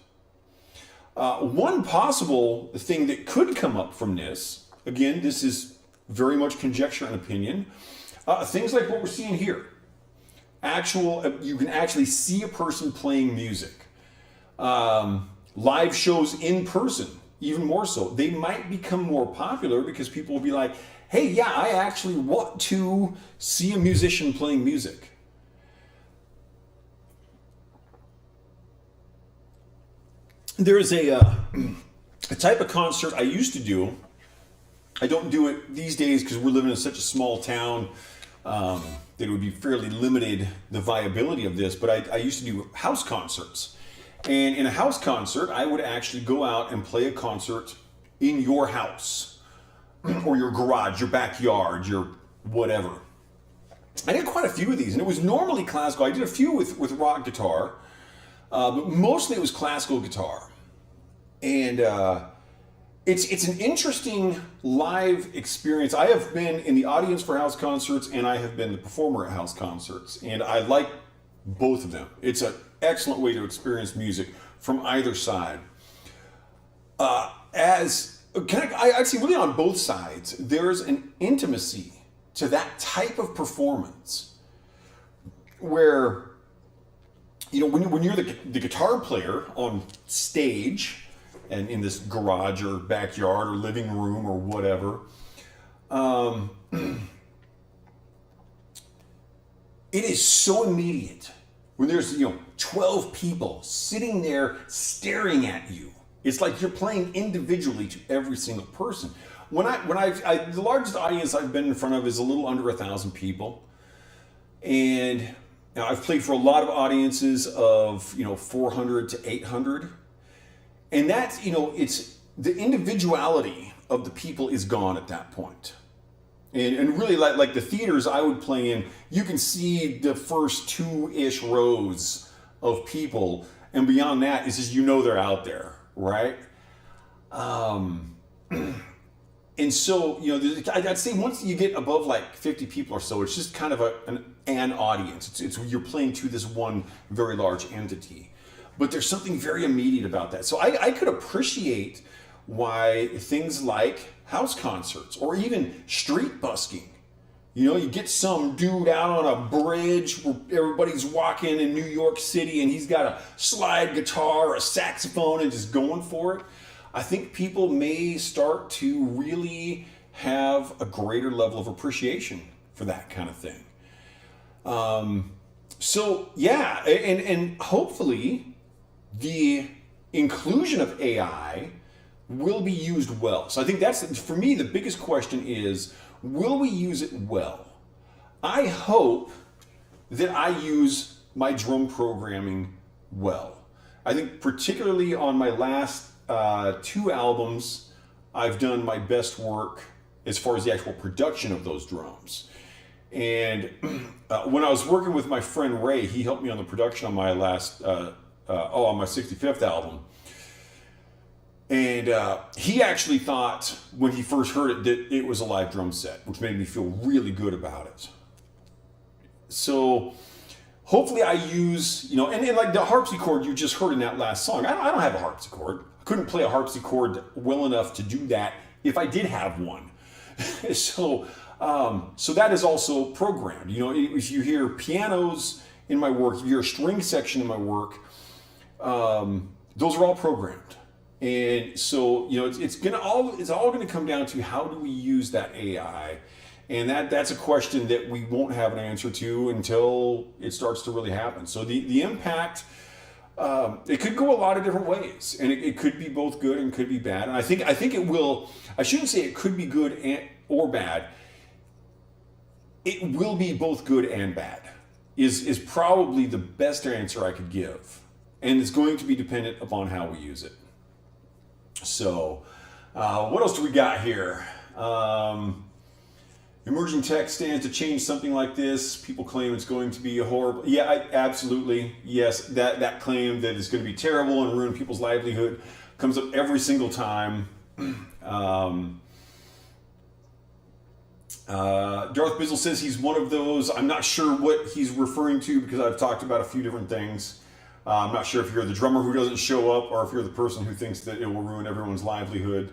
One possible thing that could come up from this, again, this is very much conjecture and opinion, things like what we're seeing here. you can actually see a person playing music. Live shows in person, even more so. They might become more popular because people will be like, hey, yeah, I actually want to see a musician playing music. There's a type of concert I used to do. I don't do it these days because we're living in such a small town that it would be fairly limited, the viability of this, but I used to do house concerts. And in a house concert, I would actually go out and play a concert in your house or your garage, your backyard, your whatever. I did quite a few of these, and it was normally classical. I did a few with rock guitar, but mostly it was classical guitar. And it's an interesting live experience. I have been in the audience for house concerts, and I have been the performer at house concerts, and I like both of them. It's an excellent way to experience music from either side. I'd say really on both sides, there's an intimacy to that type of performance where, when you're the guitar player on stage and in this garage or backyard or living room or whatever, it is so immediate. When there's 12 people sitting there staring at you, it's like you're playing individually to every single person. The largest audience I've been in front of is a little under 1,000 people, and I've played for a lot of audiences of 400 to 800, and that's it's the individuality of the people is gone at that point. And really, like the theaters I would play in, you can see the first 2-ish rows of people, and beyond that, it's just they're out there, right? And so I'd say once you get above like 50 people or so, it's just kind of an audience. It's you're playing to this one very large entity, but there's something very immediate about that. So I could appreciate why things like house concerts or even street busking, you get some dude out on a bridge where everybody's walking in New York City and he's got a slide guitar or a saxophone and just going for it. I think people may start to really have a greater level of appreciation for that kind of thing. And hopefully the inclusion of AI will be used well. So I think that's, for me, the biggest question is, will we use it well? I hope that I use my drum programming well. I think particularly on my last 2 albums, I've done my best work as far as the actual production of those drums. And when I was working with my friend Ray, he helped me on the production on my last, on my 65th album. And he actually thought, when he first heard it, that it was a live drum set, which made me feel really good about it. So hopefully I use, and like the harpsichord you just heard in that last song, I don't have a harpsichord. I couldn't play a harpsichord well enough to do that if I did have one. So that is also programmed. If you hear pianos in my work, if you hear a string section in my work, those are all programmed. And so, it's all going to come down to how do we use that AI, and that's a question that we won't have an answer to until it starts to really happen. So the impact, it could go a lot of different ways, and it could be both good and could be bad. And I think it will. I shouldn't say it could be good or bad. It will be both good and bad. Is probably the best answer I could give, and it's going to be dependent upon how we use it. So, what else do we got here? Emerging tech stands to change something like this. People claim it's going to be a horrible... Yeah, absolutely. Yes, that claim that it's going to be terrible and ruin people's livelihood comes up every single time. Darth Bizzle says he's one of those. I'm not sure what he's referring to because I've talked about a few different things. I'm not sure if you're the drummer who doesn't show up or if you're the person who thinks that it will ruin everyone's livelihood.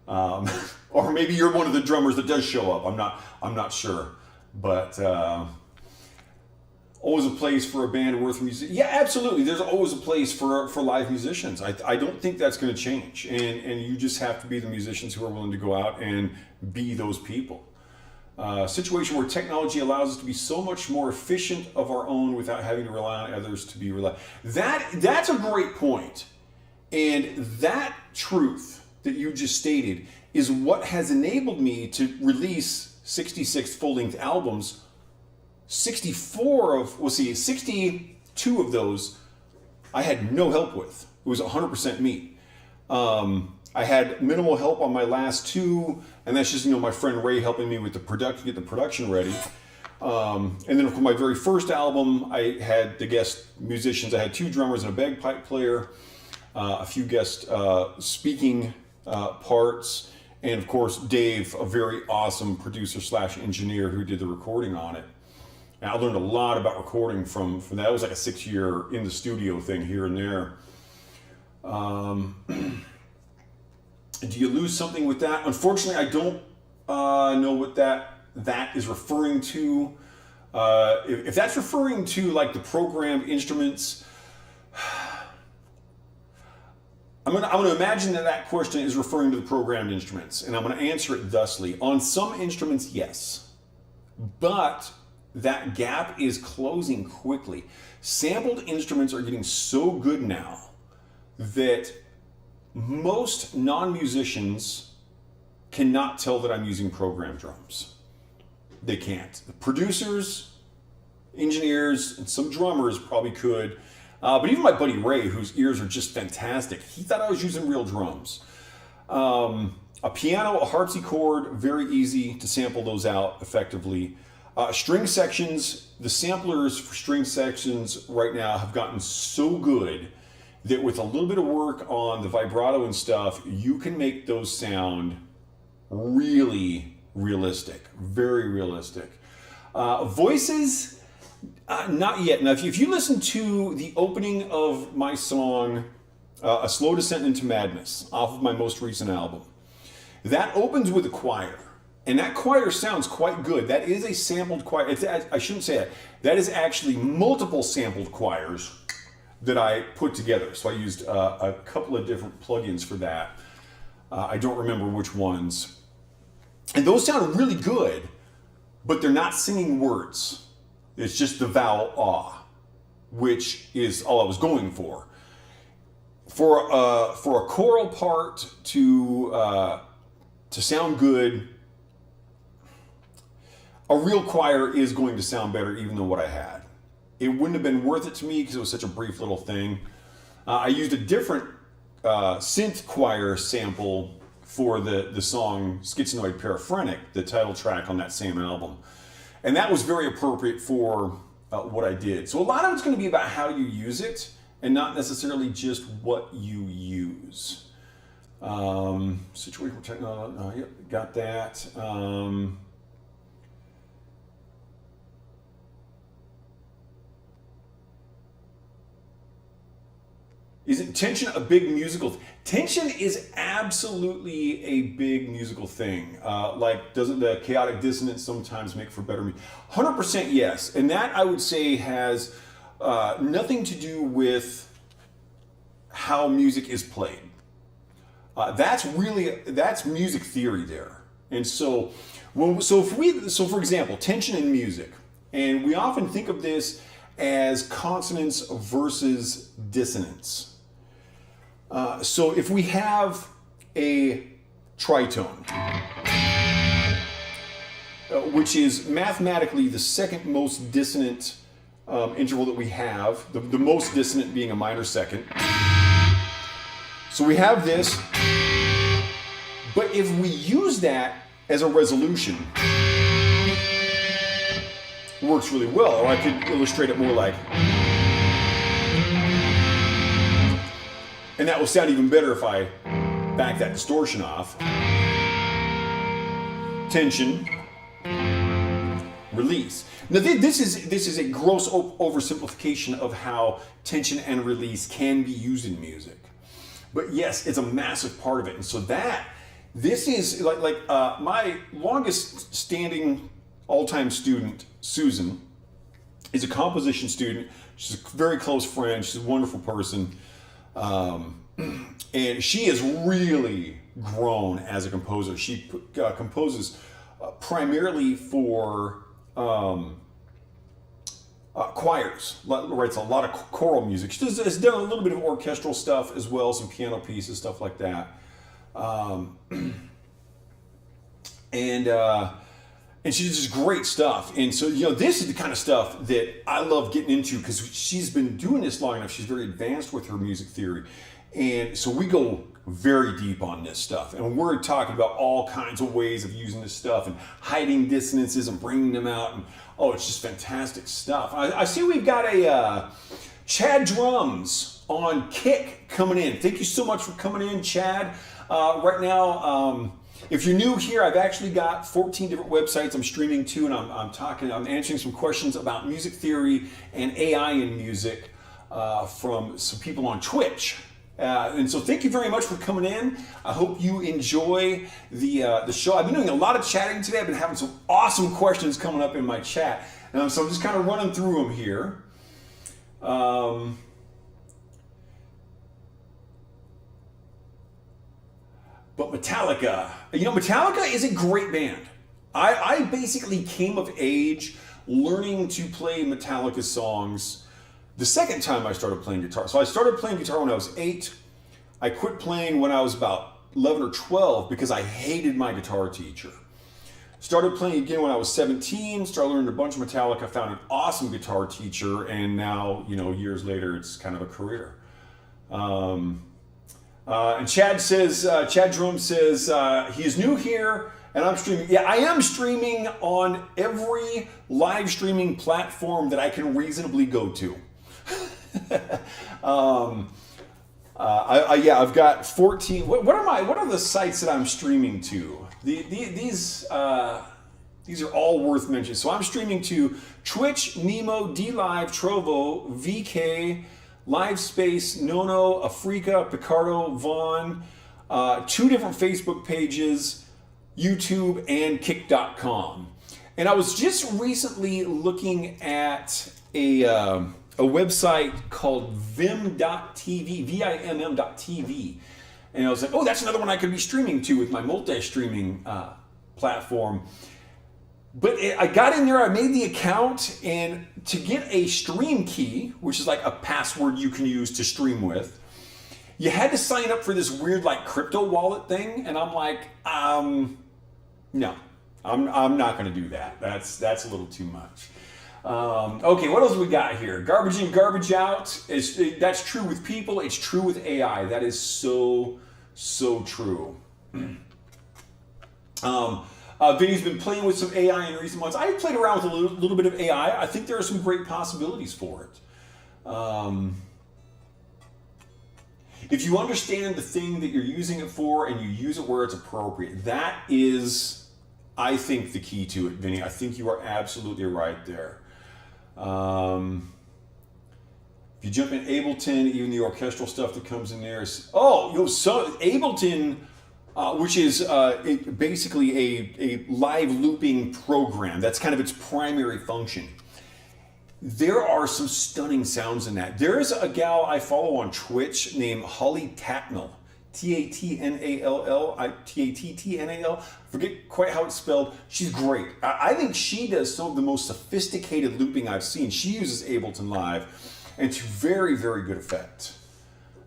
Or maybe you're one of the drummers that does show up. I'm not sure. But always a place for a band worth music. Yeah, absolutely. There's always a place for live musicians. I don't think that's going to change. And you just have to be the musicians who are willing to go out and be those people. Situation where technology allows us to be so much more efficient of our own without having to rely on others to be reliable. That's a great point. And that truth that you just stated is what has enabled me to release 66 full-length albums. 62 of those I had no help with. It was 100% me. I had minimal help on my last two, and that's just my friend Ray helping me with get the production ready. And then for my very first album, I had the guest musicians. I had 2 drummers and a bagpipe player, a few guest speaking parts, and of course Dave, a very awesome producer / engineer who did the recording on it. And I learned a lot about recording from that. It was like a 6-year in the studio thing here and there. Do you lose something with that? Unfortunately, I don't know what that is referring to. If that's referring to like the programmed instruments, I'm gonna imagine that question is referring to the programmed instruments, and I'm gonna answer it thusly. On some instruments, yes, but that gap is closing quickly. Sampled instruments are getting so good now that most non-musicians cannot tell that I'm using programmed drums. They can't. The producers, engineers, and some drummers probably could. But even my buddy Ray, whose ears are just fantastic, he thought I was using real drums. A piano, a harpsichord, very easy to sample those out effectively. String sections, the samplers for string sections right now have gotten so good that with a little bit of work on the vibrato and stuff, you can make those sound really realistic, very realistic. Voices, not yet. Now, if you listen to the opening of my song, A Slow Descent into Madness, off of my most recent album, that opens with a choir. And that choir sounds quite good. That is a sampled choir. I shouldn't say that. That is actually multiple sampled choirs that I put together. So I used a couple of different plugins for that. I don't remember which ones. And those sound really good, but they're not singing words. It's just the vowel ah, which is all I was going for. For a choral part to sound good, a real choir is going to sound better even than what I had. It wouldn't have been worth it to me because it was such a brief little thing. I used a different synth choir sample for the song Schizonoid Paraphrenic, the title track on that same album. And that was very appropriate for what I did. So a lot of it's going to be about how you use it and not necessarily just what you use. Situation technology, yep, got that. Isn't tension a big musical? Tension is absolutely a big musical thing. Like, doesn't the chaotic dissonance sometimes make for better music? 100% yes. And that, I would say, has nothing to do with how music is played. That's music theory there. And so, for example, tension in music, and we often think of this as consonance versus dissonance. So if we have a tritone, which is mathematically the second most dissonant interval that we have, the most dissonant being a minor second. So we have this, but if we use that as a resolution, it works really well. Or I could illustrate it more like, and that will sound even better if I back that distortion off. Tension, release. Now this is a gross oversimplification of how tension and release can be used in music. But yes, it's a massive part of it. And so this is like my longest standing all-time student, Susan, is a composition student. She's a very close friend. She's a wonderful person. And she has really grown as a composer. She composes primarily for choirs, writes a lot of choral music. She has done a little bit of orchestral stuff as well, some piano pieces, stuff like that. And she does just great stuff. And so, this is the kind of stuff that I love getting into because she's been doing this long enough. She's very advanced with her music theory. And so we go very deep on this stuff. And we're talking about all kinds of ways of using this stuff and hiding dissonances and bringing them out. And it's just fantastic stuff. I see we've got a Chad Drums on Kick coming in. Thank you so much for coming in, Chad. Right now, if you're new here, I've actually got 14 different websites I'm streaming to, and I'm answering some questions about music theory and AI in music from some people on Twitch. And so thank you very much for coming in. I hope you enjoy the show. I've been doing a lot of chatting today. I've been having some awesome questions coming up in my chat. So I'm just kind of running through them here. But Metallica, Metallica is a great band. I basically came of age learning to play Metallica songs the second time I started playing guitar. So I started playing guitar when I was 8. I quit playing when I was about 11 or 12 because I hated my guitar teacher. Started playing again when I was 17, started learning a bunch of Metallica, found an awesome guitar teacher, and now, years later, it's kind of a career. And Chad Drum says, he is new here and I'm streaming. Yeah, I am streaming on every live streaming platform that I can reasonably go to. I've got 14. What are the sites that I'm streaming to? These are all worth mentioning. So I'm streaming to Twitch, Nemo, DLive, Trovo, VK, LiveSpace, Nono, Africa, Picardo, Vaughn, 2 different Facebook pages, YouTube, and Kick.com. And I was just recently looking at a website called Vim.tv, VIMM.tv. And I was like, that's another one I could be streaming to with my multi-streaming platform. But I got in there, I made the account, and to get a stream key, which is like a password you can use to stream with, you had to sign up for this weird crypto wallet thing, and I'm like, no, I'm not going to do that. That's a little too much. Okay, what else we got here? Garbage in, garbage out. That's true with people. It's true with AI. That is so true. Vinny's been playing with some AI in recent months. I've played around with a little bit of AI. I think there are some great possibilities for it. If you understand the thing that you're using it for and you use it where it's appropriate, that is, I think, the key to it, Vinny. I think you are absolutely right there. If you jump in Ableton, even the orchestral stuff that comes in there is, Ableton, which is basically a live looping program. That's kind of its primary function. There are some stunning sounds in that. There is a gal I follow on Twitch named Holly Tatnall. Tatnall, Tattnal. Forget quite how it's spelled. She's great. I think she does some of the most sophisticated looping I've seen. She uses Ableton Live, and to very, very good effect.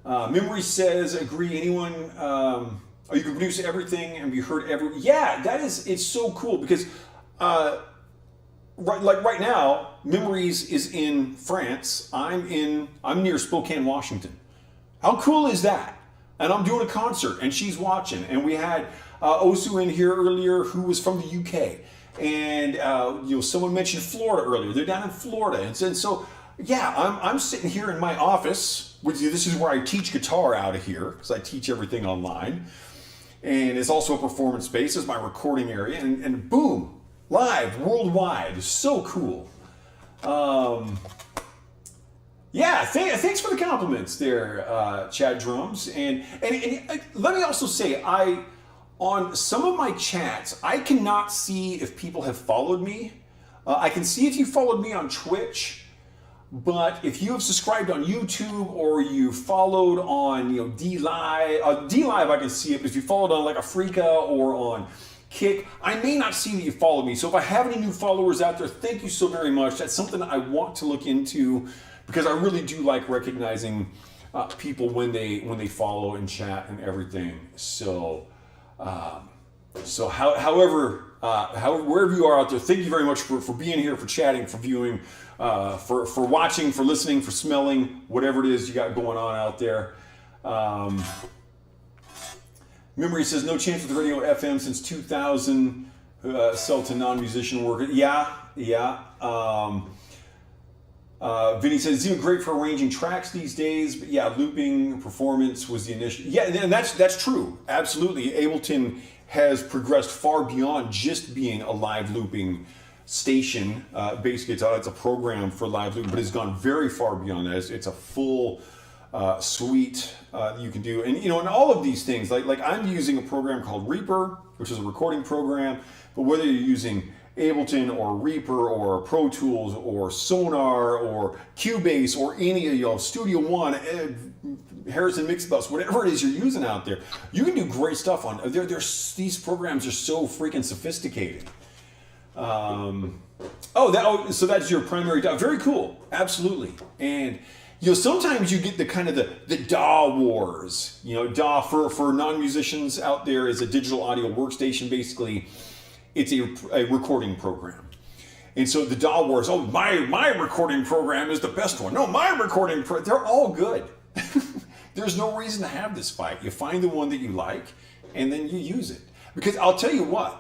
Memory says, agree, anyone, you can produce everything and be heard everywhere. Yeah, it's so cool because right now, Memories is in France. I'm near Spokane, Washington. How cool is that? And I'm doing a concert, and she's watching. And we had Osu in here earlier, who was from the UK. And someone mentioned Florida earlier. They're down in Florida, and so yeah, I'm sitting here in my office. This is where I teach guitar out of here because I teach everything online, and it's also a performance space. It's my recording area, and boom, live worldwide. It's so cool. Yeah, thanks for the compliments there, Chad Drums. And let me also say, on some of my chats, I cannot see if people have followed me. I can see if you followed me on Twitch, but if you have subscribed on YouTube or you followed on DLive, DLive I can see it, but if you followed on like Africa or on Kick, I may not see that you followed me. So if I have any new followers out there, thank you so very much. That's something I want to look into because I really do like recognizing people when they follow and chat and everything. So however, wherever you are out there, thank you very much for being here, for chatting, for viewing, for watching, for listening, for smelling, whatever it is you got going on out there. Memory says, no chance with radio FM since 2000, sell to non-musician workers. Yeah. Vinny says, it's even great for arranging tracks these days, but yeah, looping performance was the initial. Yeah, and that's true. Absolutely. Ableton has progressed far beyond just being a live looping station. Basically, it's a program for live looping, but it's gone very far beyond that. It's a full suite you can do. And, and all of these things, like I'm using a program called Reaper, which is a recording program, but whether you're using Ableton or Reaper or Pro Tools or Sonar or Cubase or any of Studio One, Harrison Mixbus, whatever it is you're using out there, you can do great stuff on. These programs are so freaking sophisticated. So that's your primary DAW. Very cool, absolutely. And sometimes you get the kind of the DAW wars. DAW for non-musicians out there is a digital audio workstation. Basically, it's a recording program. And so the DAW wars, my recording program is the best one. No, my recording they're all good. There's no reason to have this fight. You find the one that you like, and then you use it. Because I'll tell you what,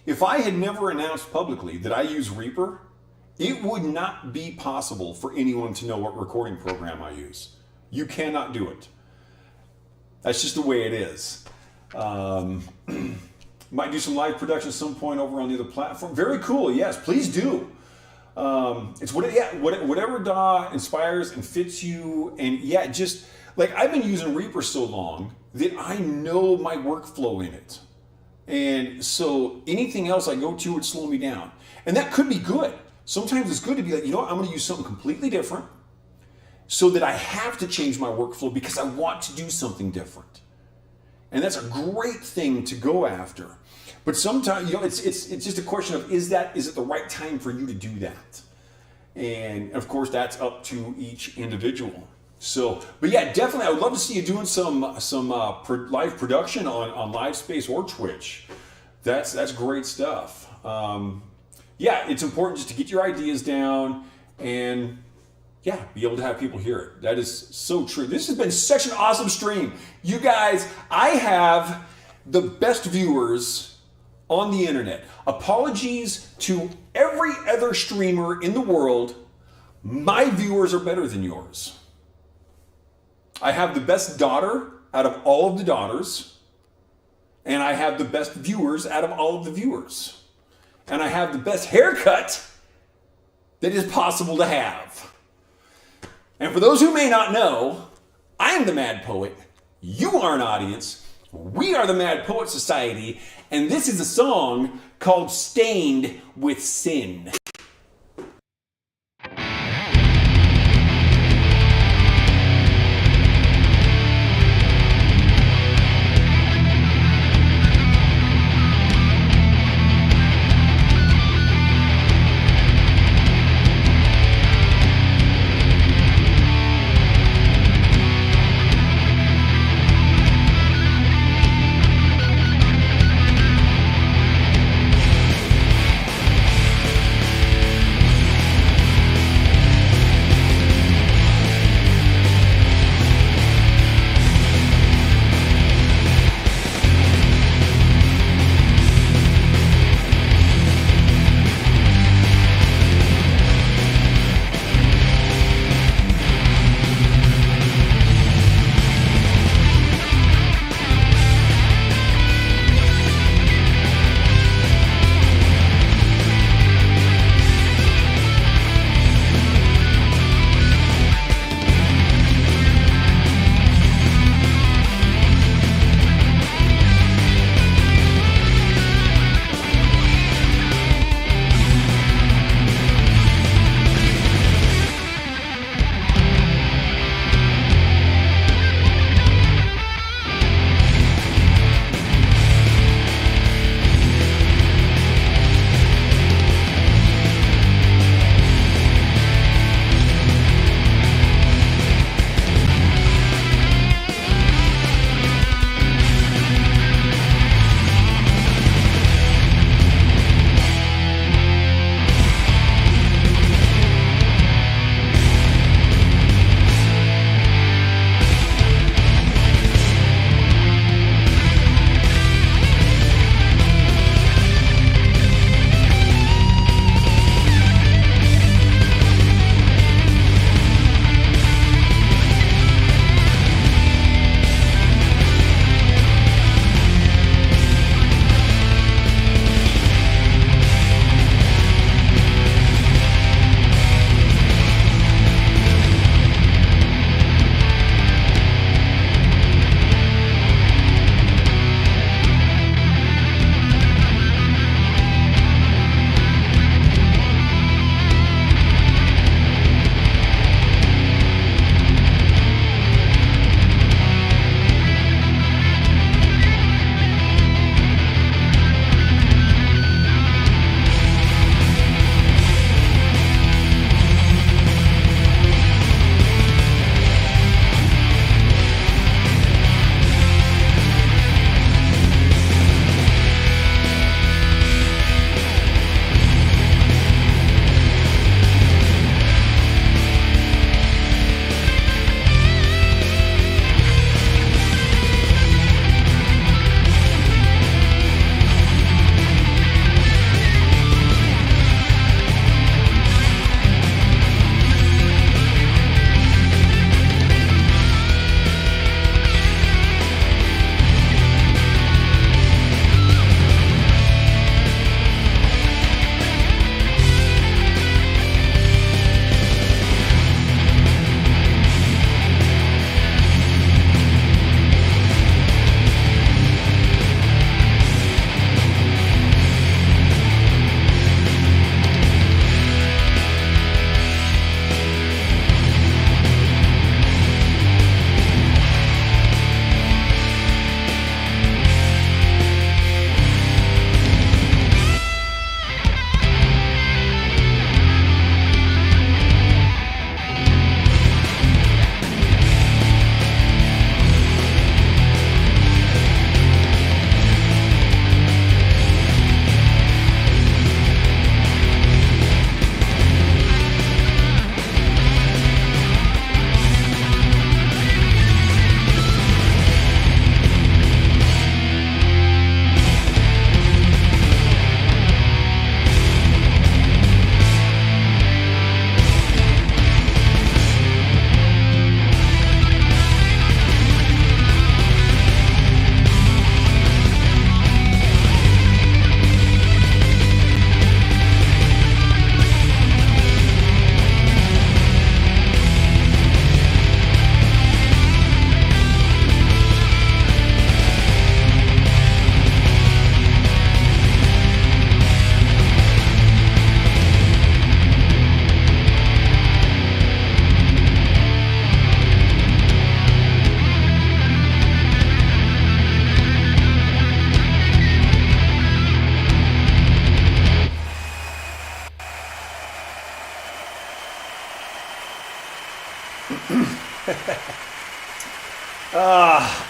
if I had never announced publicly that I use Reaper, it would not be possible for anyone to know what recording program I use. You cannot do it. That's just the way it is. Might do some live production at some point over on the other platform. Very cool. Yes, please do. It's whatever DAW inspires and fits you. And yeah, just like I've been using Reaper so long that I know my workflow in it. And so anything else I go to would slow me down. And that could be good. Sometimes it's good to be like, I'm going to use something completely different so that I have to change my workflow because I want to do something different. And that's a great thing to go after. But sometimes, it's just a question of, is it the right time for you to do that? And of course, that's up to each individual. So, but yeah, definitely, I would love to see you doing some live production on Livespace or Twitch. That's great stuff. Yeah, it's important just to get your ideas down and be able to have people hear it. That is so true. This has been such an awesome stream. You guys, I have the best viewers on the internet. Apologies to every other streamer in the world. My viewers are better than yours. I have the best daughter out of all of the daughters, and I have the best viewers out of all of the viewers. And I have the best haircut that is possible to have. And for those who may not know, I am the Mad Poet, you are an audience, we are the Mad Poet Society, and this is a song called Stained with Sin.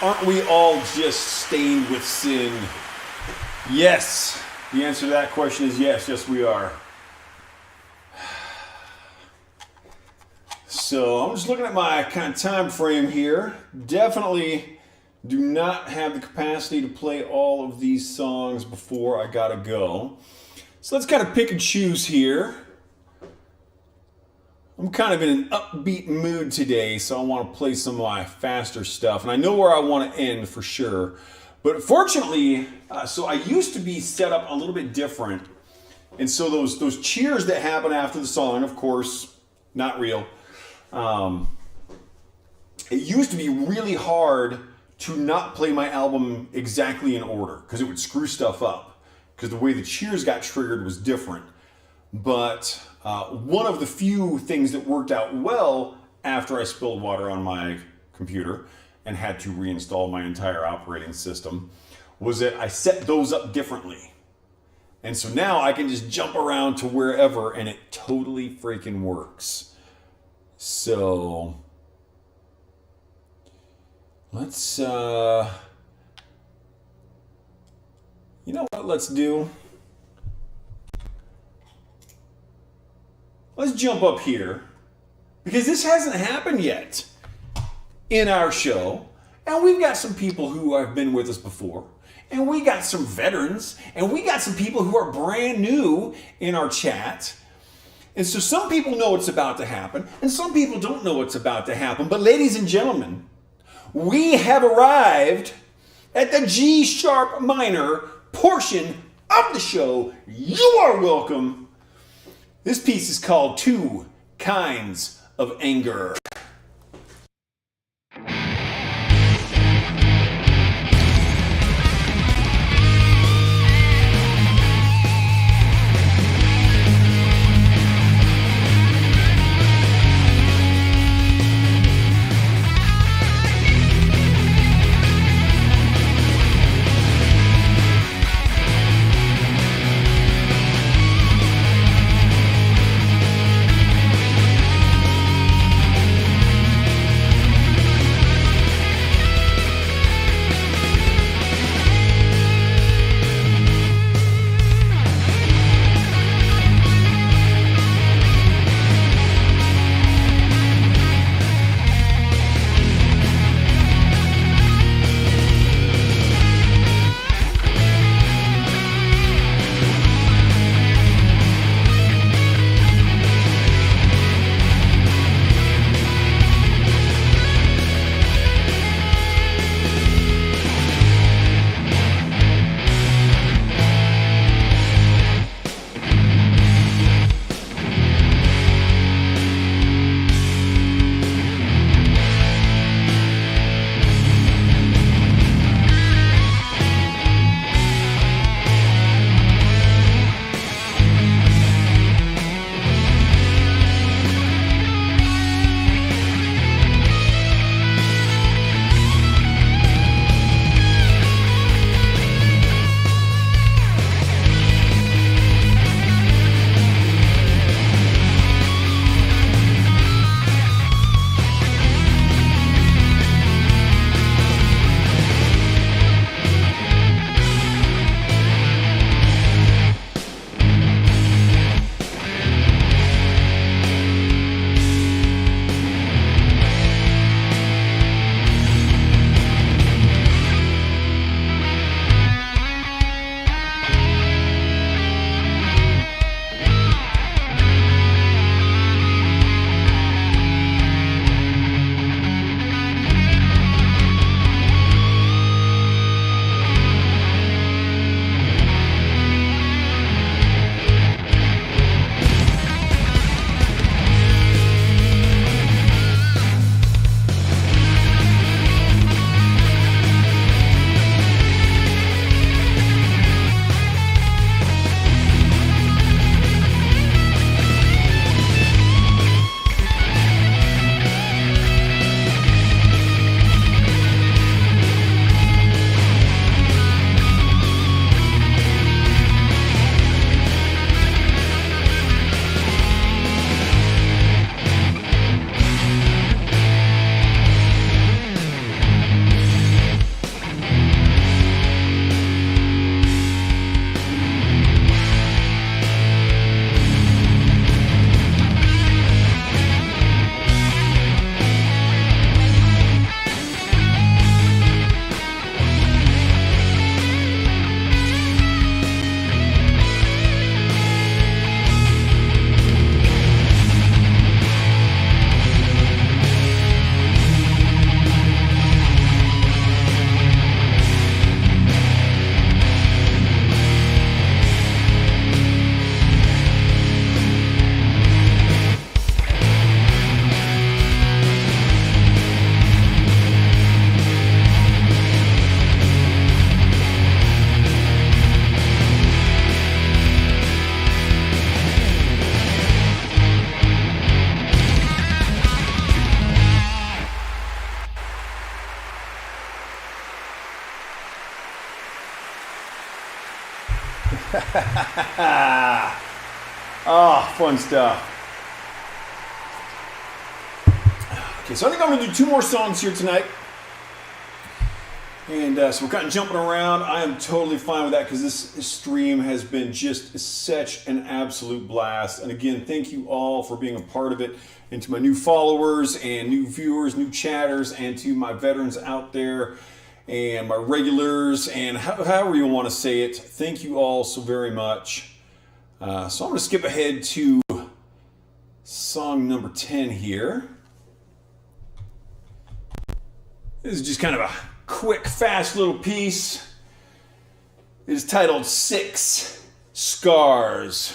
Aren't we all just stained with sin? Yes. The answer to that question is yes. Yes, we are. So I'm just looking at my kind of time frame here. Definitely do not have the capacity to play all of these songs before I gotta go. So let's kind of pick and choose here. I'm kind of in an upbeat mood today, so I want to play some of my faster stuff. And I know where I want to end for sure. But fortunately, so I used to be set up a little bit different. And so those cheers that happen after the song, of course, not real. It used to be really hard to not play my album exactly in order because it would screw stuff up because the way the cheers got triggered was different. But one of the few things that worked out well after I spilled water on my computer and had to reinstall my entire operating system was that I set those up differently. And so now I can just jump around to wherever and it totally freaking works. So let's, you know what let's do? Let's jump up here because this hasn't happened yet in our show. And we've got some people who have been with us before. And we got some veterans. And we got some people who are brand new in our chat. And so some people know it's about to happen. And some people don't know what's about to happen. But ladies and gentlemen, we have arrived at the G sharp minor portion of the show. You are welcome. This piece is called Two Kinds of Anger. Oh, fun stuff. Okay, so I think I'm going to do 2 more songs here tonight. And so we're kind of jumping around. I am totally fine with that because this stream has been just such an absolute blast. And again, thank you all for being a part of it. And to my new followers and new viewers, new chatters, and to my veterans out there and my regulars and however you want to say it, thank you all so very much. So I'm going to skip ahead to song number 10 here. This is just kind of a quick, fast little piece. It is titled 6 Scars.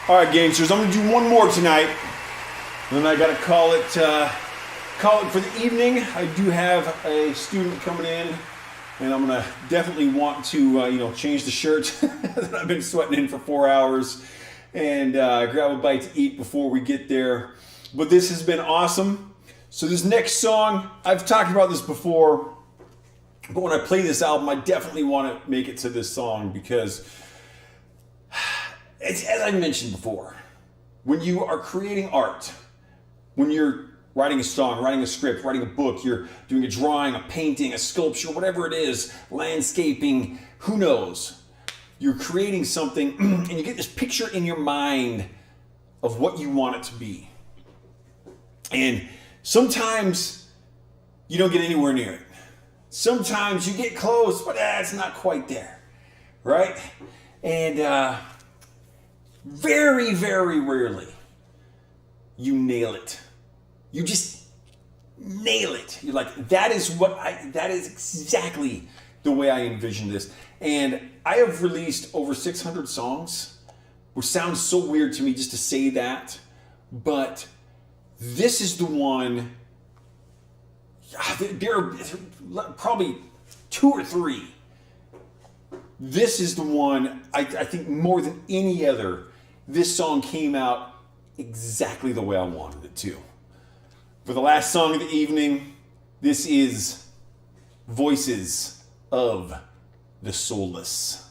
All right, gangsters, I'm gonna do one more tonight, and then I gotta call it for the evening. I do have a student coming in, and I'm gonna definitely want to change the shirt that I've been sweating in for 4 hours, and grab a bite to eat before we get there. But this has been awesome. So this next song, I've talked about this before, but when I play this album, I definitely want to make it to this song because it's, as I mentioned before, when you are creating art, when you're writing a song, writing a script, writing a book, you're doing a drawing, a painting, a sculpture, whatever it is, landscaping, who knows? you're creating something and you get this picture in your mind of what you want it to be. And sometimes you don't get anywhere near it. Sometimes you get close, but it's not quite there, right? And very, very rarely you nail it. You just nail it. You're like, that is exactly the way I envision this. And I have released over 600 songs, which sounds so weird to me just to say that, but this is the one. There are probably 2 or 3. This is the one, I think more than any other, this song came out exactly the way I wanted it to. For the last song of the evening, this is Voices of the Soulless.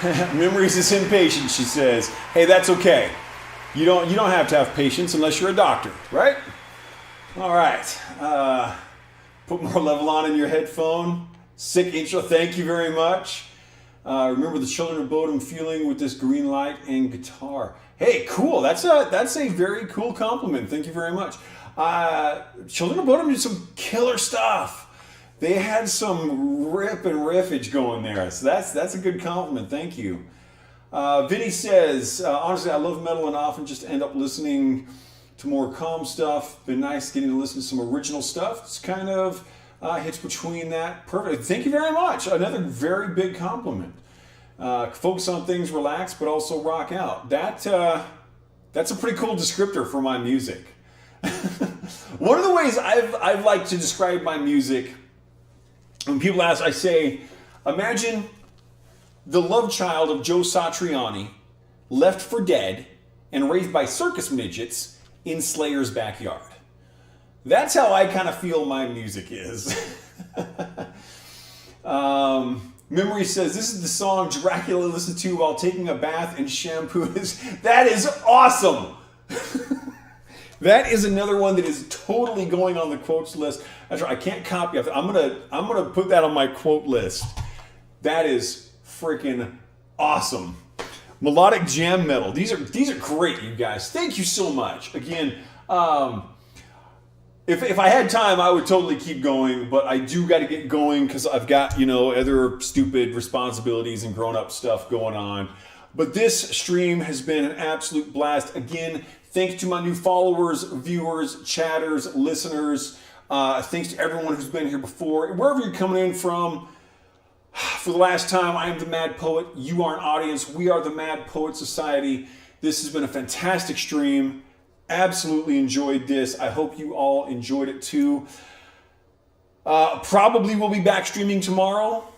Memories is impatient, she says. Hey, that's okay. You don't have to have patience unless you're a doctor, right? All right. Put more level on in your headphone. Sick intro. Thank you very much. Remember the Children of Bodom feeling with this green light and guitar. Hey, cool. That's a very cool compliment. Thank you very much. Children of Bodom did some killer stuff. They had some rip and riffage going there. So that's a good compliment. Thank you. Vinny says, honestly, I love metal and often just end up listening to more calm stuff. Been nice getting to listen to some original stuff. It's kind of hits between that. Perfect. Thank you very much. Another very big compliment. Focus on things, relax, but also rock out. That's a pretty cool descriptor for my music. One of the ways I've liked to describe my music, when people ask, I say, imagine the love child of Joe Satriani, left for dead and raised by circus midgets in Slayer's backyard. That's how I kind of feel my music is. Memory says, this is the song Dracula listened to while taking a bath and shampoo his... That is awesome! That is another one that is totally going on the quotes list. That's right, I can't copy it. I'm gonna put that on my quote list. That is freaking awesome. Melodic jam metal. These are great, you guys. Thank you so much. Again, if I had time, I would totally keep going, but I do got to get going because I've got, other stupid responsibilities and grown-up stuff going on. But this stream has been an absolute blast. Again, thanks to my new followers, viewers, chatters, listeners. Thanks to everyone who's been here before. Wherever you're coming in from, for the last time, I am the Mad Poet. You are an audience. We are the Mad Poet Society. This has been a fantastic stream. Absolutely enjoyed this. I hope you all enjoyed it too. Probably will be back streaming tomorrow.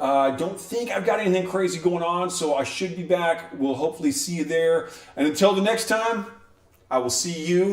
I don't think I've got anything crazy going on, so I should be back. We'll hopefully see you there. And until the next time, I will see you